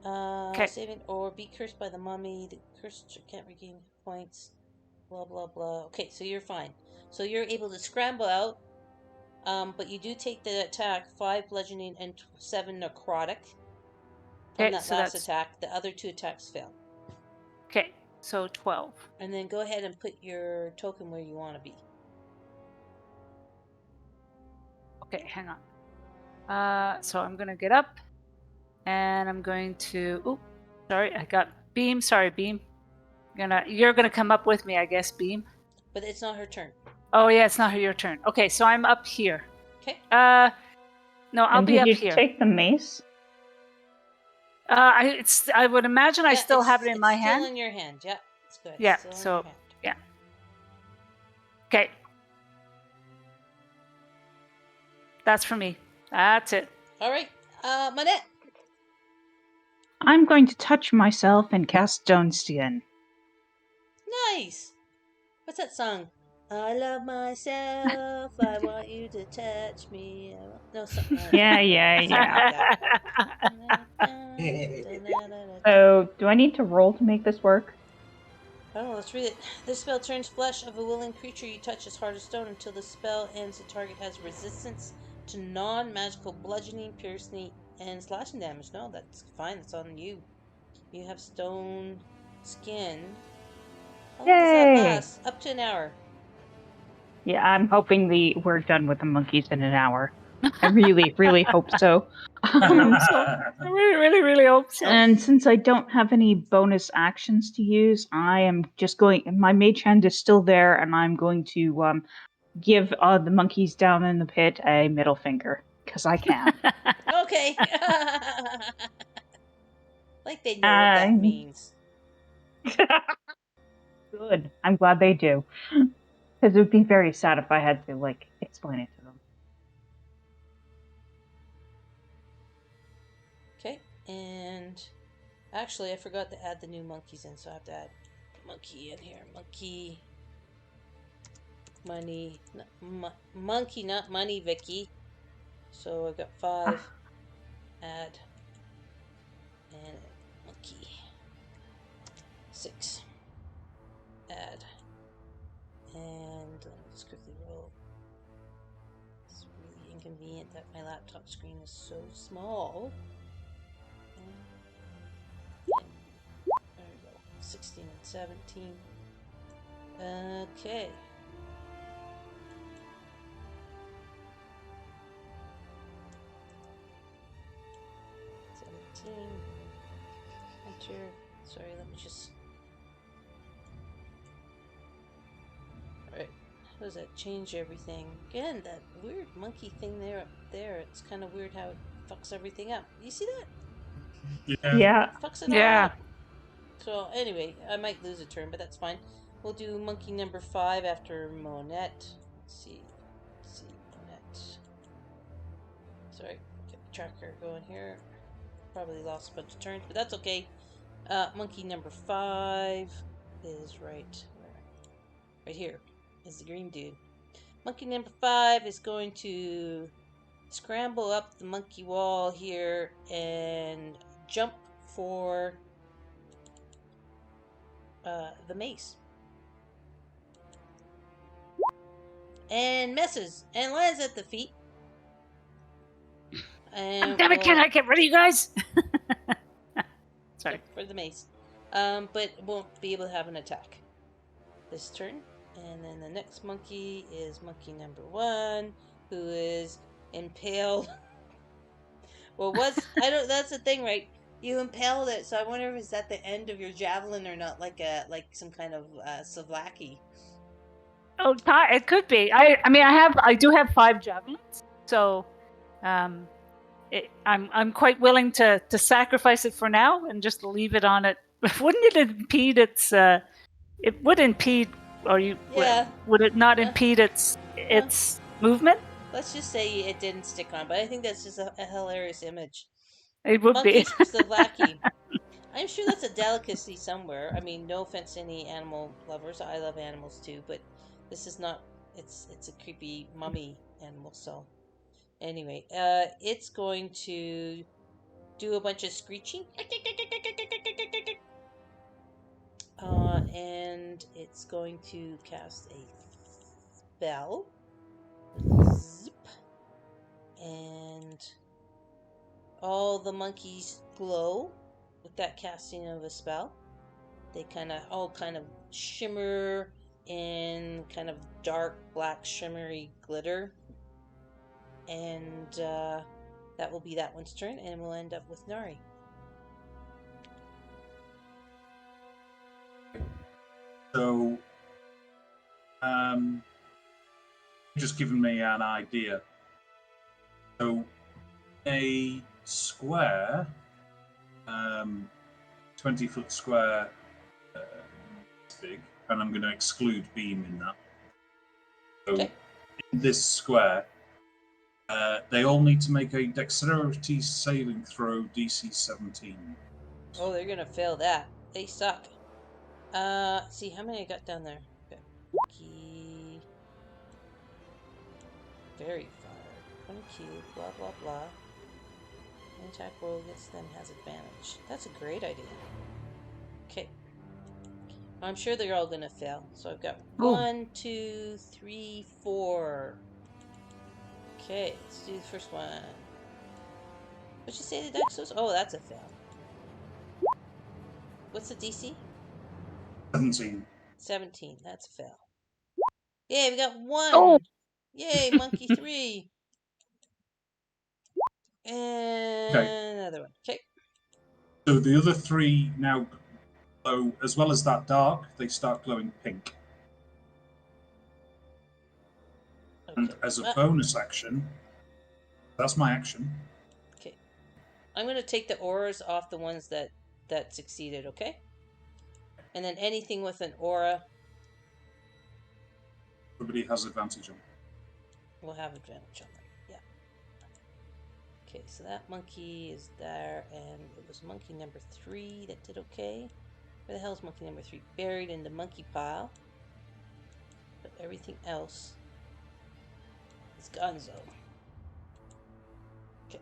Okay. Saving or be cursed by the mummy. The cursed can't regain points. Blah blah blah. Okay, so you're fine. So you're able to scramble out. But you do take the attack, 5 bludgeoning and 7 necrotic. From that last attack, the other 2 attacks fail. Okay, so 12. And then go ahead and put your token where you want to be. Okay, hang on. So I'm gonna get up, and I'm going to. Oop, sorry, I got Beam. Sorry, Beam. You're gonna come up with me, I guess, Beam. But it's not her turn. Oh yeah, it's not your turn. Okay, so I'm up here. Okay. No, I'll be up here. Did you take the mace? I would imagine I still have it in my hand. Still in your hand. Yeah, it's good. Yeah. Still So in your hand. yeah. Okay. That's for me. That's it. All right, Manette. I'm going to touch myself and cast Stone Skin. Nice. What's that song? I love myself. I want you to touch me. No, something like that. Yeah. So, do I need to roll to make this work? Oh, let's read it. This spell turns flesh of a willing creature you touch as hard as stone. Until the spell ends, the target has resistance to non-magical bludgeoning, piercing, and slashing damage. No, that's fine. That's on you. You have stone skin. How long does that last? Up to an hour. Yeah, I'm hoping we're done with the monkeys in an hour. I really, really hope so. I really, really hope so. And since I don't have any bonus actions to use, I am just going. My mage hand is still there, and I'm going to give the monkeys down in the pit a middle finger because I can. Okay. Like they know what that means. Good. I'm glad they do. Because it would be very sad if I had to explain it to them. And actually, I forgot to add the new monkeys in, so I have to add monkey in here. Monkey, money, monkey, not money, Vicky. So I got 5. Add and monkey. 6. Add and let me just quickly roll. It's really inconvenient that my laptop screen is so small. And there we go. 16 and 17. Okay. Enter. Sorry, let me just. Alright. How does that change everything? Again, that weird monkey thing there up there. It's kind of weird how it fucks everything up. You see that? Yeah. It fucks it all Yeah. up. So anyway, I might lose a turn, but that's fine. We'll do monkey number 5 after Monette. Let's see. Monette. Sorry, get the tracker going here. Probably lost a bunch of turns, but that's okay. Monkey number 5 is right here. Is the green dude. Monkey number 5 is going to scramble up the monkey wall here and jump for the mace. And misses and lands at the feet. And Damn it, can I get rid of you guys? Sorry. for the mace. But won't be able to have an attack this turn. And then the next monkey is monkey number 1, who is impaled. Well, that's the thing, right? You impaled it, so I wonder if it's at the end of your javelin or not, like some kind of Savlaki. Oh, it could be. I do have 5 javelins, so I'm quite willing to sacrifice it for now and just leave it on it. Wouldn't it impede its? It would impede, or you? Yeah. Would it not impede its movement? Let's just say it didn't stick on, but I think that's just a hilarious image. It would Monkeys be. Savlaki. I'm sure that's a delicacy somewhere. I mean, no offense to any animal lovers. I love animals too, but this is not. It's a creepy mummy animal. So anyway, it's going to do a bunch of screeching. And it's going to cast a spell. Zip. And all the monkeys glow with that casting of a spell. They all kind of shimmer in kind of dark black shimmery glitter. And that will be that one's turn, and we'll end up with Nari. So, just giving me an idea. So, a square, 20-foot square, big, and I'm going to exclude beam in that. So, Okay. in this square, they all need to make a dexterity saving throw DC 17. Oh, they're gonna fail that. They suck. See how many I got down there. Okay. Key. Very far. 20 cube. Blah blah blah. An attack roll against them has advantage. That's a great idea. Okay. I'm sure they're all gonna fail. So I've got 1, 2, 3, 4. Okay, let's do the first one. What'd you say the dex was? Oh, that's a fail. What's the DC? 17. 17. That's a fail. Yay, we got 1. Oh. Yay, monkey 3. And another one. Okay. So the other 3 now glow, as well as that dark, they start glowing pink. Okay. And as a bonus action, that's my action. Okay. I'm going to take the auras off the ones that succeeded, okay? And then anything with an aura Everybody has advantage on. will have advantage on them. Yeah. Okay, so that monkey is there, and it was monkey number 3 that did okay. Where the hell is monkey number 3? Buried in the monkey pile. But everything else is gonzo. Okay.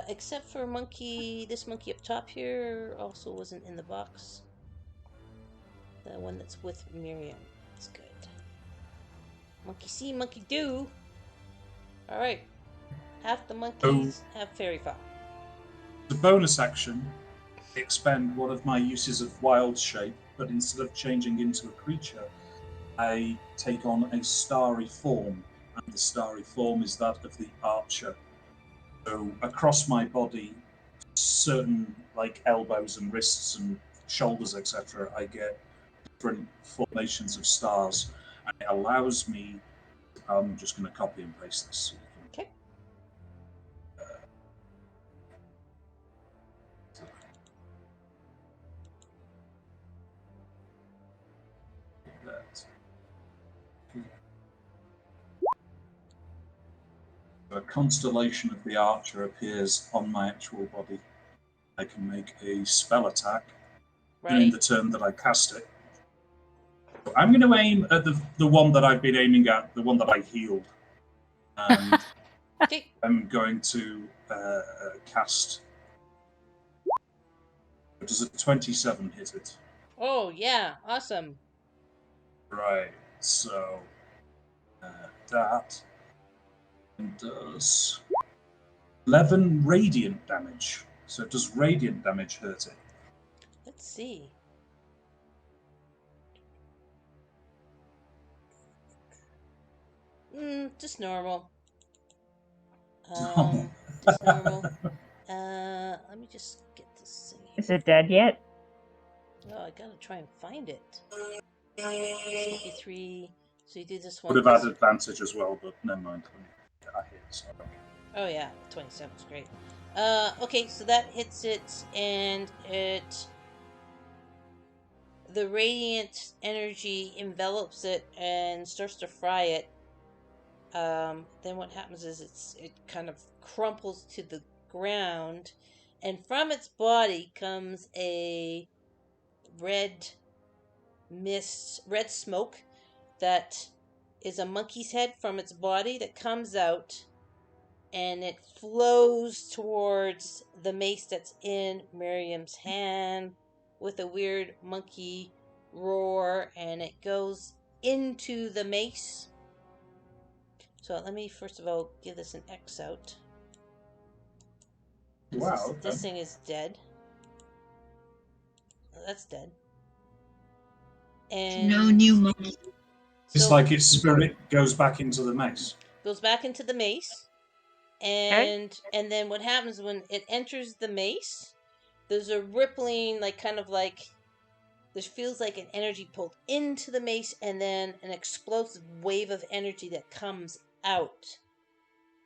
Except for this monkey up top here also wasn't in the box. The one that's with Miriam. It's good. Monkey see, monkey do. Alright. Half the monkeys have fairy fowl. The bonus action, expend one of my uses of wild shape, but instead of changing into a creature, I take on a starry form, and the starry form is that of the archer. So across my body, certain like elbows and wrists and shoulders, etc., I get different formations of stars, and it allows me. I'm just going to copy and paste this. So you can, Okay. that. A constellation of the archer appears on my actual body. I can make a spell attack during the turn that I cast it. So I'm going to aim at the one that I've been aiming at, the one that I healed. And Okay. I'm going to cast. Does a 27 hit it? Oh, yeah. Awesome. Right. So that does 11 radiant damage. So does radiant damage hurt it? Let's see. Just normal. Just normal. Let me just get this thing here. Is it dead yet? Oh, I gotta try and find it. 53. So you do this one. Would have had advantage as well, but never mind. I hit. So. Oh yeah, 27 is great. Okay, so that hits it, and the radiant energy envelops it and starts to fry it. Then what happens is it kind of crumples to the ground, and from its body comes a red smoke that is a monkey's head from its body that comes out, and it flows towards the mace that's in Miriam's hand with a weird monkey roar, and it goes into the mace. So let me first of all give this an X out. Wow. Okay. This thing is dead. Oh, that's dead. And no new monkey. It's like its spirit goes back into the mace. Goes back into the mace. And then what happens when it enters the mace, there's a rippling, like kind of like this feels like an energy pulled into the mace, and then an explosive wave of energy that comes out.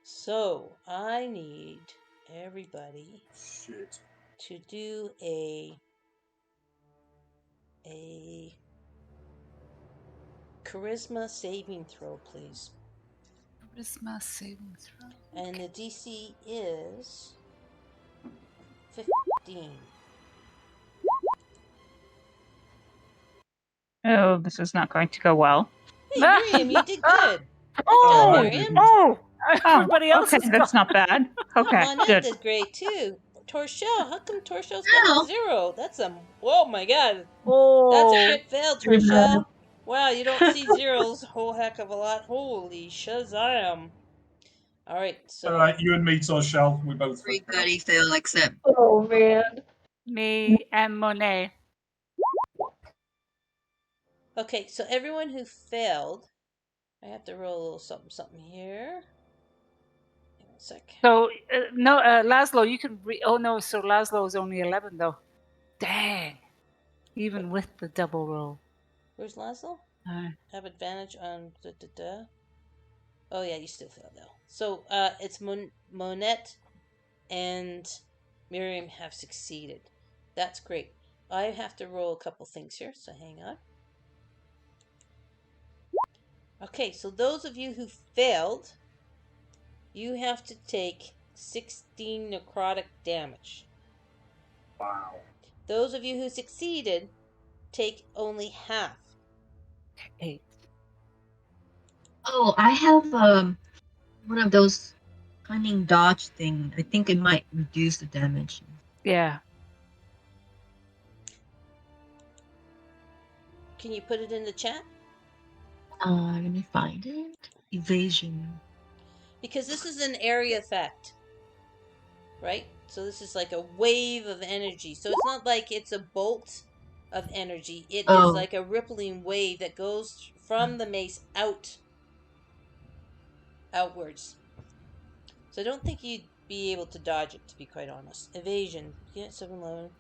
So I need everybody to do a charisma saving throw, please. Charisma saving throw. And the DC is 15. Oh, this is not going to go well. Hey, Miriam, you did good. Oh, Done, Miriam. Everybody else okay, is that's not bad. Okay, Monette good. did great too. Torshell, how come Torshell's got a 0? That's a oh my god. That's a crit fail, Torshell. Wow, you don't see zeros a whole heck of a lot. Holy shazam. Alright, so Alright, you and me, Torshell, we both Everybody fail except Oh man. me and Monet. okay, so everyone who failed, I have to roll a little something here. Hang on a sec. So no, Laszlo, you can. Oh no, so Laszlo is only 11 though. Dang. Even with the double roll. Where's Laszlo? Have advantage on Oh yeah, you still fail though. So it's Monette and Miriam have succeeded. That's great. I have to roll a couple things here, so hang on. Okay, so those of you who failed, you have to take 16 necrotic damage. Wow. Those of you who succeeded take only half. 8. Oh, I have one of those cunning dodge thing. I think it might reduce the damage. Yeah. Can you put it in the chat? Let me find it. Evasion. Because this is an area effect, right? So this is like a wave of energy. So it's not like it's a bolt of energy. It is like a rippling wave that goes from the mace outwards. So I don't think you'd be able to dodge it, to be quite honest. Evasion. Yeah, 711.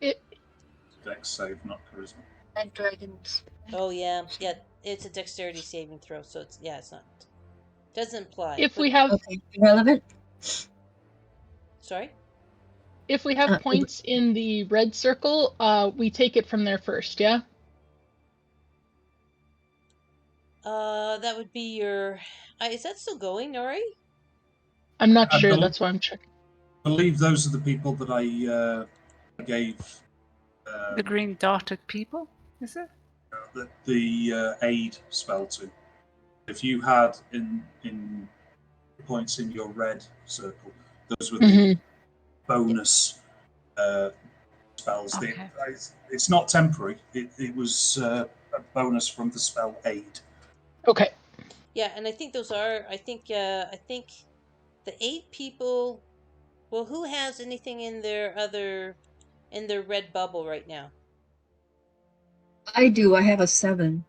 Dex save, not charisma. And dragons. Oh yeah. Yeah, it's a dexterity saving throw, so it's not. Doesn't apply. If But we have Okay, irrelevant. sorry? points in the red circle, we take it from there first, yeah? That would be your is that still going, Nori? I'm not I sure, that's why I'm checking. believe those are the people that I gave The green dotted people, is it? the aid spell to. If you had in points in your red circle, those were the bonus spells. Okay. It's not temporary. It was a bonus from the spell aid. Okay. Yeah, and I think those are I think the 8 people. Well, who has anything in their red bubble right now? I do. I have a 7.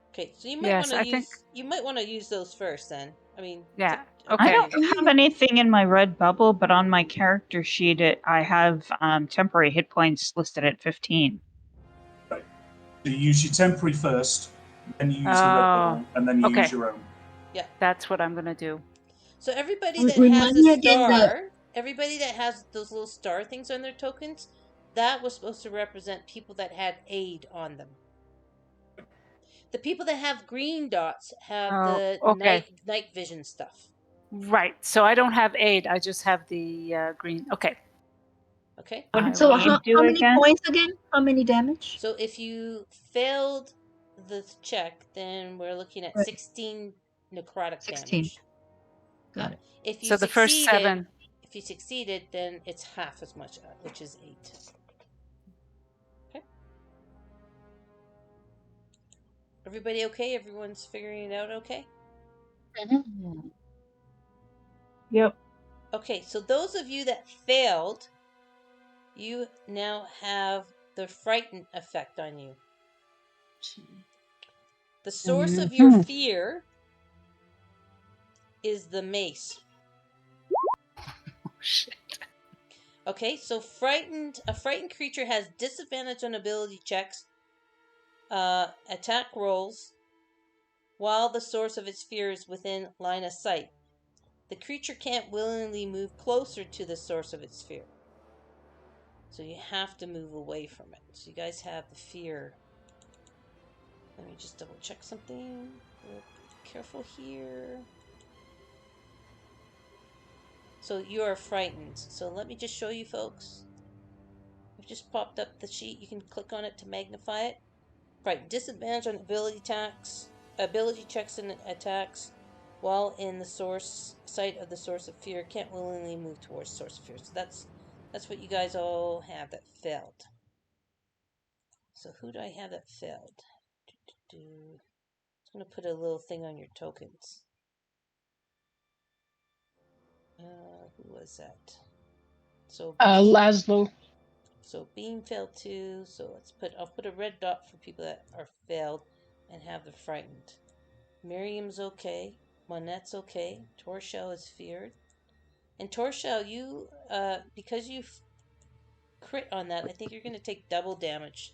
Okay, so you might Yes, want to I think. use those first then. I mean, Yeah. up I Okay. to don't you. have anything in my red bubble, but on my character sheet, I have temporary hit points listed at 15. Right. So you use your temporary first, then you use the red Oh, bubble, and then you use okay. your own. Yeah. That's what I'm gonna do. So everybody that has Remind a me again star, everybody that has those little star things on their tokens, that was supposed to represent people that had aid on them. The people that have green dots have Oh, the okay. night vision stuff. Right. So I don't have 8. I just have the green. Okay. Okay. What I does So will. aid do how many again? points again? How many damage? So if you failed the check, then we're looking at Right. 16 necrotic 16. damage. Got it. If you So the first succeeded, 7. then it's half as much, which is 8. Okay. Everybody okay? Everyone's figuring it out okay? Yep. Okay, so those of you that failed, you now have the frightened effect on you. The source of your Mhm. fear is the mace. Oh, shit. Okay, so a frightened creature has disadvantage on ability checks, attack rolls, while the source of its fear is within line of sight. The creature can't willingly move closer to the source of its fear. So you have to move away from it. So you guys have the fear. Let me just double check something. Real careful here. So you are frightened. So let me just show you folks. I've just popped up the sheet. You can click on it to magnify it. Right, disadvantage on ability checks and attacks while in the sight of the source of fear. Can't willingly move towards source of fear. So that's what you guys all have that failed. So who do I have that failed? I'm gonna put a little thing on your tokens. Who was that? So Laszlo. So Beam failed too. So I'll put a red dot for people that are failed and have the frightened. Miriam's okay. Monette's okay. Torshell is feared. And Torshell, you because you crit on that, I think you're gonna take double damage.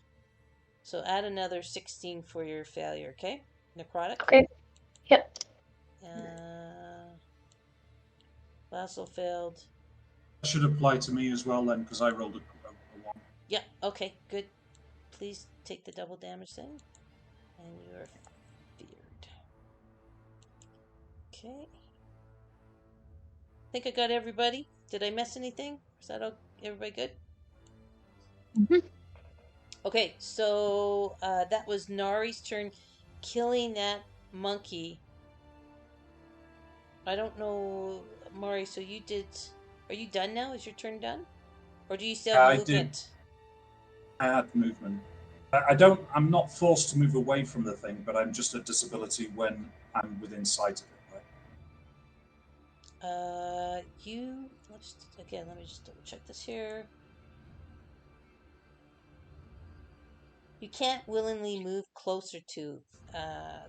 So add another 16 for your failure, okay? Necrotic. Okay. Yep. Lasso failed. That should apply to me as well then, because I rolled a 1. Yeah, okay, good. Please take the double damage then. And you are feared. Okay. think I got everybody. Did I miss anything? Is that everybody good? Mhm. Okay, so that was Nari's turn, killing that monkey. I don't know, Mari. So you did. Are you done now? Is your turn done, or do you still have I did. movement? I had movement. I don't. I'm not forced to move away from the thing, but I'm just a disability when I'm within sight of it. Right? Let me just double check this here. You can't willingly move closer to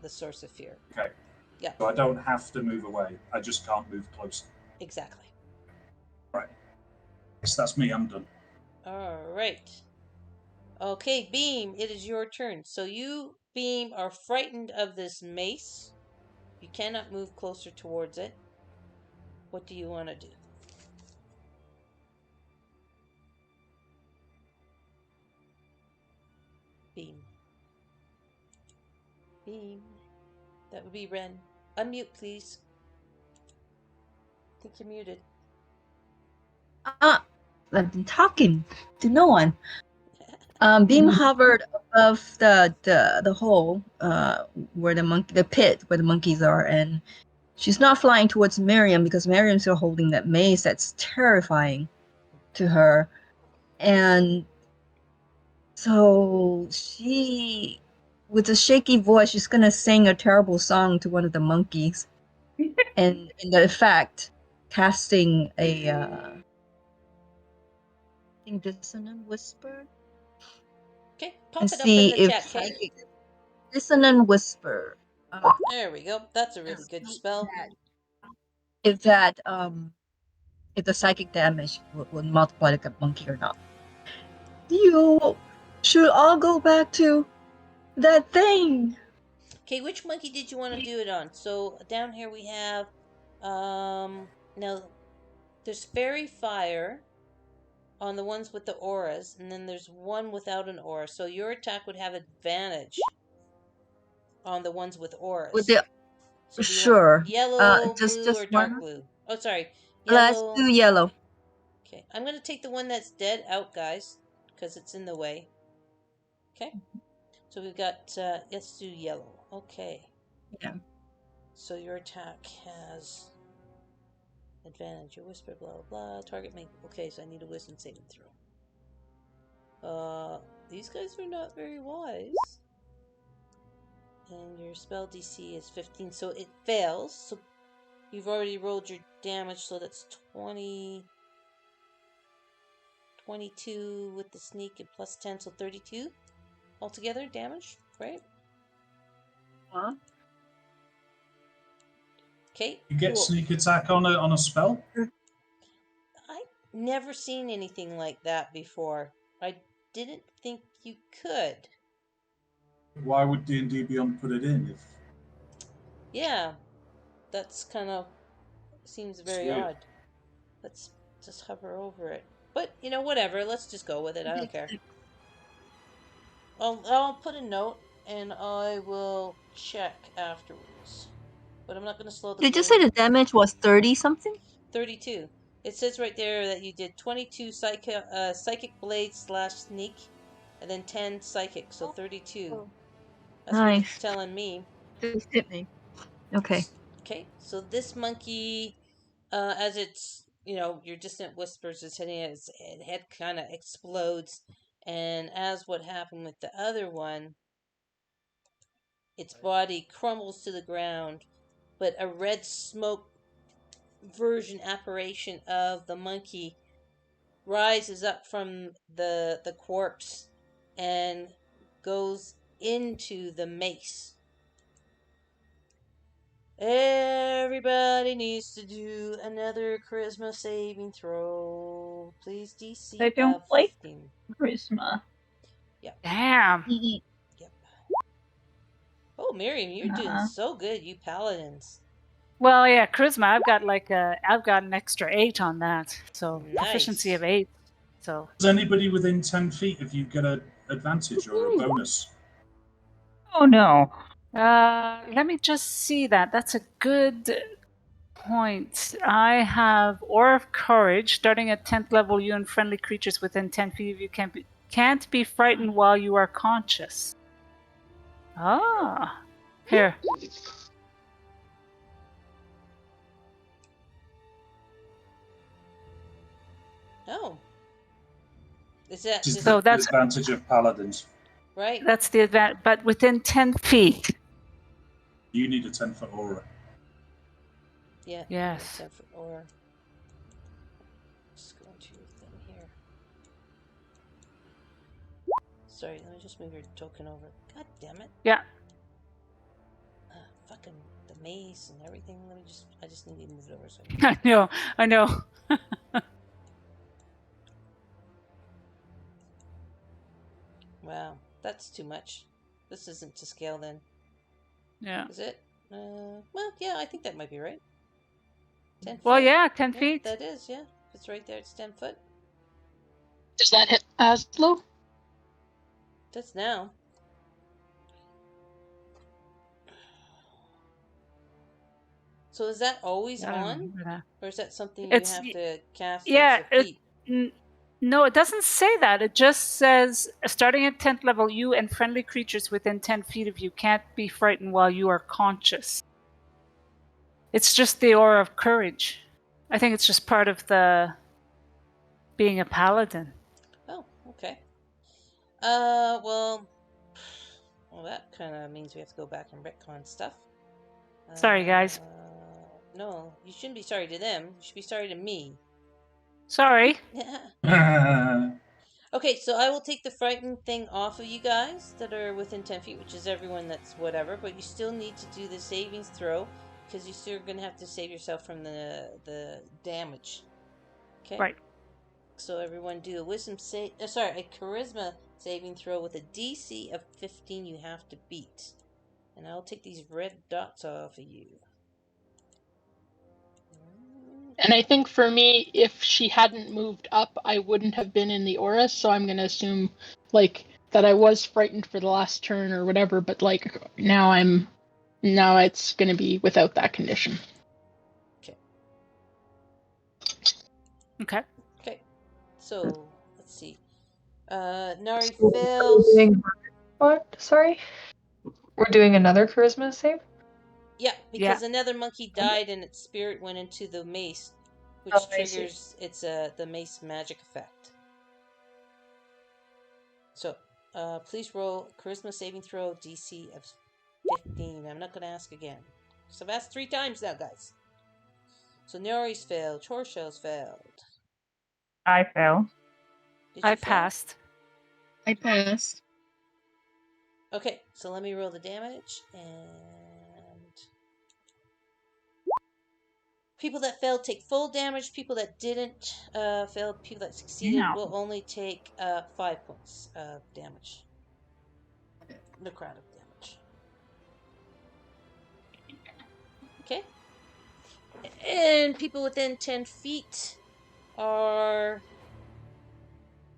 the source of fear. Okay. Yeah, So I don't have to move away. I just can't move closer. exactly. Right. Yes, that's me. I'm done. All right. Okay, Beam, it is your turn. So you, Beam, are frightened of this mace. You cannot move closer towards it. What do you want to do? Beam. Beam. That would be Ren. Unmute, please. I think you're muted. I've been talking to no one. Beam hovered above the hole, where the pit where the monkeys are, and she's not flying towards Miriam because Miriam's still holding that mace that's terrifying to her. And so she, with a shaky voice, she's gonna sing a terrible song to one of the monkeys. And in the effect, casting a I think dissonant whisper. Okay, pop And it up in see the if chat, okay? psychic dissonant whisper. There we go. That's a really good spell. If the psychic damage will multiply like a monkey or not. You should all go back to that thing. Okay, which monkey did you want to do it on? So down here we have, now there's fairy fire on the ones with the auras, and then there's one without an aura. So your attack would have advantage on the ones with auras. With the So do you want sure. yellow, Just blue, or dark one. blue? Oh, sorry, Let's yellow. do yellow. Okay, I'm gonna take the one that's dead out, guys, because it's in the way. Okay, so we've got let's do yellow. Okay. Yeah. So your attack has advantage. Your whisper, blah blah blah. Target make. Okay, so I need a wisdom saving throw. These guys are not very wise. And your spell DC is 15, so it fails. So you've already rolled your damage, so that's 20, 22 with the sneak and plus 10, so 32 altogether damage, right? Huh? Okay, You get cool. sneak attack on a spell. I never seen anything like that before. I didn't think you could. Why would D&D Beyond put it in? If Yeah, that's kind of seems very weird. odd. Let's just hover over it. But you know, whatever. Let's just go with it. I don't care. I'll put a note and I will check afterwards. But I'm not going to slow the Did you game. say the damage was 30 something? 32. It says right there that you did 22 psychic blade / sneak, and then 10 psychic, so 32. That's what it's Nice. telling me. Just hit me. Okay. Okay, so this monkey, as it's, your distant whispers is hitting it, its head kind of explodes. And as what happened with the other one, its body crumbles to the ground, but a red smoke version apparition of the monkey rises up from the corpse and goes into the mace. Everybody needs to do another charisma saving throw. Please DC I don't of like 15. charisma. Damn. Yep. Oh, Miriam, you're doing Uh-huh. so good, you paladins. Well, yeah, charisma. I've got an extra 8 on that, so Nice. proficiency of 8. So Does anybody within 10 feet of you get an advantage or a bonus? Oh no. let me just see that. That's a good points. I have Aura of Courage. Starting at 10th level, you and friendly creatures within 10 feet of you can't be frightened while you are conscious. Ah. Here. Oh. Is that This is So the that's- advantage of paladins. right? That's the advantage, but within 10 feet. You need a 10-foot aura. Yeah. Yes. 10 foot or just go into your thing here. Sorry, let me just move your token over. God damn it. Yeah. Fucking the mace and everything. I just need to move it over so I know. Wow, that's too much. This isn't to scale then. Yeah. Is it? Well, yeah, I think that might be right. 10 Well, foot. yeah, 10 Yeah, feet. that is, yeah. If it's right there, it's 10 foot. Does that hit Aslo? That's now. So is that always I don't on? remember that. Or is that something you It's- have to cast Yeah, as a feat? no, it doesn't say that. It just says, starting at 10th level, you and friendly creatures within 10 feet of you can't be frightened while you are conscious. It's just the Aura of Courage. I think it's just part of the being a paladin. Oh, okay. Well, that kind of means we have to go back and retcon stuff. Sorry, guys. No, you shouldn't be sorry to them. You should be sorry to me. Sorry. Okay, so I will take the frightened thing off of you guys that are within 10 feet, which is everyone that's whatever, but you still need to do the savings throw because you're still going to have to save yourself from the damage. Okay? Right. So everyone do a a charisma saving throw with a DC of 15 you have to beat. And I'll take these red dots off of you. And I think for me, if she hadn't moved up, I wouldn't have been in the aura. So I'm gonna assume, like, that I was frightened for the last turn or whatever. But like now it's gonna be without that condition. Okay. Okay. So let's see. Nari So fails. we're doing- What? Sorry? We're doing another charisma save? Yeah, because another monkey died and its spirit went into the mace, which Oh, I see. triggers the mace magic effect. So, please roll charisma saving throw DC of 15. I'm not going to ask again. So I've asked 3 times now, guys. So Nori's failed. Chorshell's failed. I failed. Did you I fail? passed. I passed. Okay, so let me roll the damage. And people that failed take full damage. People that didn't fail, people that succeeded Yeah. will only take 5 points of damage. Necrotic damage. Okay. And people within 10 feet are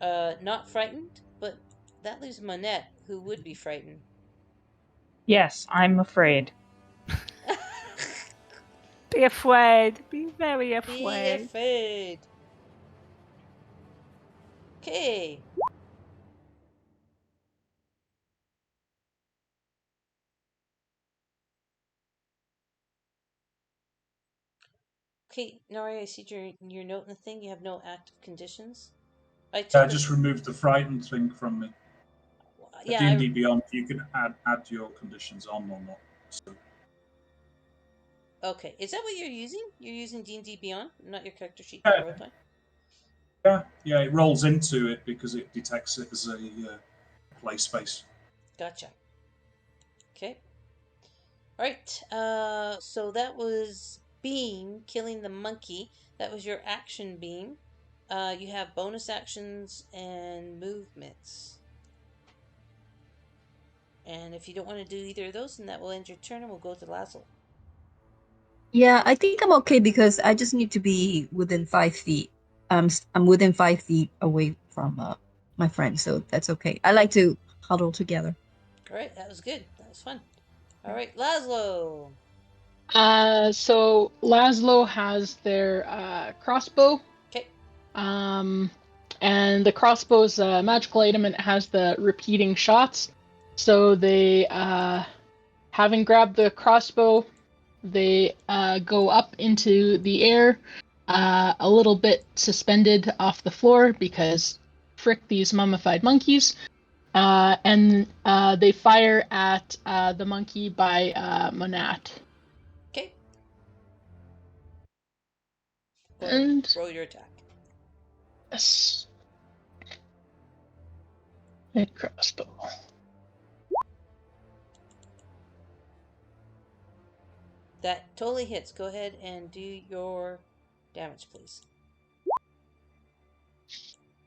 not frightened, but that leaves Monette, who would be frightened. Yes, I'm afraid. Be afraid. Be very Be afraid. afraid. Okay. Okay, Nari, I see your note in the thing. You have no active conditions. I Just removed the frightened thing from me. yeah, D&D Beyond, you can add your conditions on or not. So, okay. Is that what you're using? You're using D&D Beyond, not your character sheet Yeah. for roleplay? yeah, it rolls into it because it detects it as a play space. Gotcha. Okay. Alright, so that was Beam, killing the monkey. That was your action beam. You have bonus actions and movements. And if you don't want to do either of those, then that will end your turn and we'll go to Lazzle. Yeah, I think I'm okay because I just need to be within 5 feet. I'm within 5 feet away from my friend, so that's okay. I like to huddle together. Alright, that was good. That was fun. Alright, Laszlo. So Laszlo has their crossbow. Okay. And the crossbow is a magical item, and it has the repeating shots. So they, having grabbed the crossbow, they go up into the air, a little bit suspended off the floor because frick these mummified monkeys. And they fire at the monkey by Monat. Okay. Go ahead. And Roll your attack. yes, a crossbow. That totally hits. Go ahead and do your damage, please.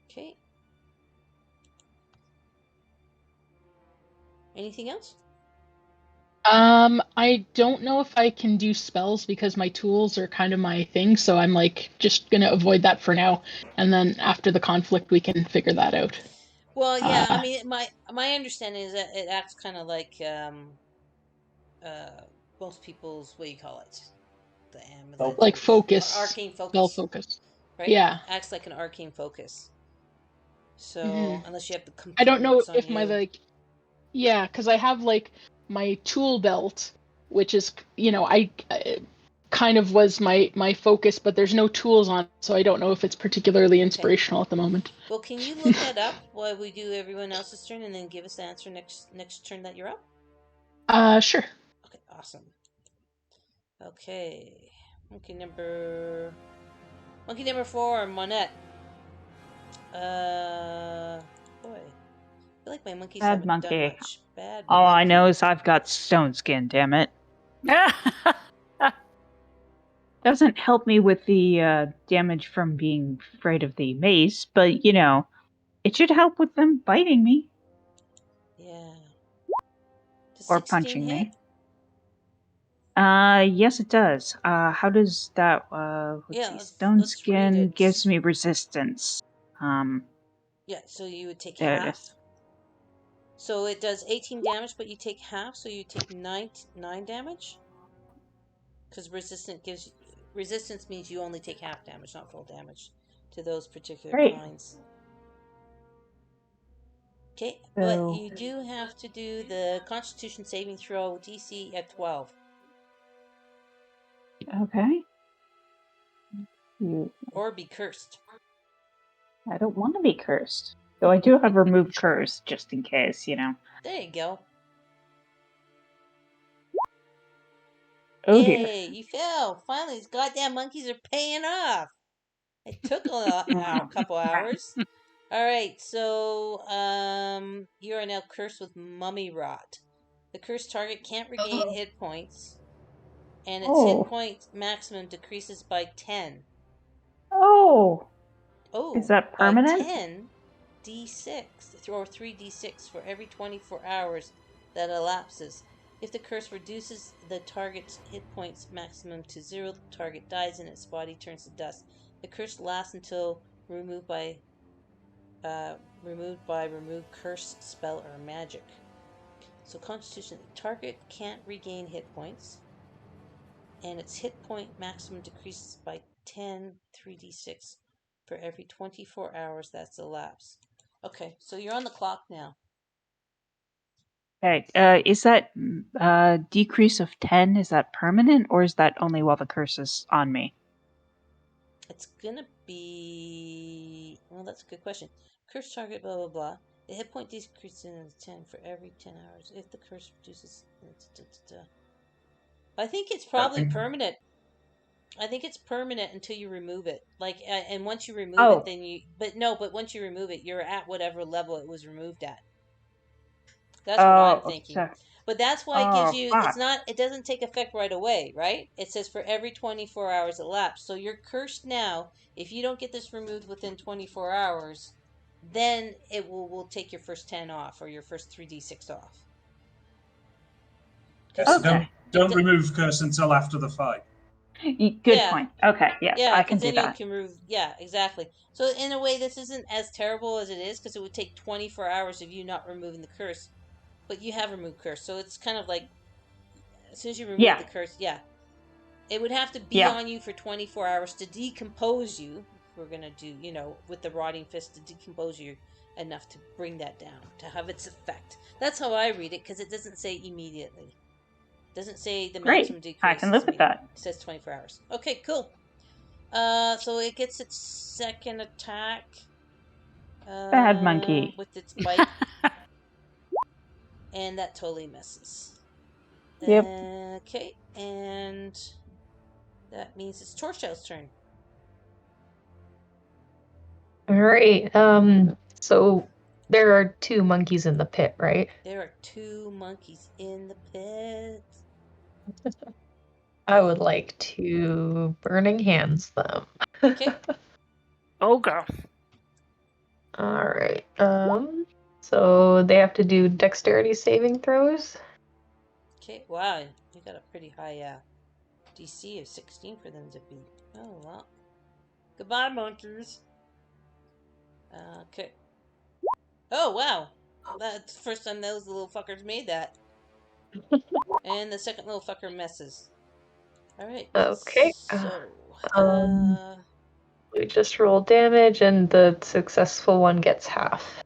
Okay. Anything else? I don't know if I can do spells because my tools are kind of my thing, so I'm like just gonna avoid that for now, and then after the conflict we can figure that out. Well, yeah. I mean, my understanding is that it acts kind of like most people's, what do you call it? The amulet. Like focus, Arcane spell focus. focus. Right? Yeah. Acts like an arcane focus. So Mhm. unless you have the complete I don't know marks on if my you. like, yeah, because I have like my tool belt, which is I kind of was my focus, but there's no tools on it, so I don't know if it's particularly inspirational at the moment. Well, can you look that up while we do everyone else's turn, and then give us the answer next turn that you're up? Sure. Okay, awesome. Okay, monkey number 4, Monette. Boy, I feel like my monkeys Bad haven't done monkey. much. Bad. All I monkey. know is I've got stone skin, damn it. Doesn't help me with the damage from being afraid of the mace, but it should help with them biting me Yeah. Does or 16 punching hit? me. Yes, it does. How does that? Yeah, see. let's Stone read skin it. gives me resistance. Yeah, so you would take There it half. is. So it does 18 damage, but you take half, so you take 9 damage. Because resistance means you only take half damage, not full damage, to those particular Great. kinds. Okay, So- but you do have to do the Constitution saving throw DC at 12. Okay. Or be cursed. I don't want to be cursed. Though I do have remove curse just in case, There you go. Oh Yay, dear. you fell. Finally, these goddamn monkeys are paying off. It took a couple hours. Alright, so you are now cursed with mummy rot. The cursed target can't regain hit points, and its hit point maximum decreases by 10. Oh. Oh, Is that by permanent? 10 d6 or 3d6 for every 24 hours that elapses. If the curse reduces the target's hit points maximum to 0, the target dies and its body turns to dust. The curse lasts until removed by remove curse, spell, or magic. So Constitution, the target can't regain hit points, and its hit point maximum decreases by 10 3d6 for every 24 hours that's elapsed. Okay, so you're on the clock now. Okay. Is that decrease of 10, is that permanent, or is that only while the curse is on me? It's gonna be... Well, that's a good question. Curse target, blah, blah, blah. The hit point decreases in 10 for every 10 hours. If the curse reduces... I think it's probably permanent. I think it's permanent until you remove it. Like, and once you remove it, then you... But once you remove it, you're at whatever level it was removed at. That's what I'm thinking. But that's why it gives you... It's not... It doesn't take effect right away, right? It says for every 24 hours elapsed. So you're cursed now. If you don't get this removed within 24 hours, then it will take your first 10 off, or your first 3d6 off. Yes, don't remove curse until after the fight. Good point. Okay, yes, yeah, I can do that. You can remove, yeah, exactly. So in a way, this isn't as terrible as it is, because it would take 24 hours of you not removing the curse. But you have removed curse, so it's kind of like, as soon as you remove the curse, yeah. It would have to be Yeah. on you for 24 hours to decompose you. If we're gonna do, with the rotting fist to decompose you enough to bring that down, to have its effect. That's how I read it, because it doesn't say immediately. It doesn't say the Great. maximum decrease. I can live with that. It says 24 hours. Okay, cool. So it gets its second attack. Bad monkey. With its bite. And that totally misses. Yep. Okay, and that means it's Torshell's turn. All right. So there are 2 monkeys in the pit, right? There are 2 monkeys in the pit. I would like to burning hands them. Okay. Oh, girl. All right. So they have to do dexterity saving throws. Okay, wow, you got a pretty high DC of 16 for them to beat. Oh, well. Goodbye, monkeys. Okay. Oh, wow. That's the first time those little fuckers made that. And the second little fucker misses. Alright. Okay. So, We just roll damage, and the successful one gets half.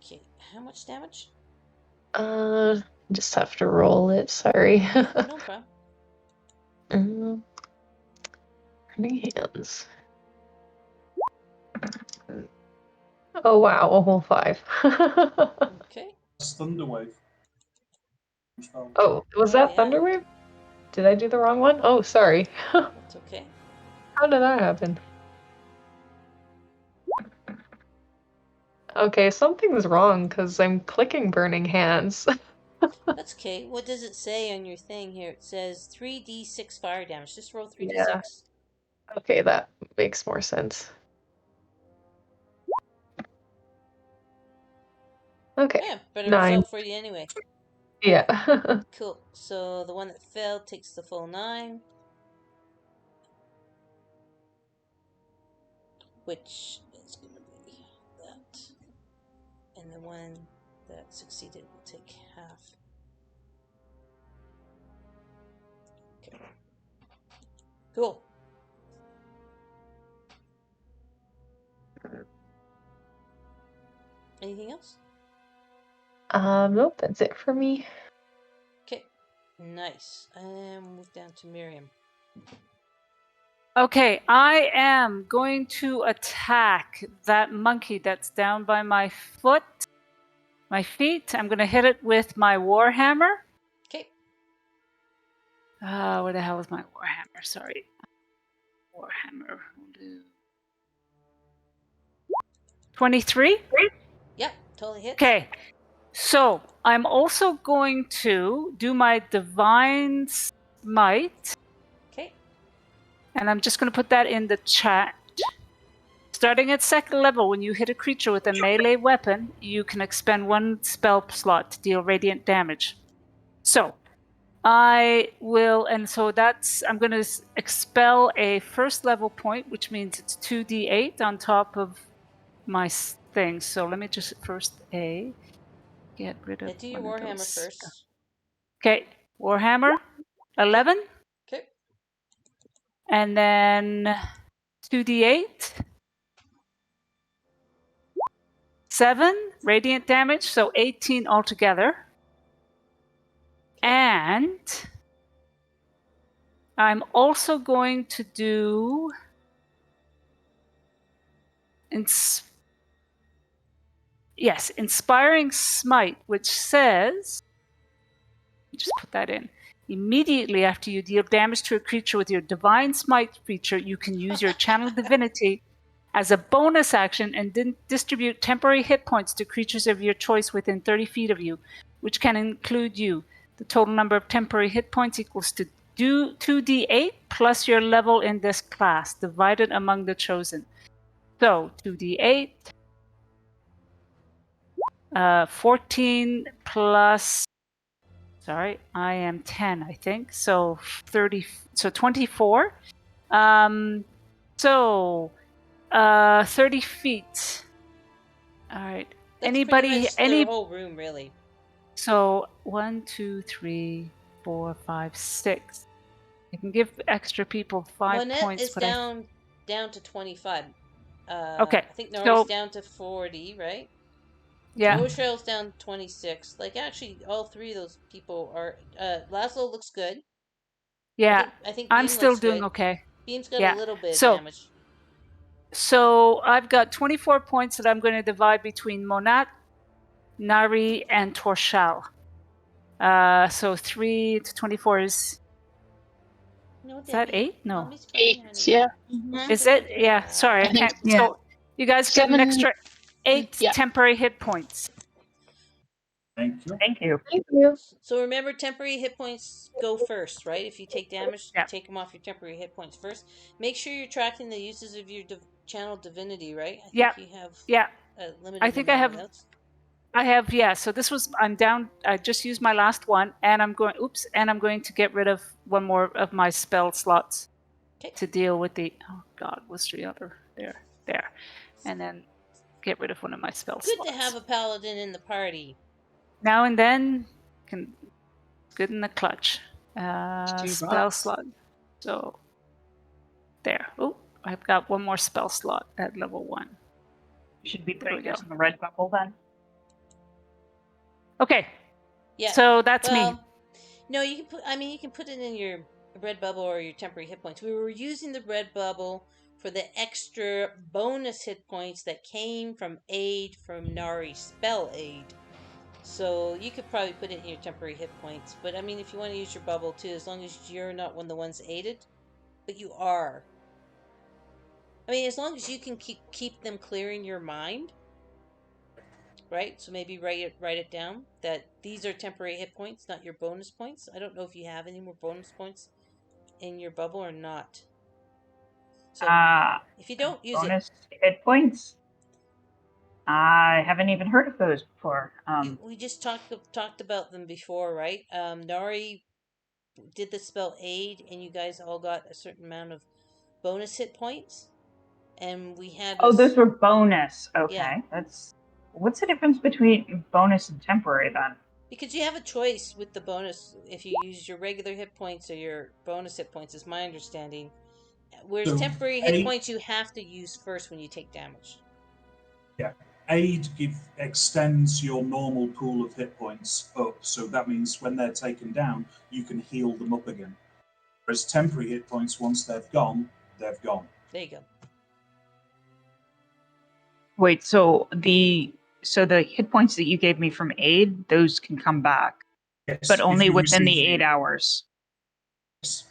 okay, how much damage? Just have to roll it. Sorry. No problem. Burning hands. Oh wow, a whole 5. Okay. That's Thunderwave. Spell. Oh, was that Thunderwave? Did I do the wrong one? Oh, sorry. That's okay. How did that happen? Okay, something's wrong because I'm clicking burning hands. That's okay. What does it say on your thing here? It says 3d6 fire damage. Just roll 3d6. Yeah. Okay, that makes more sense. Okay. Yeah, better 9. result for you anyway. Yeah. Cool. So the one that failed takes the full 9. Which is going to be that. And the one that succeeded will take half. Okay. Cool. Anything else? Nope, that's it for me. Okay. Nice. And move down to Miriam. Okay, I am going to attack that monkey that's down by my feet. I'm going to hit it with my warhammer. Okay. Where the hell is my warhammer? Sorry. Warhammer. 23? Yep, totally hits. Okay. So, I'm also going to do my divine smite. Okay. And I'm just going to put that in the chat. Starting at 2nd level, when you hit a creature with a melee weapon, you can expend 1 spell slot to deal radiant damage. So, I will, and so I'm going to expel a 1st level point, which means it's 2d8 on top of my thing. So let me just first get rid of Do your one of warhammer those. first. Okay, warhammer, 11. Okay. And then 2d8. 7 radiant damage, so 18 altogether. And I'm also going to do Inspiring Smite, which says, just put that in. Immediately after you deal damage to a creature with your Divine Smite feature, you can use your Channel Divinity as a bonus action and distribute temporary hit points to creatures of your choice within 30 feet of you, which can include you. The total number of temporary hit points equals to 2d8 plus your level in this class, divided among the chosen. So 2d8, 14 plus, sorry, I am 10, I think. So 24. 30 feet. All right. That's Anybody? pretty much the whole room, really. So 1, 2, 3, 4, 5, 6. I can give extra people 5 Monette points, is but down to 25. Okay, I think Nori's so- down to 40, right? yeah, Rochelle's down to 26. Like, actually, all three of those people are. Laszlo looks good. yeah. I think I'm Beam still looks doing good. okay. Beam's got Yeah. a little bit of So- damage. So I've got 24 points that I'm going to divide between Monat, Nari, and Torshal. So 3 to 24 is No, that Debbie. 8? No. Mommy's coming, 8, honey. yeah. Mhm. Is it? Yeah, sorry, I I think can't. so. So you guys get an 7 extra 8 yeah. temporary hit points. Thank you. Thank you. Thank you. So remember, temporary hit points go first, right? If you take damage, Yeah. you take them off your temporary hit points first. Make sure you're tracking the uses of your channel divinity, right? I think Yeah. you have Yeah, a limited I think I amount have- of outs. yeah. So this was, I'm down, I just used my last one, and I'm going, and I'm going to get rid of one more of my spell slots 'Kay. to deal with the, oh God, what's the other? There. And then get rid of one of my spell Good slots. to have a paladin in the party. Now and then, good in the clutch. Steve Spell Ox. slot. So there. Oh, I've got one more spell slot at level 1. You should be There we putting this go. in the red bubble then. Okay, Yeah. so that's me. No, you can put. I mean, you can put it in your red bubble or your temporary hit points. We were using the red bubble for the extra bonus hit points that came from aid from Nari's spell aid. So you could probably put it in your temporary hit points. But I mean, if you want to use your bubble too, as long as you're not one of the ones aided, but you are. I mean, as long as you can keep them clear in your mind, right? So maybe write it down that these are temporary hit points, not your bonus points. I don't know if you have any more bonus points in your bubble or not. So if you don't use Bonus hit points. I haven't even heard of those before. we just talked about them before, right? Nari did the spell aid, and you guys all got a certain amount of bonus hit points, and we had Oh, those were bonus. Okay, Yeah. that's what's the difference between bonus and temporary then? because you have a choice with the bonus if you use your regular hit points or your bonus hit points, is my understanding. Whereas So, temporary hit aid- points you have to use first when you take damage. Aid extends your normal pool of hit points up, so that means when they're taken down, you can heal them up again. Whereas temporary hit points, once they've gone, they've gone. There you go. Wait, so the hit points that you gave me from aid, those can come back, Yes, but if only you within the receive 8 hours. Yes.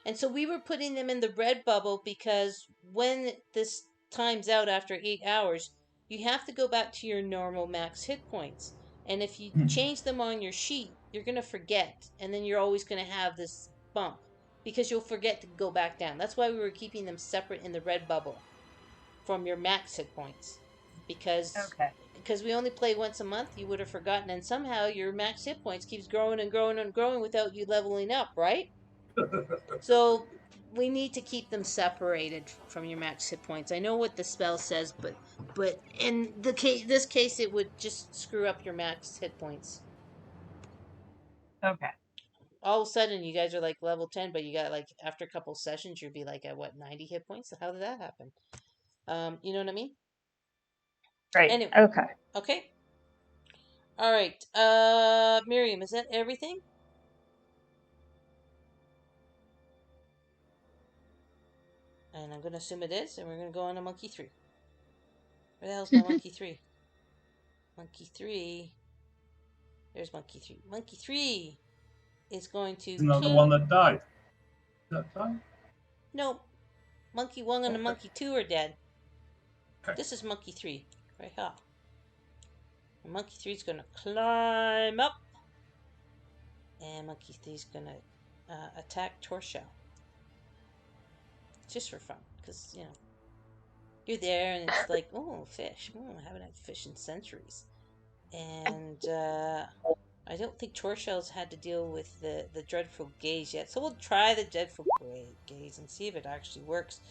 And so we were putting them in the red bubble because when this times out after 8 hours, you have to go back to your normal max hit points. And if you change them on your sheet, you're going to forget. And then you're always going to have this bump because you'll forget to go back down. That's why we were keeping them separate in the red bubble from your max hit points. Because we only play once a month, you would have forgotten. And somehow your max hit points keeps growing and growing and growing without you leveling up, right? So we need to keep them separated from your max hit points. I know what the spell says, but in this case, it would just screw up your max hit points. Okay. All of a sudden, you guys are like level 10, but you got like after a couple sessions, you'd be like at what 90 hit points. How did that happen? You know what I mean? Right. Anyway. Okay. All right. Miriam, is that everything? And I'm gonna assume it is, and we're gonna go on to monkey 3. Where the hell's my monkey 3? Monkey 3. There's monkey 3. Monkey 3 is going to. Isn't that the one that died? Is that died? No. Monkey 1 and Okay. monkey 2 are dead. Okay. This is monkey 3. Right here. And monkey 3 is gonna climb up. And monkey 3 is gonna attack Torshell. Just for fun. Because, you know. You're there and it's like, oh, fish. I haven't had fish in centuries. And I don't think Torshell's had to deal with the dreadful gaze yet. So we'll try the dreadful gaze and see if it actually works.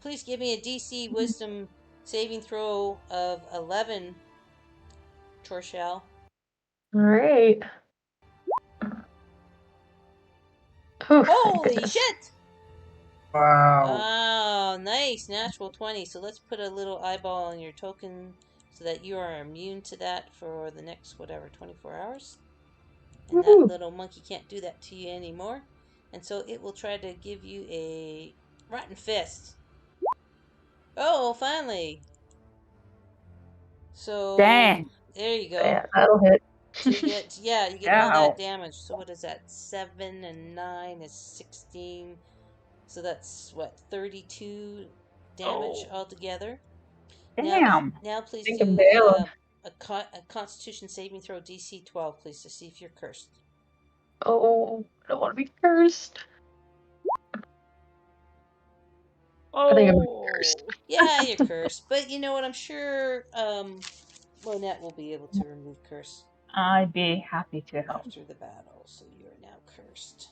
Please give me a DC Wisdom saving throw of 11, Torshell. All right. Oh, thank Holy goodness. shit! Wow. Oh, nice. Natural 20. So let's put a little eyeball on your token so that you are immune to that for the next, whatever, 24 hours. And that Woohoo. little monkey can't do that to you anymore. And so it will try to give you a rotten fist. Oh, finally. So Dang. there you go. Yeah, that'll hit. So you get, yeah, you get all that Ow. damage. So what is that? 7 and 9 is 16. So that's what, 32 damage Oh, altogether. Damn. Now please I think I'm do down. a Constitution saving throw DC 12, please, to see if you're cursed. Oh, I don't want to be cursed. I think I'm gonna be cursed. Oh. Yeah, you're cursed, but you know what? I'm sure Lynette will be able to remove curse I'd be happy to help. after the battle. So you're now cursed.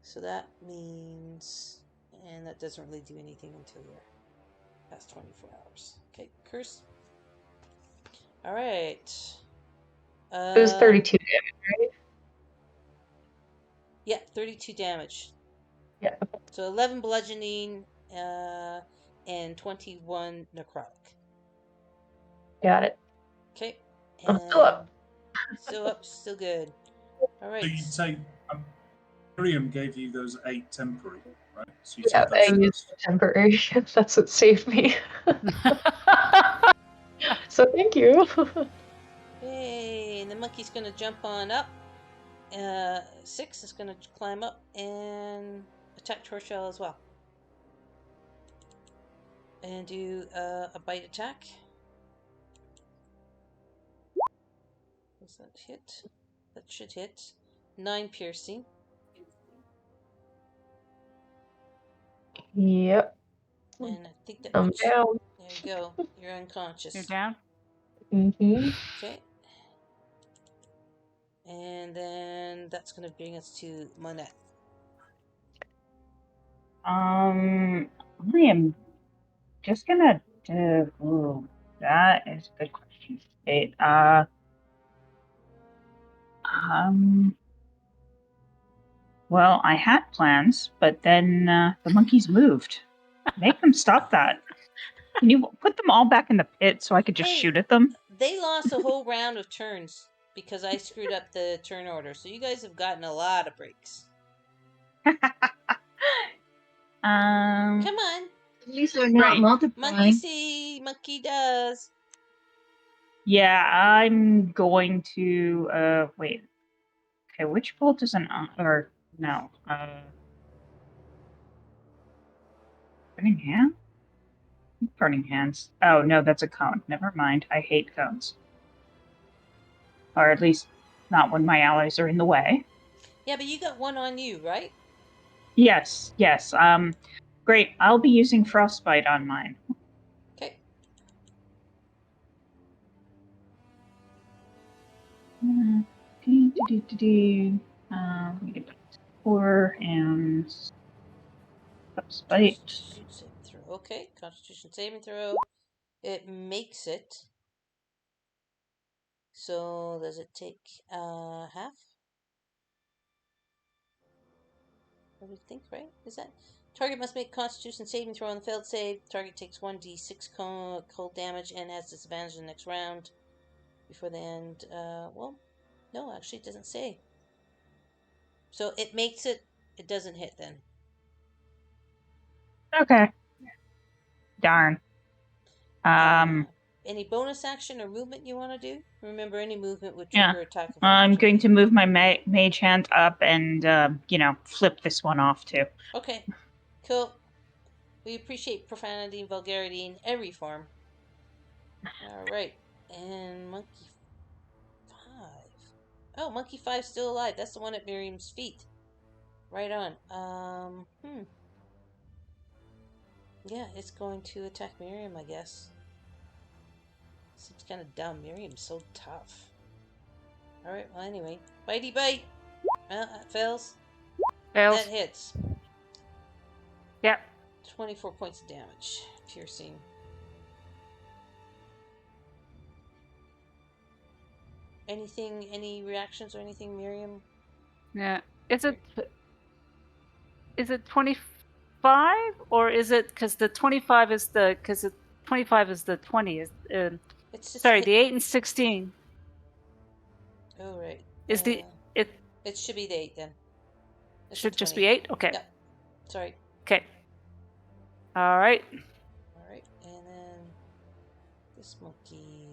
So that means, and that doesn't really do anything until you're past 24 hours. Okay, curse. All right. It was 32 damage, right? Yeah, 32 damage. Yeah, So 11 bludgeoning and 21 necrotic. got it. Okay. I'm still up. Still up, still good. All right. So you take. Miriam gave you those 8 temporary, right? So you Yeah, take those I used first. the temporary. That's what saved me. So thank you. Hey, and the monkey's gonna jump on up. 6 is gonna climb up and attack Torshell as well. And do a bite attack. Does that hit? That should hit. 9 piercing. Yep, And I think that I'm puts. down. There you go. You're unconscious. You're down? Mm-hmm. Okay. And then that's going to bring us to Monette. I am just gonna do. Ooh, that is a good question. Wait, well, I had plans, but then the monkeys moved. Make them stop that. Can you put them all back in the pit so I could just Hey. shoot at them? They lost a whole round of turns because I screwed up the turn order. So you guys have gotten a lot of breaks. Come on. At least they're not Right. Monkey multiplying. see, monkey does. Yeah, I'm going to wait. Okay, which bolt is an or no? Burning hand? Burning hands. Oh no, that's a cone. Never mind. I hate cones. Or at least not when my allies are in the way. Yeah, but you got one on you, right? Yes, yes. Great. I'll be using frostbite on mine. Okay. We get 4 and frostbite. Constitution saving throw. Okay, Constitution saving throw. It makes it. So does it take half? I would think, right? Is that target must make Constitution saving throw on the failed save. Target takes 1d6 cold damage and has disadvantage in the next round before the end. Well, no, actually, it doesn't say. So it makes it. It doesn't hit then. Okay. Darn. Any bonus action or movement you want to do? Remember, any movement would Yeah. trigger attack of I'm going opportunity. to move my mage hand up and, flip this one off too. Okay, cool. We appreciate profanity and vulgarity in every form. All right, and monkey 5. Oh, monkey 5's still alive. That's the one at Miriam's feet. Right on. Yeah, it's going to attack Miriam, I guess. Seems kind of dumb. Miriam's so tough. Alright, well, anyway. Bitey bite! Well, that fails. Fails. That hits. Yep. 24 points of damage. Piercing. Anything, any reactions or anything, Miriam? Yeah. Is it is it 25 or is it because the 25 is the 25 is the 20 is It's just sorry the 8 and 16 Oh right. is the it It should be the 8 then. It's should the just 20. be 8. Okay. Yep. Sorry. Okay. All right. All right, and then this monkey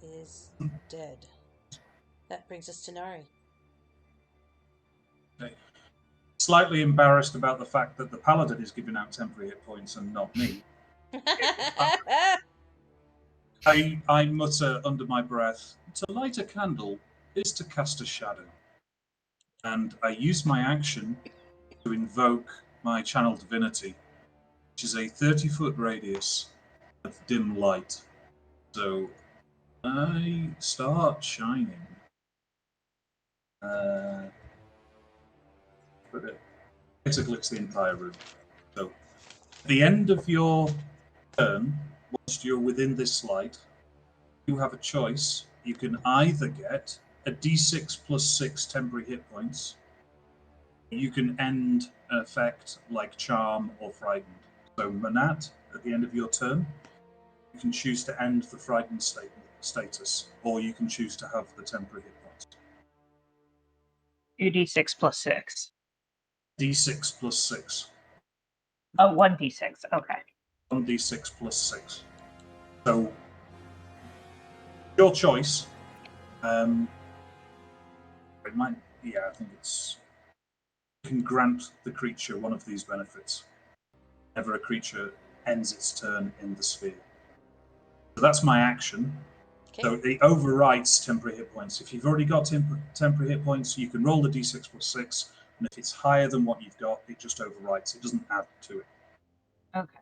is dead. That brings us to Nari. Okay. Slightly embarrassed about the fact that the paladin is giving out temporary hit points and not me. I mutter under my breath, to light a candle is to cast a shadow. And I use my action to invoke my channel divinity, which is a 30-foot radius of dim light. So I start shining. But it basically it's the entire room. So at the end of your turn, once you're within this light, you have a choice. You can either get a d6 plus 6 temporary hit points. You can end an effect like Charm or Frightened. So Manat, at the end of your turn, you can choose to end the Frightened status, or you can choose to have the temporary hit points. 2d6 plus 6. d6 plus 6. Oh, 1d6. Okay. 1d6 plus 6. So, your choice. It might, I think it's. You can grant the creature one of these benefits whenever a creature ends its turn in the sphere. So that's my action. Okay. So it overwrites temporary hit points. If you've already got temporary hit points, you can roll the d6 plus 6, and if it's higher than what you've got, it just overwrites. It doesn't add to it. Okay.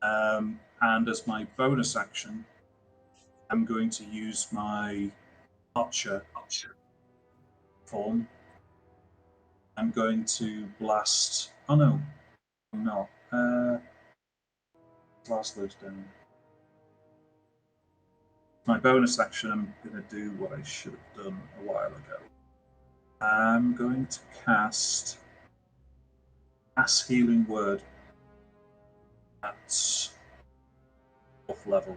And as my bonus action, I'm going to use my Archer form. I'm going to blast. Oh no, I'm not. Blast those down. My bonus action, I'm going to do what I should have done a while ago. I'm going to cast Mass Healing Word at 4th level.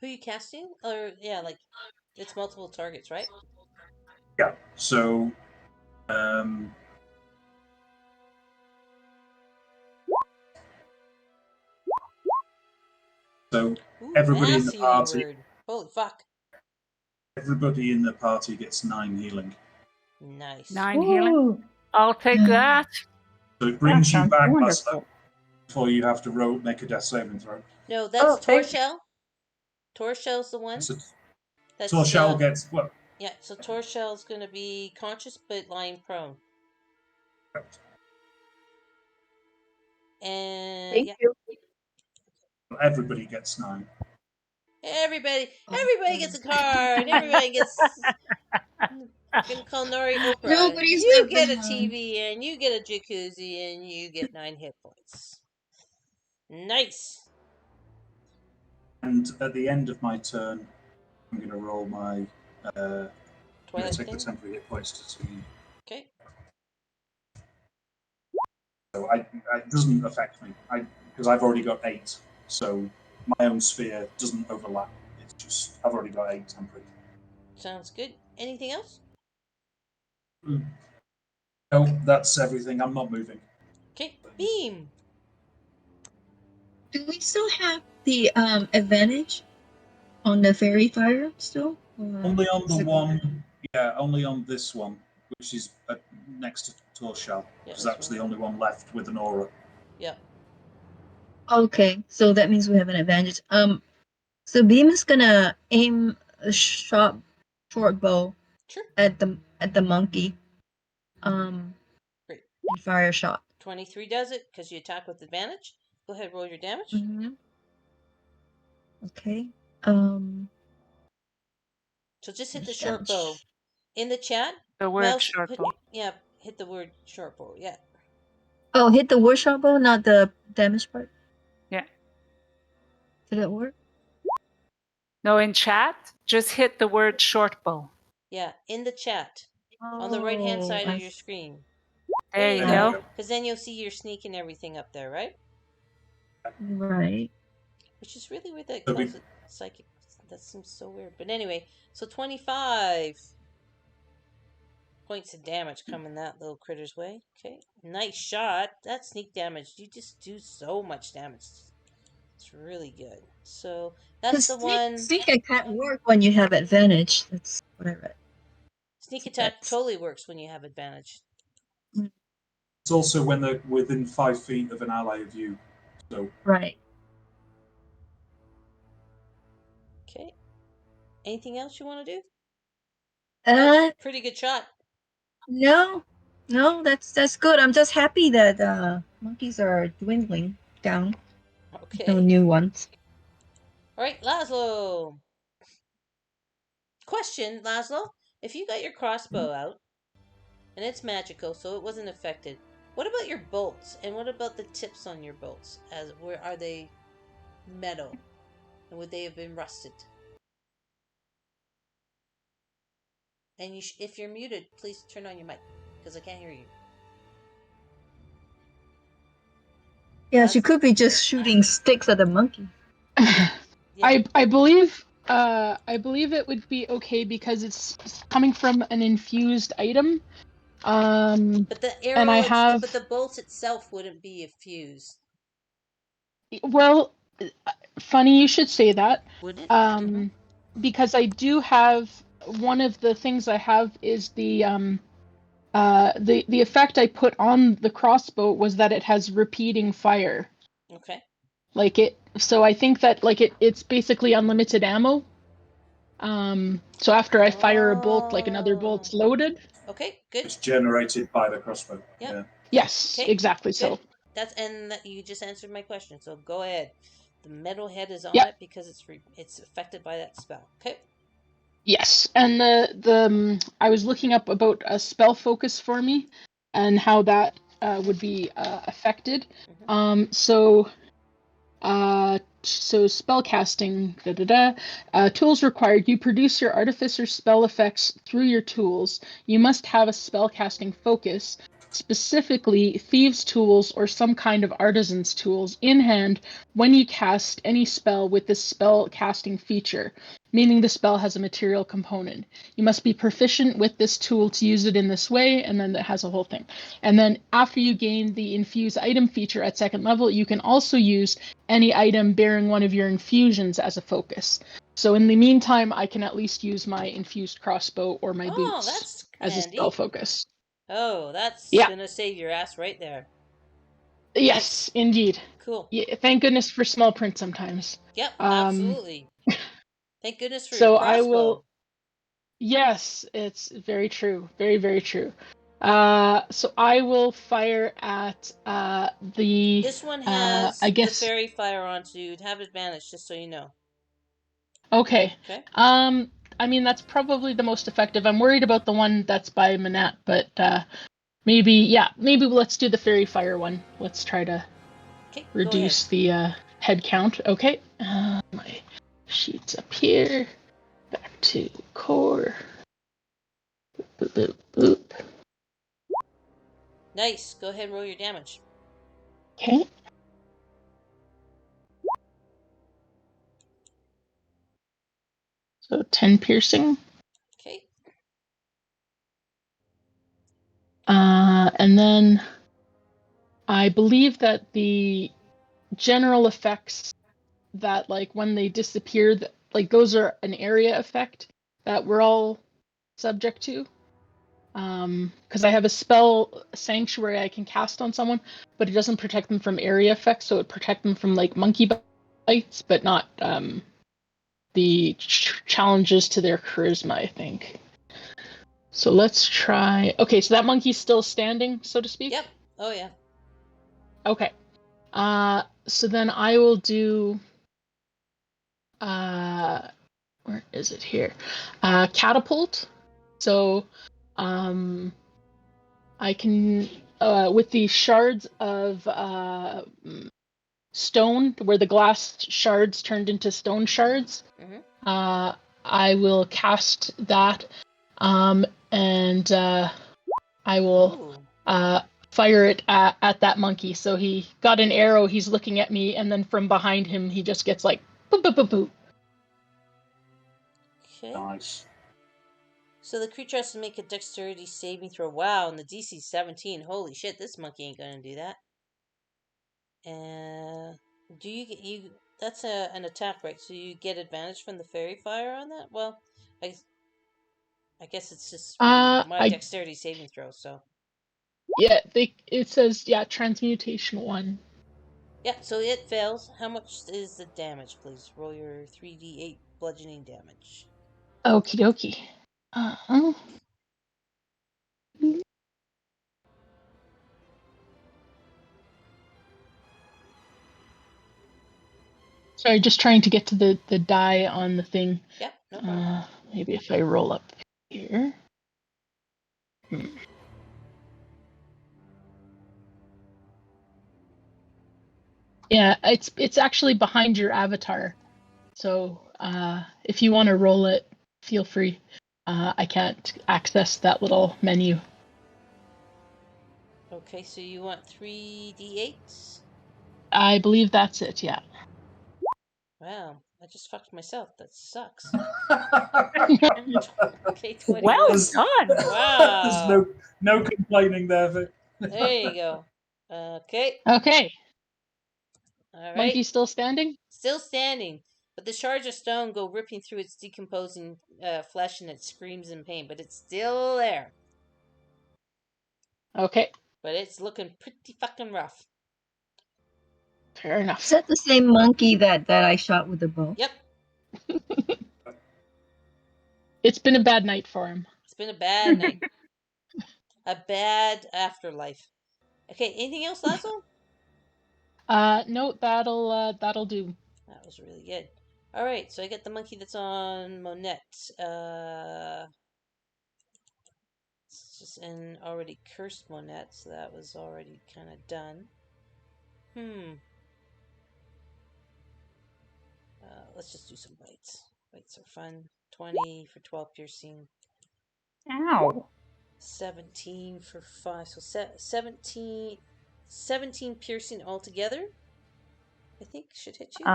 Who are you casting? Or like it's multiple targets, right? Yeah. So, Ooh, everybody in mass the healing party, word. Holy fuck! everybody in the party gets 9 healing. Nice. 9 healing. Ooh, I'll take that. So it that brings you sounds back last wonderful. level before you have to make a death saving throw. No, that's Oh, thank Torshell. Torshell's the one. So That's Torshell gets well. Yeah, so Torshell's going to be conscious but lying prone. And Thank you. Everybody gets 9. everybody gets a card. Everybody gets. I'm gonna call Nori Oprah. Nobody's You left get a behind. TV and you get a jacuzzi and you get 9 hit points. Nice. And at the end of my turn, I'm going to roll my. I'm going Twilight to take the thing. temporary hit points to 2. Okay. So it doesn't affect me because I've already got 8. So my own sphere doesn't overlap. It's just I've already got 8 temporary. Sounds good. Anything else? No, that's everything. I'm not moving. Okay. Beam. Do we still have the advantage on the fairy fire still? Only on is the it one. gone? Yeah, only on this one, which is next to Torshell, Yeah, because this that was one. the only one left with an aura. Yep. Okay, so that means we have an advantage. So Beam is gonna aim a short bow Sure. at the monkey. Great. And fire a shot. 23 does it because you attack with advantage. Go ahead, roll your damage. Mm-hmm. Okay. So just hit the Where's short damage? bow. In the chat, The word mouse, short bow. hit the word short bow. Yeah. Oh, hit the workshop bow, not the damage part. Yeah. Did it work? No, in chat, just hit the word short bow. Yeah, in the chat. On the right-hand side I of your screen. There you There you go. go. Because then you'll see your sneak and everything up there, right? Right. Which is really weird that it So calls it psychic. That seems so weird. But anyway, so 25 points of damage coming that little critter's way. Okay. Nice shot. That sneak damage. You just do so much damage. It's really good. So that's Because the one. sneak can't work when you have advantage. That's what I read. Sneak So attack that's totally works when you have advantage. It's also when they're within 5 feet of an ally of you. So right. Okay. Anything else you want to do? Uh, Pretty good shot. no, no, that's good. I'm just happy that monkeys are dwindling down. No Okay. new ones. All right, Laszlo. Question, Laszlo. If you got your crossbow out and it's magical, so it wasn't affected, what about your bolts? And what about the tips on your bolts? As where are they metal? And would they have been rusted? And if you're muted, please turn on your mic because I can't hear you. Yeah, she could be just shooting sticks at the monkey. Yeah. I believe it would be okay because it's coming from an infused item. But the arrow, and I have but the bolts itself wouldn't be fused. well, funny you should say that. Would it? Because I do have one of the things I have is the effect I put on the crossbow was that it has repeating fire. Okay. Like it, so I think that like it's basically unlimited ammo. So after I fire a bolt, like another bolt's loaded. Okay, good. it's generated by the crossbow. Yep. Yeah. Yes, Okay, exactly. good. So You just answered my question. So go ahead. The metal head is on yeah, it because it's affected by that spell. Okay. yes. And I was looking up about a spell focus for me, and how that would be affected. So spell casting, tools required. You produce your artificer spell effects through your tools. You must have a spell casting focus, specifically thieves' tools or some kind of artisan's tools, in hand when you cast any spell with this spell casting feature, meaning the spell has a material component. You must be proficient with this tool to use it in this way, and then it has a whole thing. And then after you gain the infuse item feature at 2nd level, you can also use any item bearing one of your infusions as a focus. So in the meantime, I can at least use my infused crossbow or my boots that's as a handy. spell focus. Oh, that's Yeah. gonna save your ass right there. Yes, indeed. Cool. Yeah, thank goodness for small print sometimes. Yep, absolutely. Thank goodness for So your crossbow. I will. Yes, it's very true. Very, very true. So I will fire at the. This one has I guess. the fairy fire on, so you'd have advantage, just so you know. Okay. Okay. I mean that's probably the most effective. I'm worried about the one that's by Manat, but maybe let's do the fairy fire one. Let's try to reduce the head count. Okay. My sheet's up here. Back to core. Boop, boop, boop. Nice. Go ahead and roll your damage. Okay. So 10 piercing. Okay. And then I believe that the general effects that like when they disappear, like those are an area effect that we're all subject to. Because I have a spell sanctuary I can cast on someone, but it doesn't protect them from area effects, so it protects them from like monkey bites, but not the challenges to their charisma, I think. So let's try. Okay, so that monkey's still standing, so to speak? Yep. Oh, yeah. Okay. So then I will do. Where is it here? Catapult. So, I can with the shards of stone, where the glass shards turned into stone shards. I will cast that and I will Ooh. fire it at that monkey. So he got an arrow. He's looking at me, and then from behind him, he just gets like boop boop boop boop. Okay. Nice. So the creature has to make a dexterity saving throw. Wow, and the DC 17. Holy shit, this monkey ain't gonna do that. Do you that's an attack, right? So you get advantage from the fairy fire on that? Well, I guess it's just my dexterity saving throw, so. Yeah, it says transmutation 1. Yeah, so it fails. How much is the damage, please? Roll your 3d8 bludgeoning damage. Okie dokie. Sorry, just trying to get to the die on the thing. Yep, no problem. Maybe if I roll up here. Yeah, it's actually behind your avatar. So if you want to roll it, feel free. I can't access that little menu. Okay, so you want 3d8s? I believe that's it, yeah. Wow, I just fucked myself. That sucks. Okay, 21. Well done. Wow. There's no complaining there, Vic. There you go. Okay. Okay. All right. Monkey still standing? Still standing, but the shards of stone go ripping through its decomposing flesh, and it screams in pain. But it's still there. Okay. But it's looking pretty fucking rough. Fair enough. Is that the same monkey that I shot with the bow? Yep. It's been a bad night for him. It's been a bad night. A bad afterlife. Okay, anything else, Lazo? No, that'll do. That was really good. All right, so I got the monkey that's on Monette. It's just an already cursed Monette, so that was already kind of done. Let's just do some bites. Bites are fun. 20 for 12 piercing. Ow. 17 for 5. So 17 piercing altogether. I think should hit you.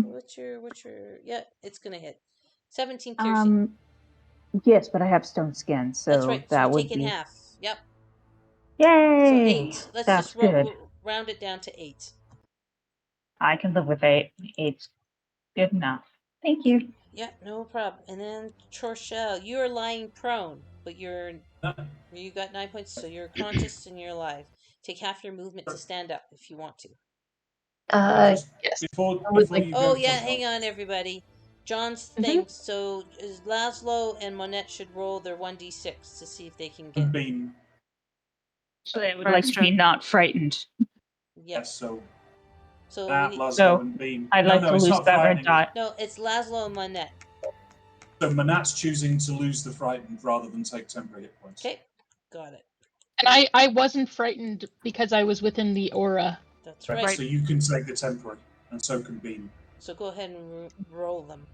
What's your yeah, it's gonna hit. 17 piercing. Yes, but I have stone skin, so That's right. So that you're would taking be half. Yep. yay. So 8. Let's That's just good. round it down to 8. I can live with 8. 8's good enough. Thank you. Yeah, no problem. And then Torshell, you are lying prone, but you got 9 points, so you're conscious and you're alive. Take half your movement to stand up if you want to. Yes. Before like- you Oh go, yeah, Tom, hang on everybody. John's thing. So Laszlo and Monette should roll their 1d6 to see if they can get. Beam. So they would like to be not frightened. Yeah. Yes, so So that, we need. Laszlo So, and Beam. I'd like no, to it's lose not that red frightening. dot. No, it's Laszlo and Monette. So Manat's choosing to lose the frightened rather than take temporary hit points. Okay, got it. And I wasn't frightened because I was within the aura. That's right. So you can take the temporary, and so can Beam. So go ahead and roll them.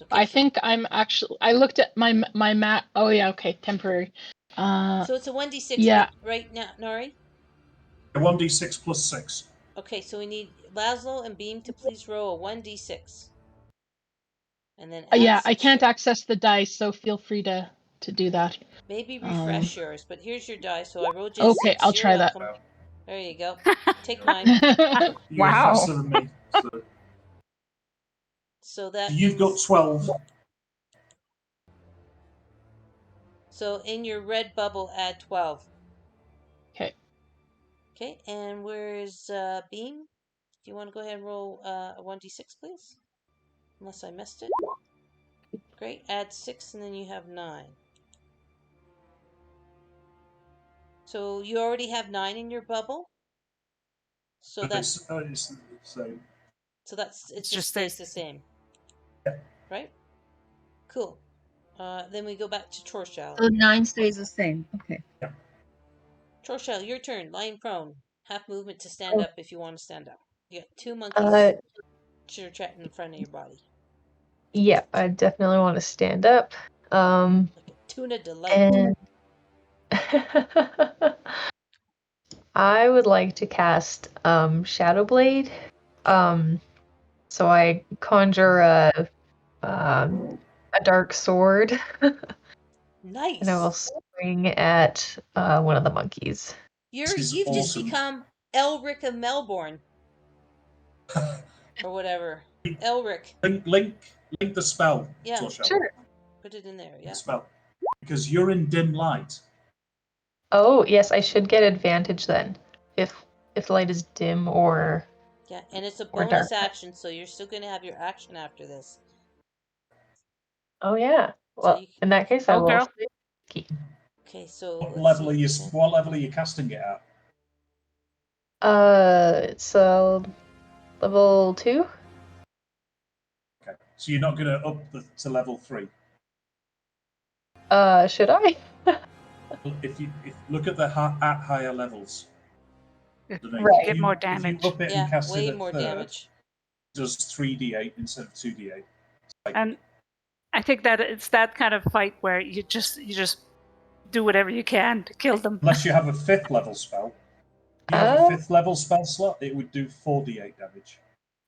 Okay. I think I'm actually. I looked at my map. Oh yeah, okay, temporary. So it's a 1d6, yeah. right now, Nari? 1d6 plus 6. Okay, so we need Laszlo and Beam to please roll a 1d6. And then yeah, I can't access the dice, so feel free to do that. Maybe refresh yours, but here's your die. So I rolled you a Okay, 6. I'll You're try welcome. that. There you go. Take mine. You're Wow. faster than me. So that You've got 12. So in your red bubble, add 12. Okay. Okay, and where's Beam? Do you want to go ahead and roll a 1d6, please? Unless I missed it. Great, add 6 and then you have 9. So you already have 9 in your bubble? So that's... It's the same. So that's... It just stays the same. Right? Cool. Then we go back to Torshell. So 9 stays the same. Okay. Yeah. Torshell, your turn. Lying prone. Half movement to stand up if you want to stand up. You got 2 monkeys chit-chatting in front of your body. Yeah, I definitely want to stand up. Like a tuna delight. And I would like to cast Shadow Blade. So I conjure a dark sword, Nice. and I will swing at one of the monkeys. You've This is just awesome. become Elric of Melbourne. Or whatever. Elric. Link the spell, Yeah. Torshell. Sure. Put it in there, The yeah. spell. Because you're in dim light. Oh, yes, I should get advantage then. If the light is dim or Yeah, and it's a or bonus dark. action, so you're still going to have your action after this. Oh yeah. So Well, in that case, I Go, will. girl. Okay, so What let's level see. are you casting it at? It's level 2. Okay. So you're not gonna up to level 3. Should I? If look at the at higher levels. Right. Get more If you damage. up it Yeah, and cast way it at more third, damage. it does 3d8 instead of 2d8. And I think that it's that kind of fight where you just do whatever you can to kill them. Unless you have a 5th level spell. If you have a 5th level spell slot, it would do 4d8 damage.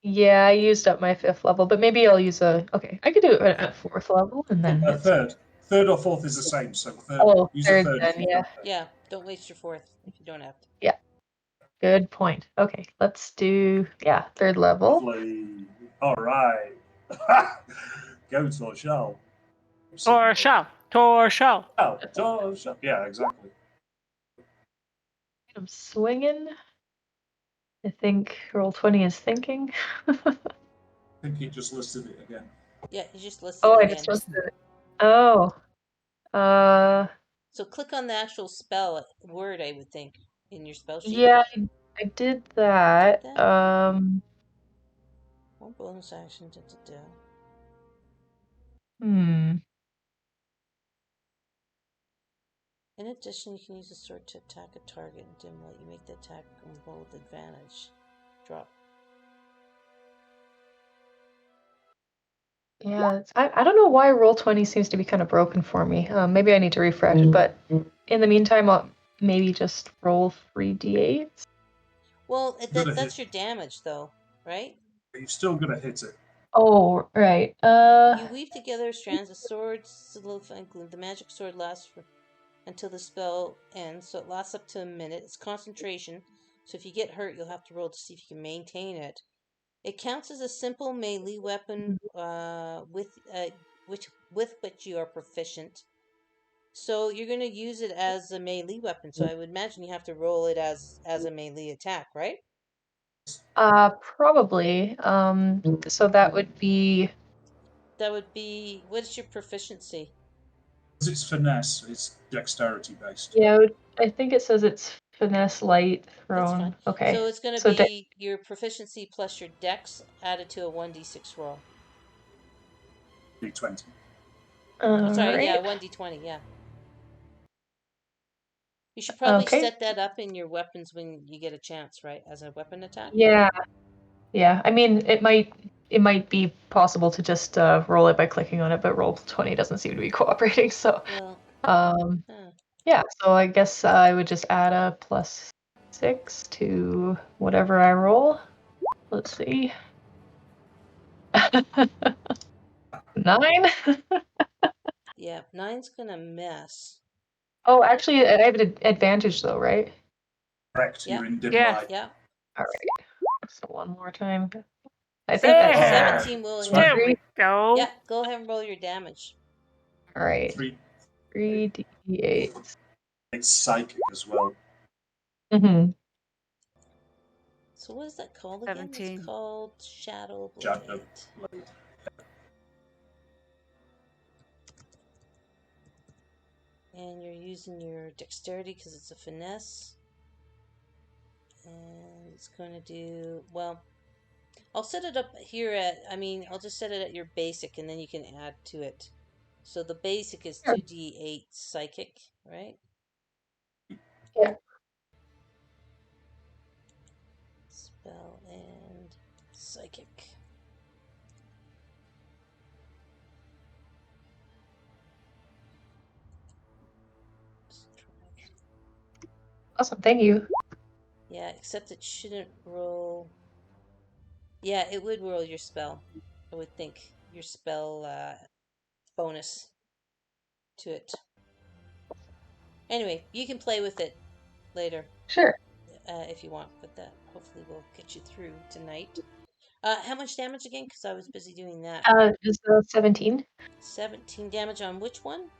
Yeah, I used up my 5th level, but maybe I'll use okay. I could do it at 4th level and then A third or 4th is the same. So use third a third. then, yeah. Yeah, don't waste your 4th if you don't have to. Yeah. Good point. Okay, let's do 3rd level. Lovely. All right. Go Torshell. Torshell. Torshell. Yeah, exactly. I'm swinging. I think Roll20 is thinking. I think he just listed it again. Yeah, you just listed Oh, it I again. just listed it. Oh. So click on the actual spell word, I would think, in your spell sheet. Yeah, I did that. Did One bonus action. Hmm. In addition, you can use a sword to attack a target in dim light. You make the attack roll with advantage. Drop. Yeah, I don't know why Roll20 seems to be kind of broken for me. Maybe I need to refresh it, but in the meantime, I'll maybe just roll 3d8. Well, that's your damage, though, right? You're still gonna hit it. Oh, right. You weave together strands of swords, solidifying gloom. The magic sword lasts until the spell ends, so it lasts up to a minute. It's concentration, so if you get hurt, you'll have to roll to see if you can maintain it. It counts as a simple melee weapon with which you are proficient. So you're going to use it as a melee weapon. So I would imagine you have to roll it as a melee attack, right? Probably. So that would be. That would be, what's your proficiency? Because it's finesse, it's dexterity based. Yeah, I think it says it's finesse light thrown. That's fine. Okay. So it's going to be your proficiency plus your dex added to a 1d6 roll. D20. Sorry, yeah, Right. 1d20, yeah. You should probably Okay. set that up in your weapons when you get a chance, right? As a weapon attack? Yeah. Yeah. I mean, it might be possible to just roll it by clicking on it, but Roll20 doesn't seem to be cooperating. So, Well, yeah. So I guess I would just add a +6 to whatever I roll. Let's see. 9. yeah, 9's gonna miss. Oh, actually, I have an advantage though, right? Correct. Yeah. You're in dim Yeah. light. Yeah. All right. So one more time. I think that's There. 17 will hit. There we go. Yeah, go ahead and roll your damage. All right. 3d8. It's psychic as well. Mm-hmm. So what is that called again? 17. It's called Shadow Blade. Shadow Blade. And you're using your dexterity because it's a finesse. And it's going to do, well, I'll set it up here I'll just set it at your basic and then you can add to it. So the basic is 2d8 psychic, right? Yeah. Spell and psychic. Awesome, thank you. Yeah, except it shouldn't roll. Yeah, it would roll your spell. I would think your spell bonus to it. Anyway, you can play with it later Sure. if you want, but that hopefully will get you through tonight. How much damage again? Because I was busy doing that. Is 17. 17 damage on which one?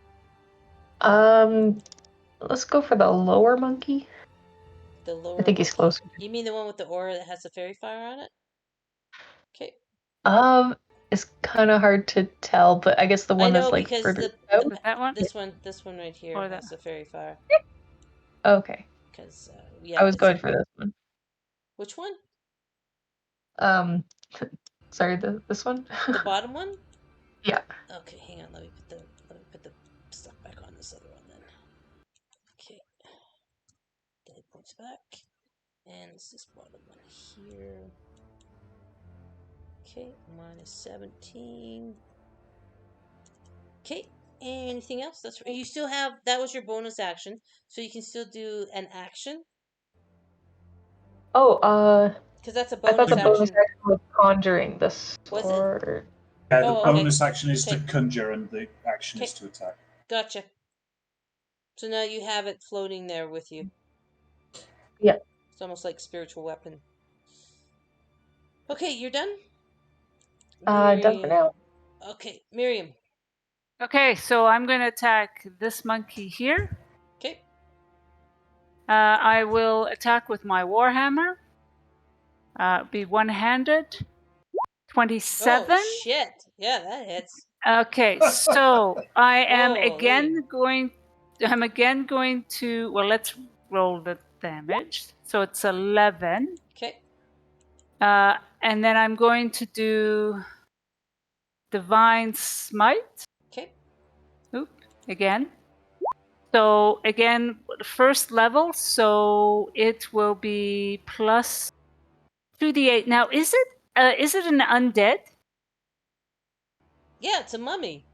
Let's go for the lower monkey. The lower I think he's monkey. closer. You mean the one with the aura that has the fairy fire on it? Okay. It's kind of hard to tell, but I guess the I one know that's like because further the out. That one? this one right here Or that? has the fairy fire. Okay, Because I yeah, was going for this one. which one? Um, sorry, this one. The bottom one? Yeah. Okay, hang on. Let me put the stuff back on this other one then. Okay. Get it points back, and it's this bottom one here. Okay, minus 17. Okay, anything else? That's you still have that was your bonus action, so you can still do an action Oh, because that's a I thought bonus the bonus action. action was conjuring the Was it? sword. Yeah, the Oh, okay. bonus action is Okay. to conjure, and the action is Okay. to attack. Gotcha. So now you have it floating there with you. Yeah. It's almost like spiritual weapon. Okay, you're done? Done for Miriam. now. Okay, Miriam. Okay, so I'm going to attack this monkey here. Okay. I will attack with my warhammer. Be one-handed. 27. Oh shit! Yeah, that hits. Okay, so I am Holy. again going. I'm again going to. Well, let's roll the damage. So it's 11. Okay. And then I'm going to do divine smite. Okay. Oop, again. So again, first level. So it will be plus 2d8. Now, is it an undead? Yeah, it's a mummy.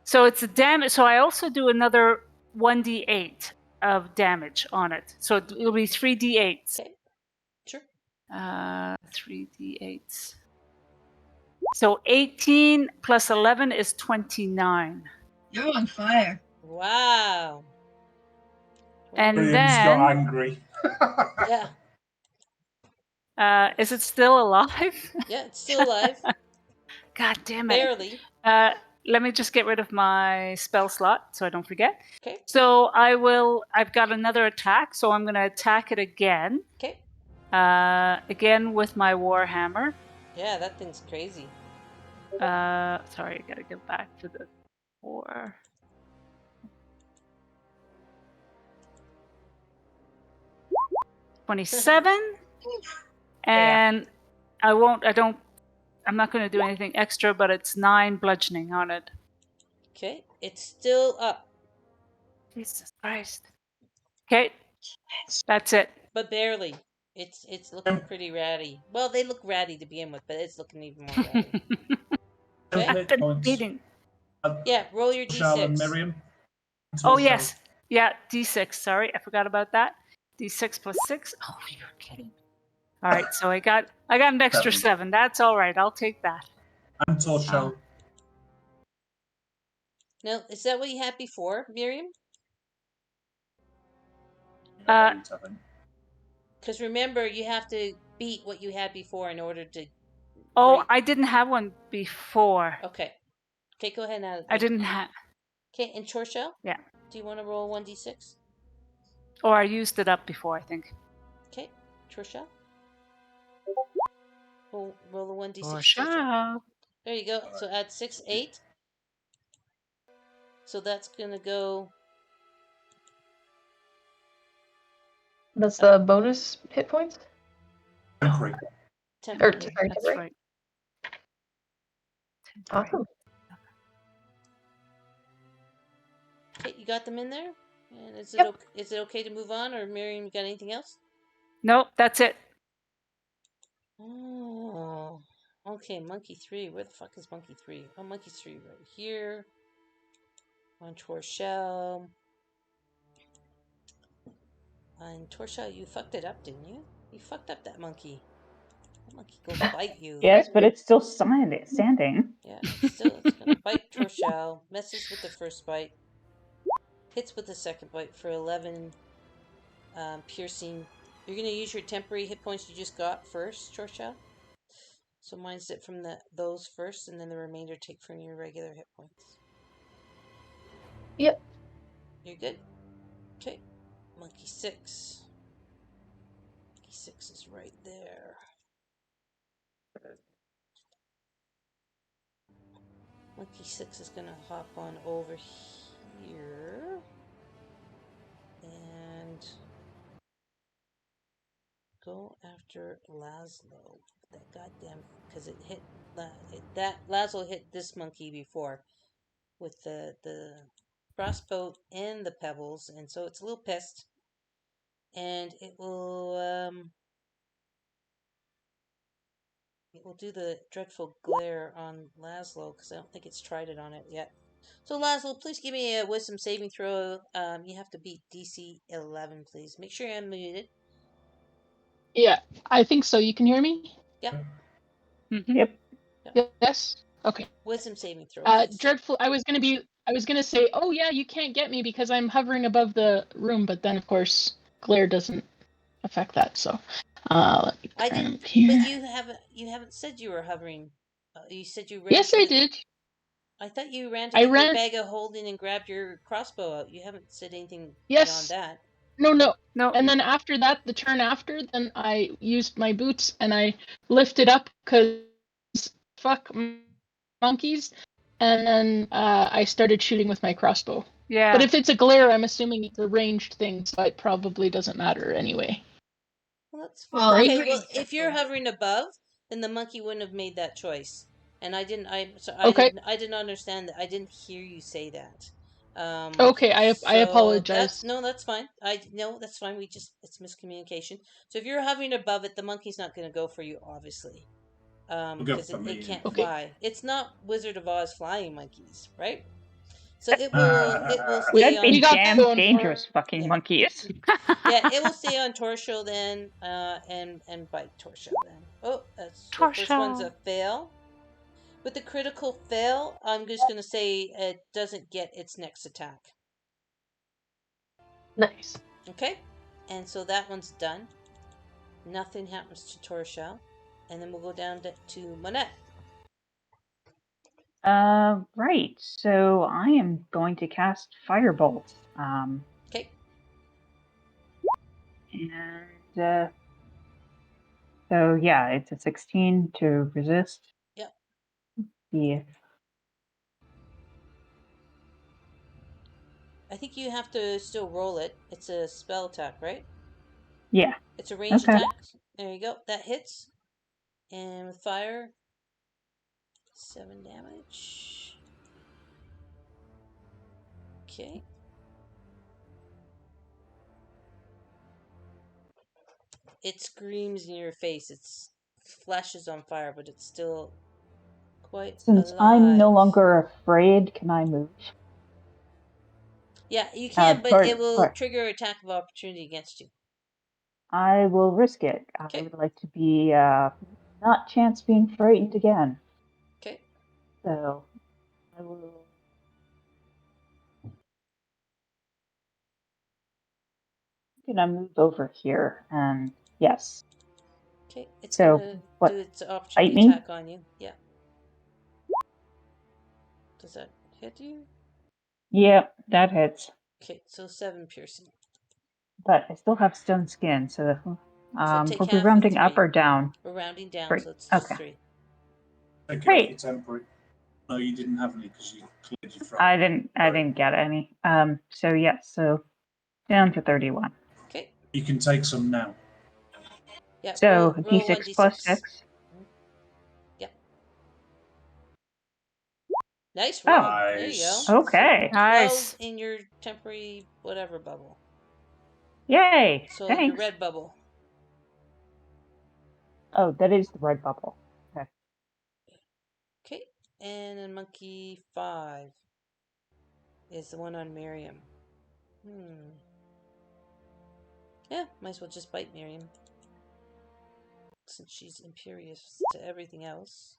So it's a damage. So I also do another 1d8 of damage on it. So it'll be 3d8s. Okay. Sure. 3d8s. So 18 plus 11 is 29. You're on fire. Wow. And Miriam's got then, angry. Yeah. is it still alive? Yeah, it's still alive. God damn it. Barely. Let me just get rid of my spell slot so I don't forget. Okay. So I've got another attack, so I'm going to attack it again. Okay. Again with my warhammer. Yeah, that thing's crazy. Sorry, I gotta go back to the 4. $27, and I'm not going to do anything extra, but it's 9 bludgeoning on it. Okay, it's still up, Jesus Christ. Okay, that's it. but barely. It's looking pretty ratty. Well, they look ratty to begin with, but it's looking even more ratty. No Okay. hit Been points. bleeding. Yeah, roll your Shall and d6. Miriam. Oh yes, yeah, D6. Sorry, I forgot about that. D6 plus 6. Oh, you're kidding. All right, so I got an extra 7. That's all right. I'll take that. And Torshell. Now, is that what you had before, Miriam? Because remember, you have to beat what you had before in order to. Oh, break. I didn't have one before. Okay. Okay, go ahead now. I didn't have. Okay, and Chorshell? Yeah. Do you want to roll 1d6? Or I used it up before, I think. Okay, Chorshell? Roll the 1d6. For sure. There you go. So add 6, 8. So that's going to go. That's the bonus hit points? Temporary. Or, Temporary. sorry, That's temporary. right. Awesome. Okay, you got them in there? And is it Yep. is it okay to move on, or Miriam, you got anything else? Nope, that's it. Oh, okay. Monkey 3. Where the fuck is Monkey 3? Oh, Monkey 3 right here. On Torshell. And Torsha, you fucked it up, didn't you? You fucked up that monkey. That monkey go bite you. Yes, but it's still standing. Yeah, it's gonna bite Torshal. Messes with the first bite. Hits with the second bite for 11 piercing. You're gonna use your temporary hit points you just got first, Torshal. So mine's it from those first, and then the remainder take from your regular hit points. Yep. You're good. Okay. Monkey 6. Monkey 6 is right there. Monkey 6 is gonna hop on over here. And go after Laszlo. That goddamn, because it hit that Laszlo hit this monkey before with the crossbow and the pebbles, and so it's a little pissed, and it will do the dreadful glare on Laszlo because I don't think it's tried it on it yet. So Laszlo, please give me a wisdom saving throw. You have to beat DC 11, please. Make sure you're unmuted. Yeah, I think so. You can hear me? Yep. Mm-hmm. Yep. Yes. Okay. Wisdom saving throw, please. Dreadful. I was gonna say, oh yeah, you can't get me because I'm hovering above the room, but then of course glare doesn't affect that. So, let me I climb didn't, up here. but you haven't said you were hovering. You said you ran. Yes, I did. I thought you ran to I get your ran. bag of holding and grabbed your crossbow out. You haven't said anything beyond Yes. that. No. No. And then after that, the turn after, then I used my boots and I lifted up because fuck monkeys, and then I started shooting with my crossbow. Yeah. But if it's a glare, I'm assuming it's a ranged thing, so it probably doesn't matter anyway. Well, that's Well, Right? okay. Well, if you're hovering above, then the monkey wouldn't have made that choice. And I didn't. Okay. I didn't understand that. I didn't hear you say that. Okay, I So apologize. that's fine. That's fine. It's miscommunication. So if you're hovering above it, the monkey's not going to go for you, obviously, Go because for me. it can't Okay. fly. It's not Wizard of Oz flying monkeys, right? So it will stay That's on. You a got that damn going for dangerous it. fucking Yeah. monkeys. Yeah, it will stay on Torso then, and bite Torso then. Oh, that's the first one's a Torso. fail. With the critical fail, I'm just gonna say it doesn't get its next attack. Nice. Okay, and so that one's done. Nothing happens to Torso, and then we'll go down to Monette. Right. So I am going to cast Firebolt. Okay, And so yeah, it's a 16 to resist. Yep. Yeah. I think you have to still roll it. It's a spell attack, right? Yeah. It's a ranged Okay. attack. There you go. That hits, and with fire, 7 damage. Okay. It screams in your face. Its flesh is on fire, but it's still quite Since I'm no alive. longer afraid, can I move? Yeah, you can, but it will Toward. trigger attack of opportunity against you. I will risk it. I Okay. would like to be not chance being frightened again. Okay. So I will. I'm gonna move over here, and yes. Okay. It's So gonna what? do its Fight opportunity me? attack on you. Yeah. Does that hit you? Yep, that hits. Okay, so 7 piercing. But I still have stone skin, so Take are we half of rounding up 3. or down? We're rounding down, 3. so it's Okay. just 3. Take it off Great. your temporary. No, you didn't have any because you cleared your throat. I didn't get any. So yes, so down to 31. Okay. You can take some now. Yeah. So roll d6 1d6. plus 6. Yep. Nice Oh. roll. There you go. Nice. Okay. 12 Nice. in your temporary whatever bubble. Yay. So Thanks. your red bubble. Oh, that is the red bubble. Okay. Okay. And then monkey 5 is the one on Miriam. Yeah, might as well just bite Miriam. Since she's imperious to everything else.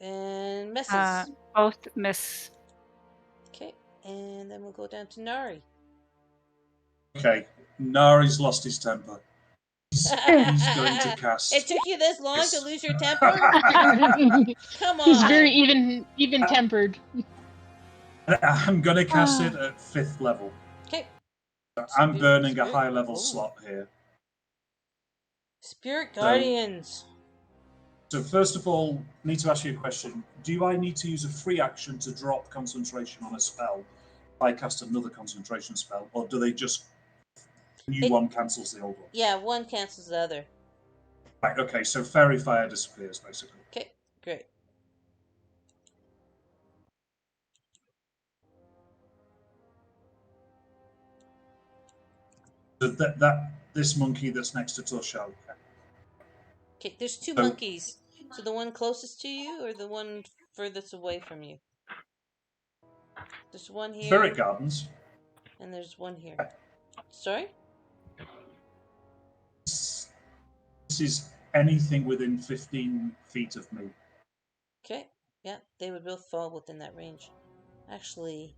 And misses. Both miss. Okay, and then we'll go down to Nari. Okay, Nari's lost his temper. He's going to cast. It took you this long to lose your temper? Come on. He's very even tempered. I'm going to cast it at 5th level. Okay. I'm burning a high level slot here. Spirit Guardians. So first of all, I need to ask you a question. Do I need to use a free action to drop concentration on a spell if I cast another concentration spell, or do they just one cancels the old one? Yeah, one cancels the other. Right, okay, so Fairy Fire disappears, basically. Okay, great. So this monkey that's next to Torshal. Okay, there's two monkeys. So the one closest to you or the one furthest away from you? There's one here. Spirit Gardens. And there's one here. Sorry? This is anything within 15 feet of me. Okay, yeah, they would both fall within that range. Actually,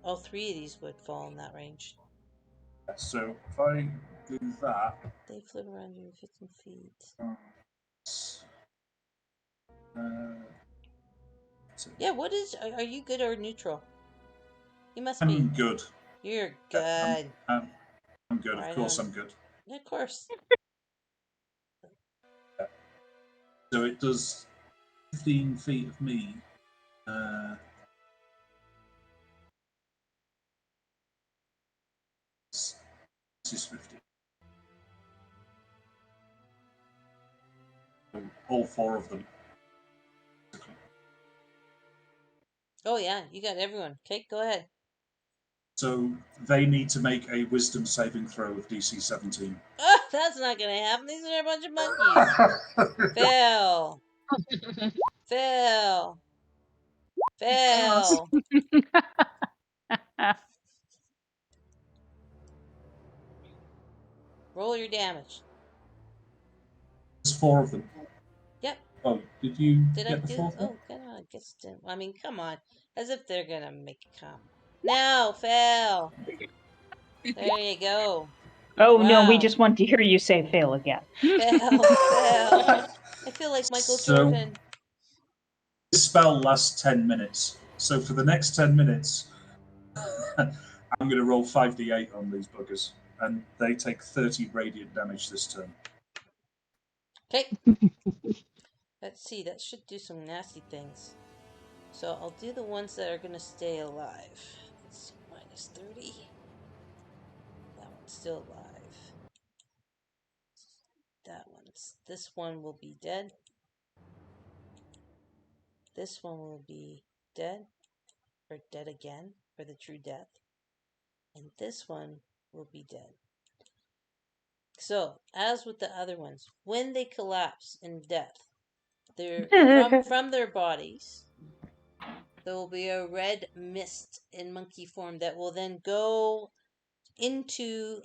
all three of these would fall in that range. So if I do that... They flip around you 15 feet. Yeah, what is... Are you good or neutral? You must be. I'm good. You're good. I'm good. Right of course on. I'm good. Yeah, of course. Yeah. So it does 15 feet of me. This is 50. All four of them. Oh, yeah, you got everyone. Okay, go ahead. So they need to make a wisdom saving throw with DC 17. Oh, that's not going to happen. These are a bunch of monkeys. Fail. Fail. Fail. Roll your damage. There's four of them. Yep. Oh, did you Did get I the do? fourth one? Oh, God, I guess. I mean, come on. As if they're going to make it come. No, fail. There you go. Oh Wow. no, we just want to hear you say fail again. Fail, fail. I feel like Michael Jordan. This spell lasts 10 minutes. So for the next 10 minutes, I'm going to roll 5d8 on these buggers. And they take 30 radiant damage this turn. Okay. Let's see. That should do some nasty things. So I'll do the ones that are going to stay alive. Let's see. Minus 30. That one's still alive. This one will be dead. This one will be dead. Or dead again. For the true death. And this one will be dead. So, as with the other ones, when they collapse in death, they're from their bodies, there will be a red mist in monkey form that will then go into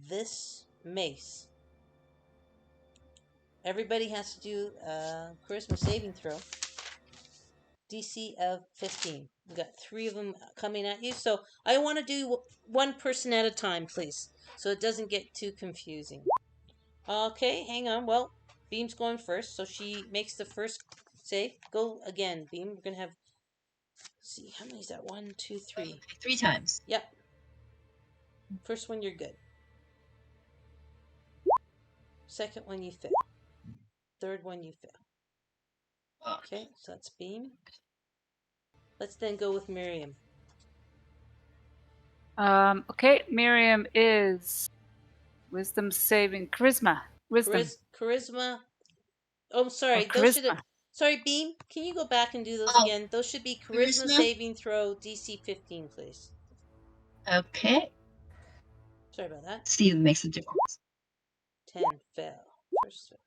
this mace. Everybody has to do a charisma saving throw. DC of 15. We've got 3 of them coming at you. So I want to do one person at a time, please. So it doesn't get too confusing. Okay, hang on. Well, Beam's going first. So she makes the first save. Go again, Beam. We're going to have... Let's see, how many is that? 1, 2, 3. 3 times. Yep. First one, you're good. Second one, you fail. Third one, you fail. Okay, so that's Beam. Let's then go with Miriam. Okay, Miriam is wisdom saving charisma. Wisdom. Charisma. Oh, sorry. Oh, Those should charisma. have... Sorry, Beam. Can you go back and do those again? Those should be charisma saving throw DC 15, please. Okay. Sorry about that. See if it makes a difference. 10 fail. First fail.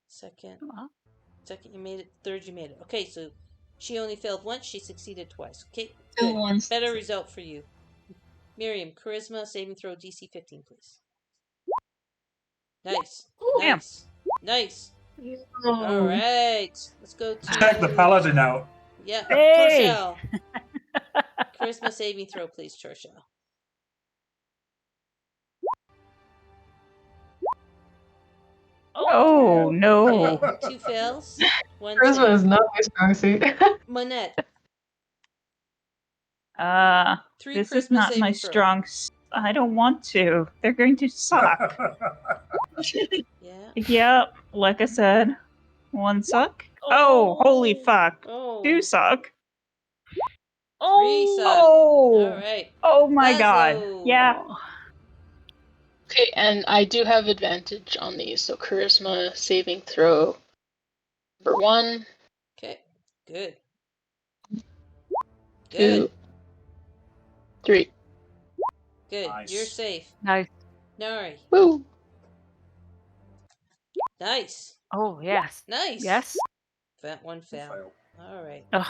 Second. Second, you made it. Third, you made it. Okay, so she only failed once. She succeeded twice. Okay, good. Better result for you. Miriam, charisma saving throw DC 15, please. Nice. Damn. Nice. Nice. Oh. All right. Let's go Check the to. paladin out. Yeah. Hey! Torshell. Charisma saving throw, please, Torshell. Oh no. Okay. 2 fails. 1 Charisma save. is not my strong suit. Monette. 3 This charisma is not saving my throw. strong. I don't want to. They're going to suck. Yeah. Yep. Like I said, 1 suck. Oh, holy fuck! Oh. 2 suck. 3 Oh! suck. All Oh. right. Oh my god. Laszlo. Yeah. Okay, and I do have advantage on these, so charisma saving throw number 1, Okay. Good. 2, 3. Good. Nice. You're safe. Nice. Nari. Woo! Nice. Oh, yes. Nice. Yes. That one fail. Fail. All right. Ugh.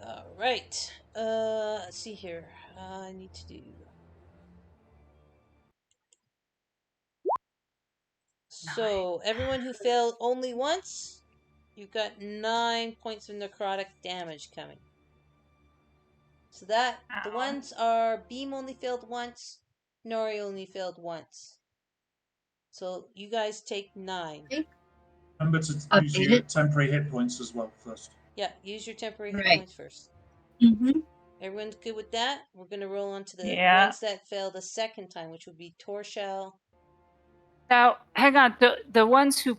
All right. Let's see here. I need to do. So everyone who failed only once, you've got 9 points of necrotic damage coming. So that the Ow. ones are Beam only failed once, Nori only failed once. So you guys take 9. Remember to Update use your it. temporary hit points as well first. Yeah, use your temporary hit Right. points first. Mm-hmm. Everyone's good with that? We're going to roll on to the Yeah. ones that failed a second time, which would be Torshell. Now, hang on. The ones who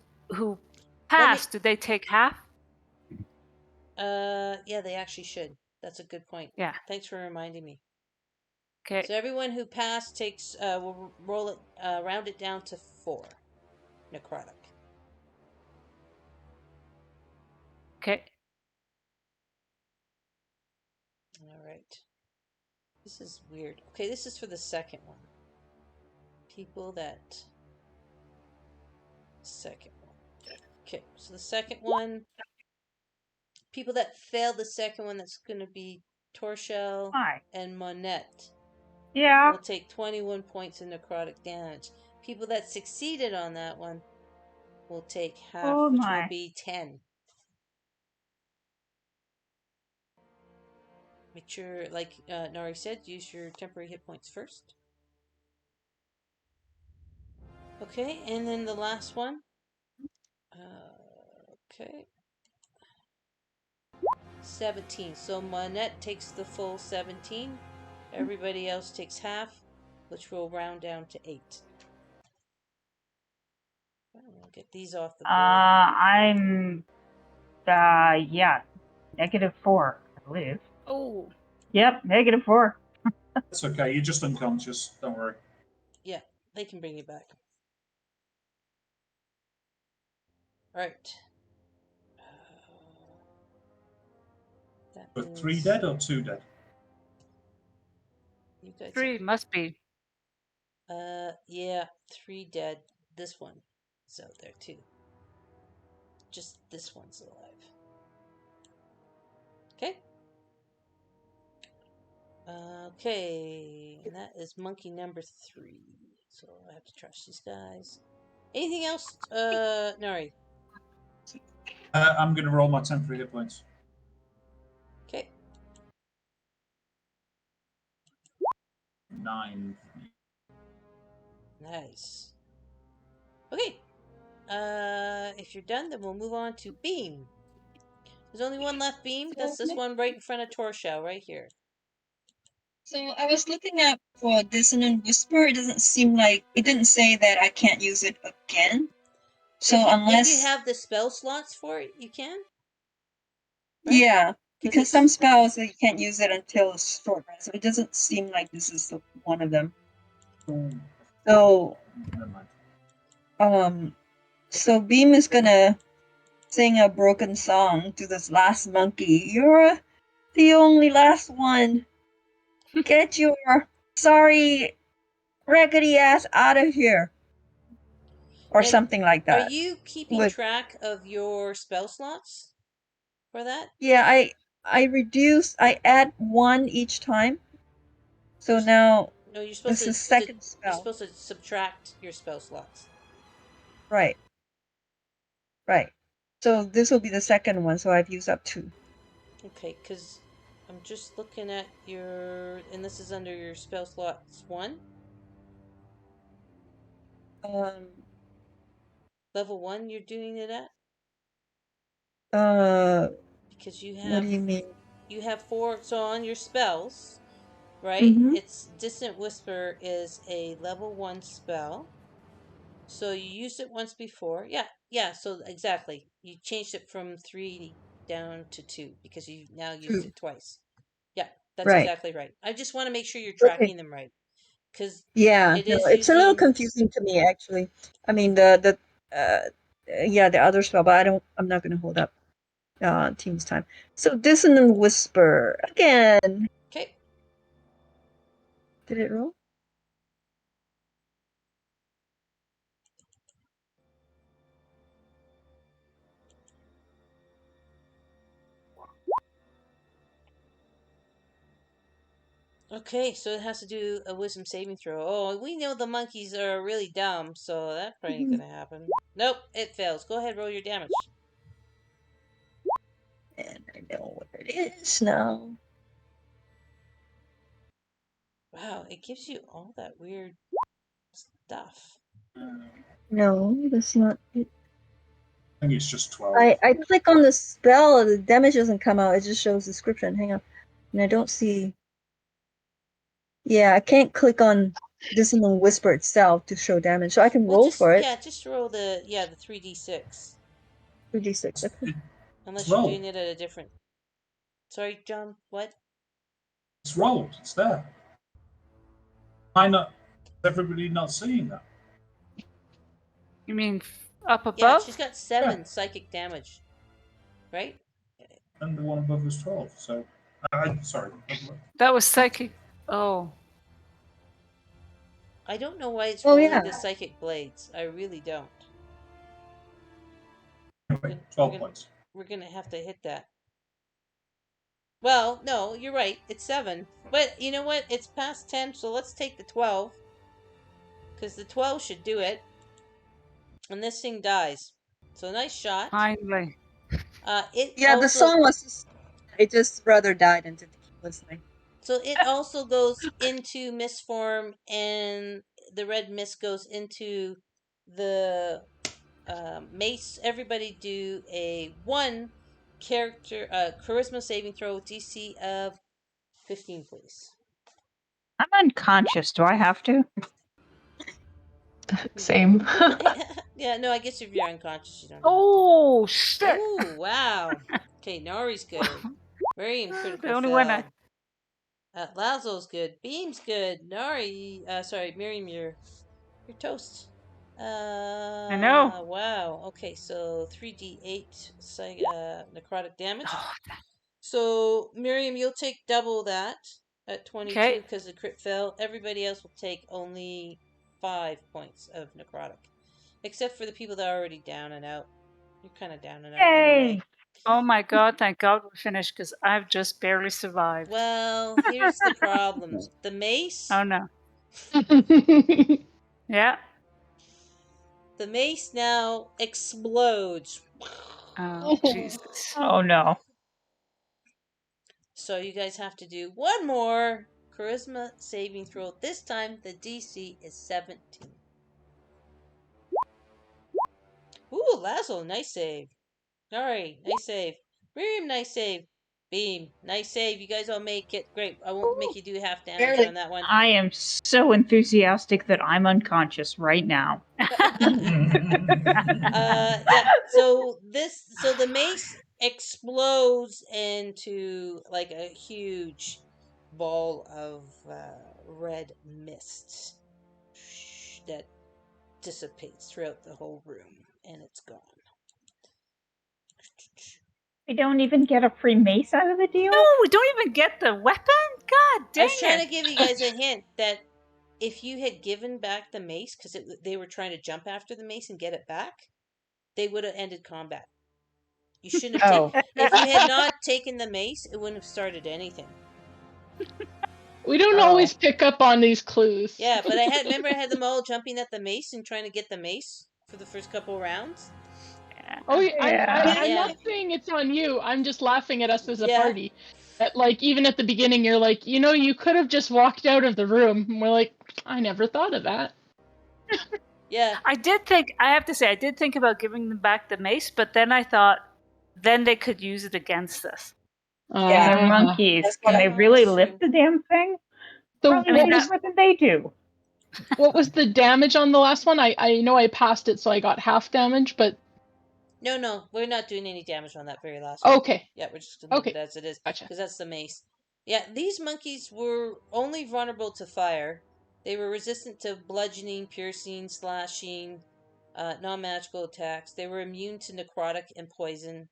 passed, did they take half? Yeah, they actually should. That's a good point. Yeah. Thanks for reminding me. Okay. So everyone who passed takes, we'll roll it, round it down to 4 necrotic. Okay. All right. This is weird. Okay, this is for the second one. People that. Second one. Okay, so the second one. People that failed the second one, that's going to be Torshell Hi. and Monette. Yeah. Will take 21 points of necrotic damage. People that succeeded on that one will take half, Oh which my. will be 10. Make sure, like Nari said, use your temporary hit points first. Okay, and then the last one. Okay. 17. So Monette takes the full 17. Everybody else takes half, which will round down to 8. I'll get these off the board. I'm. Yeah. -4, I believe. Oh. Yep. -4. It's okay. You're just unconscious. Don't worry. Yeah, they can bring you back. Alright. But 3 dead or 2 dead? You guys 3 must be. yeah, 3 dead. This one is out there too. Just this one's alive. Okay. Okay, and that is monkey number 3. So I have to trash these guys. Anything else, Nari? I'm going to roll my temporary hit points. Okay. 9. Nice. Okay. If you're done, then we'll move on to Beam. There's only one left, Beam. That's this one right in front of Torshell, right here. So I was looking at for Dissonant Whisper. It doesn't seem like it didn't say that I can't use it again. So If you have the spell slots for it, you can. Right? Yeah, because it's- some spells you can't use it until a short rest. So it doesn't seem like this is one of them. So Never mind. so Beam is gonna sing a broken song to this last monkey. You're the only last one. Get your sorry raggedy ass out of here. Or And something like that. Are you keeping With- track of your spell slots for that? Yeah, I add one each time. So now No, you're supposed this is to. second You're spell. supposed to subtract your spell slots. Right. Right. So this will be the second one. So I've used up 2. Okay, because I'm just looking at your, and this is under your spell slots 1, level 1. You're doing it at because you what have do you mean? 4. So on your spells, right? Mhm. It's Distant Whisper is a level 1 spell. So you used it once before. Yeah, so exactly. You changed it from 3 down to 2 because you now used 2. it twice. Yeah, that's Right. exactly right. I just want to make sure you're Okay. tracking them right. Because Yeah, it no, is it's a little using. confusing to me actually. I mean the yeah, the other spell, but I'm not going to hold up team's time. So Dissonant Whisper again. Okay. Did it roll? Okay, so it has to do a wisdom saving throw. Oh, we know the monkeys are really dumb, so that probably ain't gonna happen. Nope, it fails. Go ahead, roll your damage. And I know what it is now. Wow, it gives you all that weird stuff. No, that's not it. I think it's just 12. I click on the spell, the damage doesn't come out, it just shows description. Hang on. And I don't see. Yeah, I can't click on Dissonant Whisper itself to show damage. So I can Well, roll for it. just roll the 3d6. 2d6. Okay. Unless It's you're rolled. doing it at a different. Sorry, John. What? It's rolled. It's there. Why not? Is everybody not seeing that? You mean up Yeah, above? she's got 7 psychic damage, right? And the one above was 12. So, sorry. That was psychic. Oh. I don't know why it's Oh, rolling yeah. the psychic blades. I really don't. Anyway, 12 points. We're gonna have to hit that. Well, no, you're right. It's 7. But you know what? It's past 10, so let's take the 12. Because the 12 should do it. And this thing dies. So nice shot. Finally. Yeah, the song was just, it just rather died and didn't keep listening. So it also goes into mist form, and the red mist goes into the mace. Everybody do a 1 character charisma saving throw, DC of 15, please. I'm unconscious. Do I have to? Same. Yeah, no, I guess if you're unconscious, you don't have Oh, to. shit. Ooh, wow. Okay, Nari's good. Very critical The only one fail. I. Lazo's good. Beam's good. Nari, sorry, Miriam, you're toast. I know. Wow. Okay, so 3d8 necrotic damage. Oh, So Miriam, you'll take double that at 22 okay. because the crit fail. Everybody else will take only 5 points of necrotic, except for the people that are already down and out. You're kind of down and out anyway. Yay! Oh my god, thank god we're finished because I've just barely survived. Well, here's the problems. The mace. Oh no. Yeah. The mace now explodes. Oh, Jesus. Oh no. So you guys have to do one more charisma saving throw. This time the DC is 17. Ooh, Lazo, nice save. Alright, nice save. Miriam, nice save. Beam, nice save. You guys all make it. Great. I won't make you do half damage Barely. on that one. I am so enthusiastic that I'm unconscious right now. Yeah. So the mace explodes into like a huge ball of red mist that dissipates throughout the whole room, and it's gone. We don't even get a free mace out of the deal? No, we don't even get the weapon? God I dang was trying it. to give you guys a hint that if you had given back the mace, because they were trying to jump after the mace and get it back, they would have ended combat. You shouldn't have Oh. taken. If you had not taken the mace, it wouldn't have started anything. We don't always pick up on these clues. Yeah, but I had them all jumping at the mace and trying to get the mace for the first couple rounds. Oh, Yeah. I'm Yeah. not saying it's on you. I'm just laughing at us as a Yeah. party. That, like, even at the beginning, you're like, you could have just walked out of the room. And we're like, I never thought of that. Yeah. I have to say, I did think about giving them back the mace, but then I thought, then they could use it against us. Yeah. They're monkeys. That's what Can I- they really That's lift true. the damn thing? So Probably I mean, more than they do. what was the damage on the last one? I know I passed it, so I got half damage, but No, we're not doing any damage on that very last one. okay. Yeah, we're just gonna leave Okay. it as it is Gotcha. because that's the mace. Yeah, these monkeys were only vulnerable to fire. They were resistant to bludgeoning, piercing, slashing, non-magical attacks. They were immune to necrotic and poison.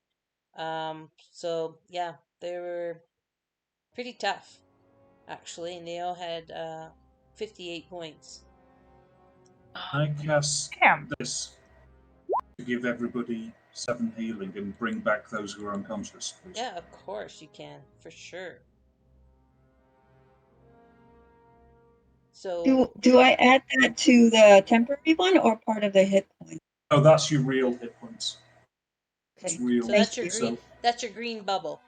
So yeah, they were pretty tough, actually, and they all had 58 points. I cast Damn. this to give everybody 7 healing and bring back those who are unconscious, please. Yeah, of course you can, for sure. So Do I add that to the temporary one or part of the hit point? Oh, that's your real hit points. It's Okay. real. So that's your Thank green. That's your green bubble.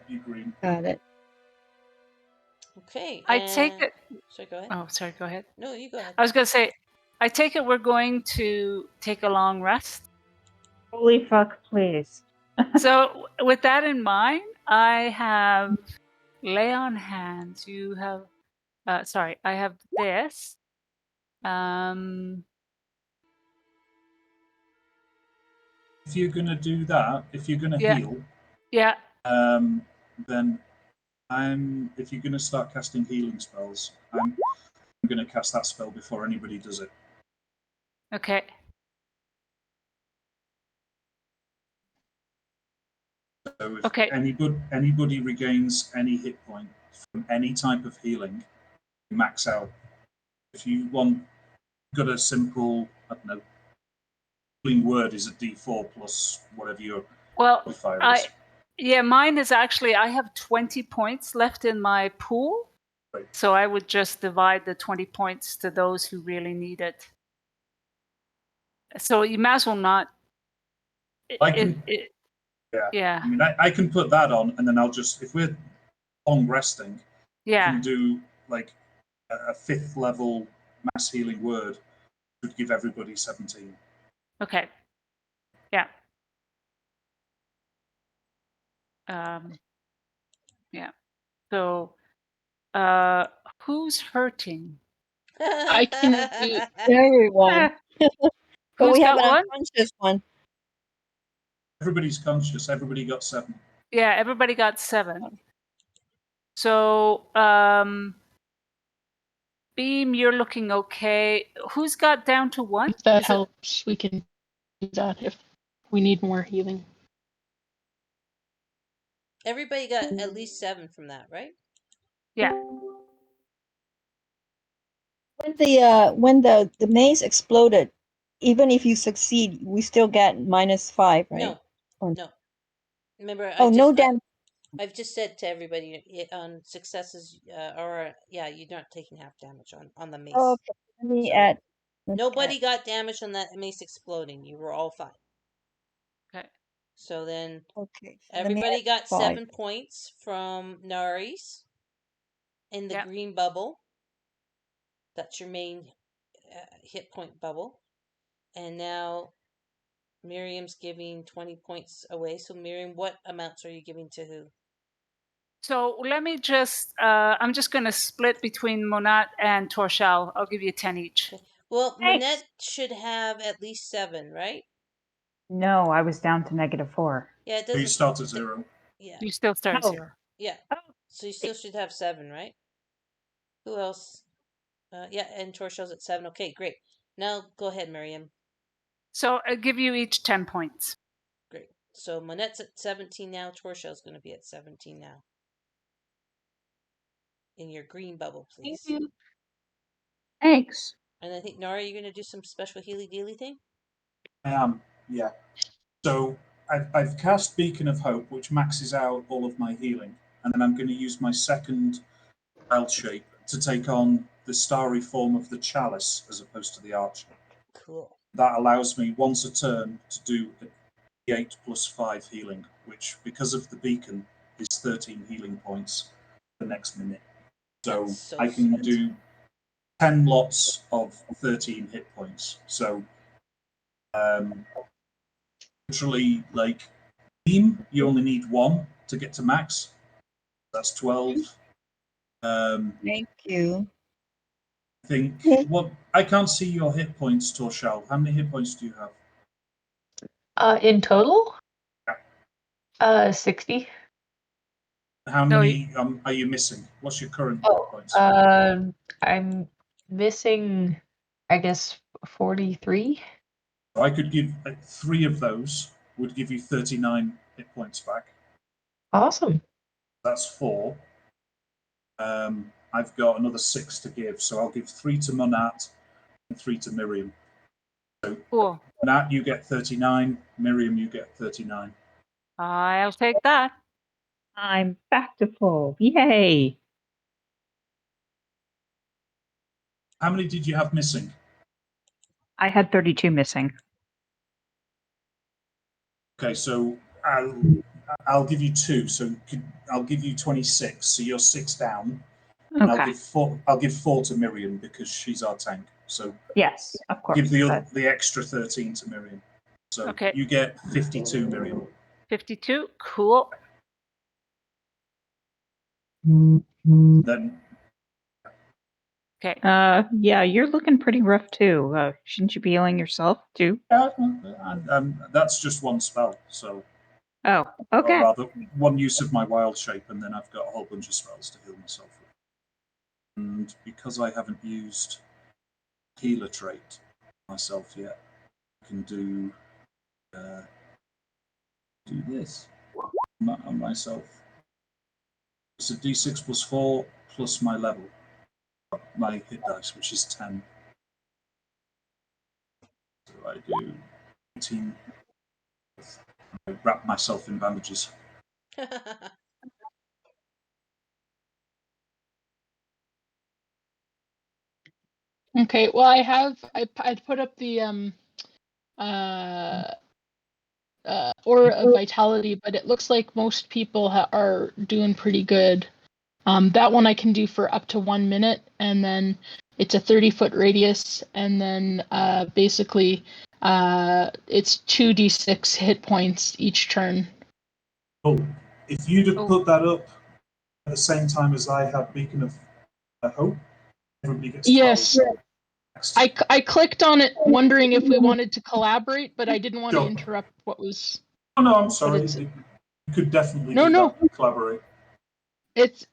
You green. Got it. Okay. I take it. Sorry, go ahead. Oh, sorry. Go ahead. No, you go ahead. I was going to say, I take it we're going to take a long rest. Holy fuck, please. So, with that in mind, I have lay on hands. You have, sorry, I have this. If you're gonna do that, if you're gonna Yeah. heal, Yeah. then if you're gonna start casting healing spells, I'm gonna cast that spell before anybody does it. Okay. So if Okay. anybody regains any hit point from any type of healing, you max out. If you want, got a simple, I don't know, healing word is a D4 plus whatever your Well, modifier is. yeah, mine is actually, I have 20 points left in my pool. Right. So I would just divide the 20 points to those who really need it. So you might as well not. I can, Yeah. I mean, I can put that on, and then I'll just, if we're long resting, I Yeah. can do like a 5th level mass healing word, would give everybody 17. Okay. Yeah. Yeah. So, who's hurting? I can do. Everyone. But Who's we have got an one? unconscious one. Everybody's conscious. Everybody got 7. Yeah, everybody got 7. So, Beam, you're looking okay. Who's got down to 1? If that helps, we can do that if we need more healing. Everybody got at least 7 from that, right? Yeah. When the maze exploded, even if you succeed, we still get -5, right? No. Or- No. Remember, no damage. I've just said to everybody on successes, you're not taking half damage on the mace. Oh, okay. Let me So, add. Nobody got damage on that mace exploding. You were all fine. Okay. So then Okay. So everybody got 5. 7 points from Nari's in the green bubble. That's your main hit point bubble. And now Miriam's giving 20 points away. So Miriam, what amounts are you giving to who? So let me just, I'm just going to split between Monat and Torshal. I'll give you 10 each. Okay. Well, Thanks. Manette should have at least 7, right? No, I was down to -4. Yeah, it So doesn't. you start at 0. Yeah. You still start Oh. 0. Yeah. So you still should have 7, right? Who else? Yeah, and Torshal's at 7. Okay, great. Now go ahead, Miriam. So I'll give you each 10 points. Great. So Manette's at 17 now. Torshal's going to be at 17 now. In your green bubble, please. Thank you. Thanks. And I think, Nara, you're going to do some special healy-dealy thing? I am, yeah. So I've cast Beacon of Hope, which maxes out all of my healing, and then I'm going to use my second wild shape to take on the starry form of the chalice as opposed to the archer. Cool. That allows me once a turn to do a 8 plus 5 healing, which, because of the beacon, is 13 healing points the next minute. So That's so I can sweet. do 10 lots of 13 hit points. So literally, like, beam, you only need 1 to get to max. That's 12. Thank you. I think what I can't see your hit points, Torshal. How many hit points do you have? In total? 60. How No, many are you missing? What's your current hit Oh, points? I'm missing, I guess, 43. I could give 3 of those would give you 39 hit points back. Awesome. That's 4. I've got another 6 to give, so I'll give 3 to Monat and 3 to Miriam. So cool. Monat, you get 39. Miriam, you get 39. I'll take that. I'm back to full. Yay! How many did you have missing? I had 32 missing. Okay, so I'll give you 2. So I'll give you 26. So you're 6 down. And Okay. I'll give 4 to Miriam because she's our tank. So Yes, of course. give the extra 13 to Miriam. So Okay. you get 52, Miriam. 52. Cool. Then Okay. Yeah, you're looking pretty rough too. Shouldn't you be healing yourself too? that's just one spell. So, Oh, or okay. rather, one use of my wild shape, and then I've got a whole bunch of spells to heal myself with. And because I haven't used healer trait myself yet, I can do this on myself. It's a d6 plus 4 plus my level, my hit dice, which is 10. So I do 18. I wrap myself in bandages. Okay, well, I put up the aura of vitality, but it looks like most people are doing pretty good. That one I can do for up to 1 minute, and then it's a 30-foot radius, and then basically it's 2d6 hit points each turn. Oh, if you'd have put that up at the same time as I had Beacon of Hope, everybody gets 12. Yes. I clicked on it wondering if we wanted to collaborate, but I didn't want to interrupt what was... Oh, no, I'm sorry. You could definitely do that. Collaborate. It's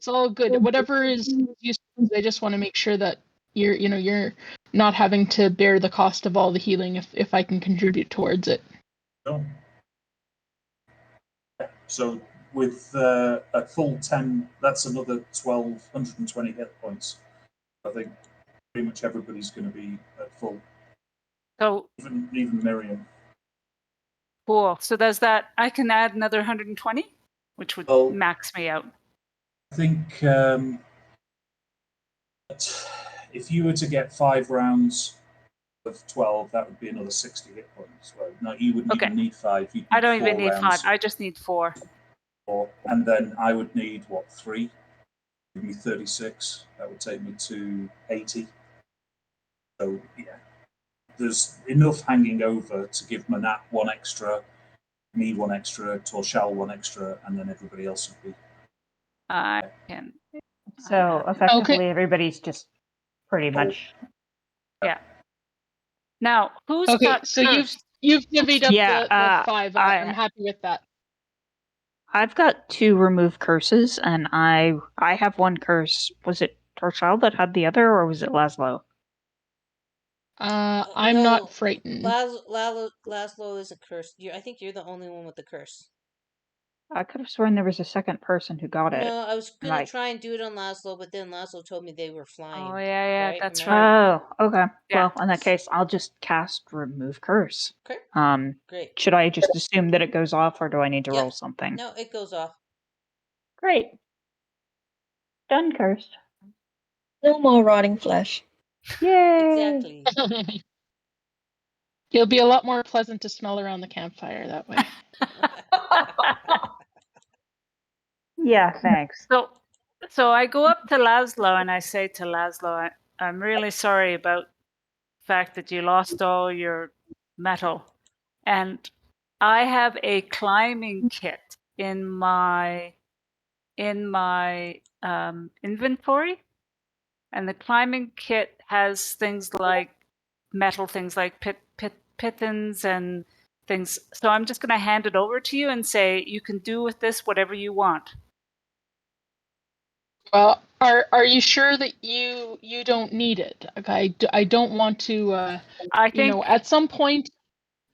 all good. Whatever is useful, I just want to make sure that you're not having to bear the cost of all the healing if I can contribute towards it. No. So with a full 10, that's another 1,220 hit points. I think pretty much everybody's going to be at full. So even Miriam. Cool. So does that, I can add another 120, which would max me out. I think if you were to get 5 rounds of 12, that would be another 60 hit points. Well, no, you wouldn't even need 5. You'd need I don't even 4 need rounds. 5. I just need 4. 4. And then I would need, 3? Give me 36. That would take me to 80. So, yeah. There's enough hanging over to give Manat 1 extra, me 1 extra, Torshal 1 extra, and then everybody else would be. I can. So effectively, everybody's just pretty much. Yeah. Now, who's got so cursed? you've divvied up the 5. I'm happy with that. I've got 2 remove curses, and I have 1 curse. Was it Torshal that had the other, or was it Laszlo? I'm not frightened. Laszlo is a curse. I think you're the only one with the curse. I could have sworn there was a second person who got it. No, I was gonna try and do it on Laszlo, but then Laszlo told me they were flying. Oh yeah, right? that's right. Oh, okay. Yeah. Well, in that case, I'll just cast remove curse. Okay. Great. Should I just assume that it goes off, or do I need to roll something? No, it goes off. Great. Done, cursed. No more rotting flesh. Yay! Exactly. It'll be a lot more pleasant to smell around the campfire that way. Yeah, thanks. So I go up to Laszlo and I say to Laszlo, I'm really sorry about the fact that you lost all your metal. And I have a climbing kit in my inventory. And the climbing kit has things like metal things like pitons and things. So I'm just going to hand it over to you and say you can do with this whatever you want. Well, are you sure that you don't need it? Okay, I don't want to. I think At some point,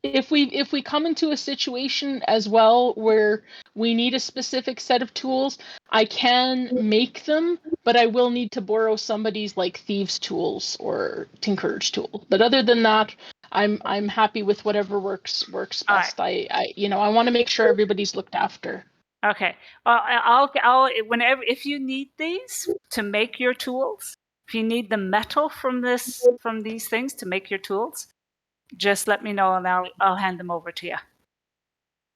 if we come into a situation as well where we need a specific set of tools, I can make them, but I will need to borrow somebody's like thieves' tools or tinkerer's tool. But other than that, I'm happy with whatever works best. Right. I want to make sure everybody's looked after. Okay. Well, I'll whenever if you need these to make your tools, if you need the metal from these things to make your tools, just let me know and I'll hand them over to you.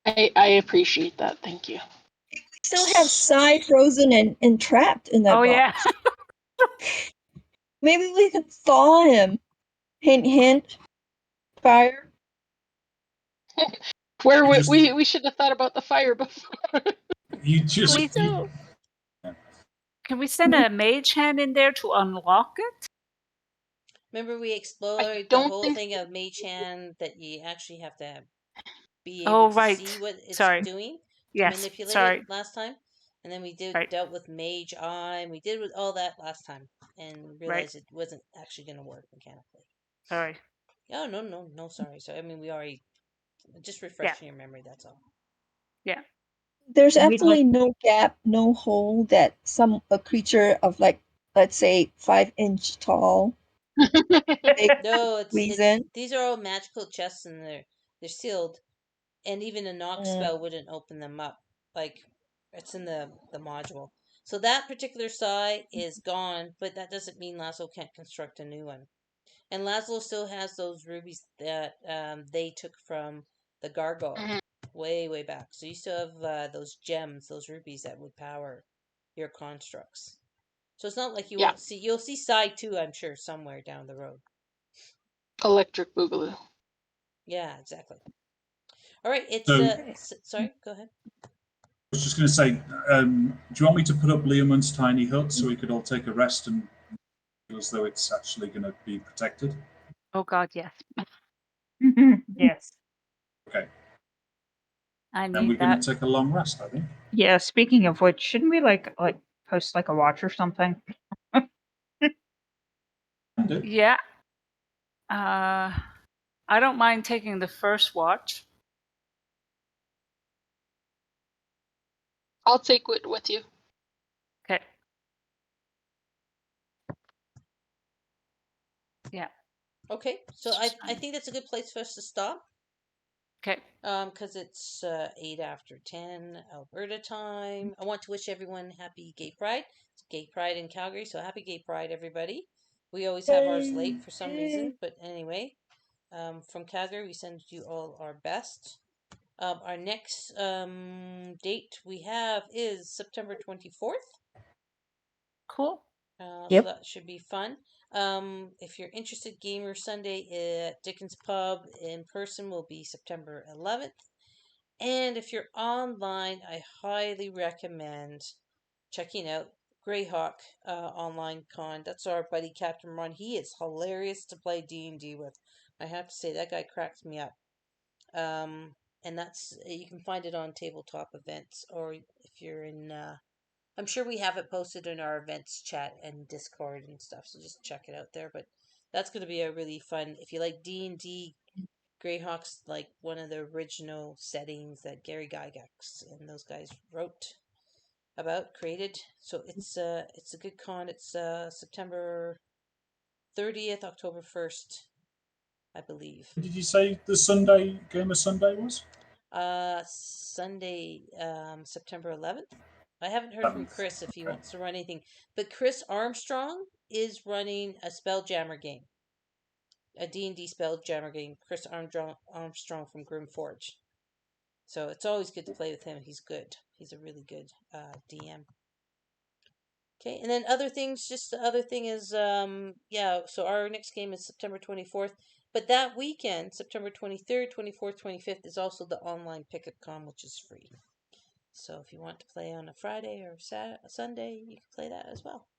I appreciate that. Thank you. Still have Psy frozen and trapped in that Oh box. yeah. Maybe we could thaw him. Hint, hint. Fire. Where You just- we should have thought about the fire before. You just Please you, Can we send a mage hand in there to unlock it? Remember we explored the don't whole think- thing of Mage Hand that you actually have to be Oh, able to right. see what it's Sorry. doing to Yes. manipulate Sorry. it last time. And then we Right. dealt with Mage Eye, and we did with all that last time and realized it wasn't actually going to work mechanically. Sorry. Oh, no, sorry. So, I mean, we already, just refreshing your memory, that's all. Yeah. There's We'd absolutely no gap, no hole that a creature of like, let's say 5-inch tall. No, Squeeze in. these are all magical chests and they're sealed. And even a knock spell wouldn't open them up. Like, it's in the module. So that particular Psi is gone, but that doesn't mean Laszlo can't construct a new one. And Laszlo still has those rubies that they took from the gargoyle way, way back. So you still have those gems, those rubies that would power your constructs. So it's not like you won't see. You'll see Psi 2, I'm sure, somewhere down the road. Electric Boogaloo. Yeah, exactly. All right, it's sorry, go ahead. I was just going to say, do you want me to put up Leomund's tiny hut so we could all take a rest and feel as though it's actually going to be protected? Oh God, yes. Yes. Okay. I And we're need going that. to take a long rest, I think. Yeah, speaking of which, shouldn't we like post like a watch or something? Yeah. I don't mind taking the first watch. I'll take it with you. Okay. Yeah. Okay, so I think that's a good place for us to stop. Okay. Because it's 8 after 10 Alberta time. I want to wish everyone happy Gay Pride. It's Gay Pride in Calgary, so happy Gay Pride, everybody. We always have ours late for some reason, but anyway, from Calgary, we send you all our best. Our next date we have is September 24th. Cool. Yep. So that should be fun. If you're interested, Gamer Sunday at Dickens Pub in person will be September 11th. And if you're online, I highly recommend checking out Greyhawk online con. That's our buddy Captain Ron. He is hilarious to play D&D with. I have to say, that guy cracks me up. And that's, you can find it on tabletop events, or if you're in I'm sure we have it posted in our events chat and Discord and stuff, so just check it out there. But that's going to be a really fun. If you like D&D, Greyhawk's like one of the original settings that Gary Gygax and those guys wrote about, created. So it's a good con. It's September 30th, October 1st, I believe. Did you say the Sunday Gamer Sunday was? Sunday, September 11th. I haven't heard from Chris if he wants to run anything, but Chris Armstrong is running a Spelljammer game, a D&D Spelljammer game. Chris Armstrong from Grimforge. So it's always good to play with him. He's good. He's a really good DM. Okay, and then other things, just the other thing is, so our next game is September 24th, but that weekend, September 23rd, 24th, 25th, is also the online PicketCon, which is free. So if you want to play on a Friday or Sunday, you can play that as well.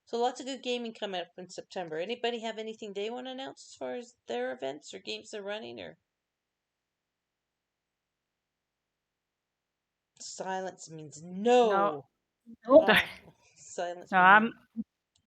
So lots of good gaming coming up in September. Anybody have anything they want to announce as far as their events or games they're running, or? Silence means no. No. Oh, silence. No,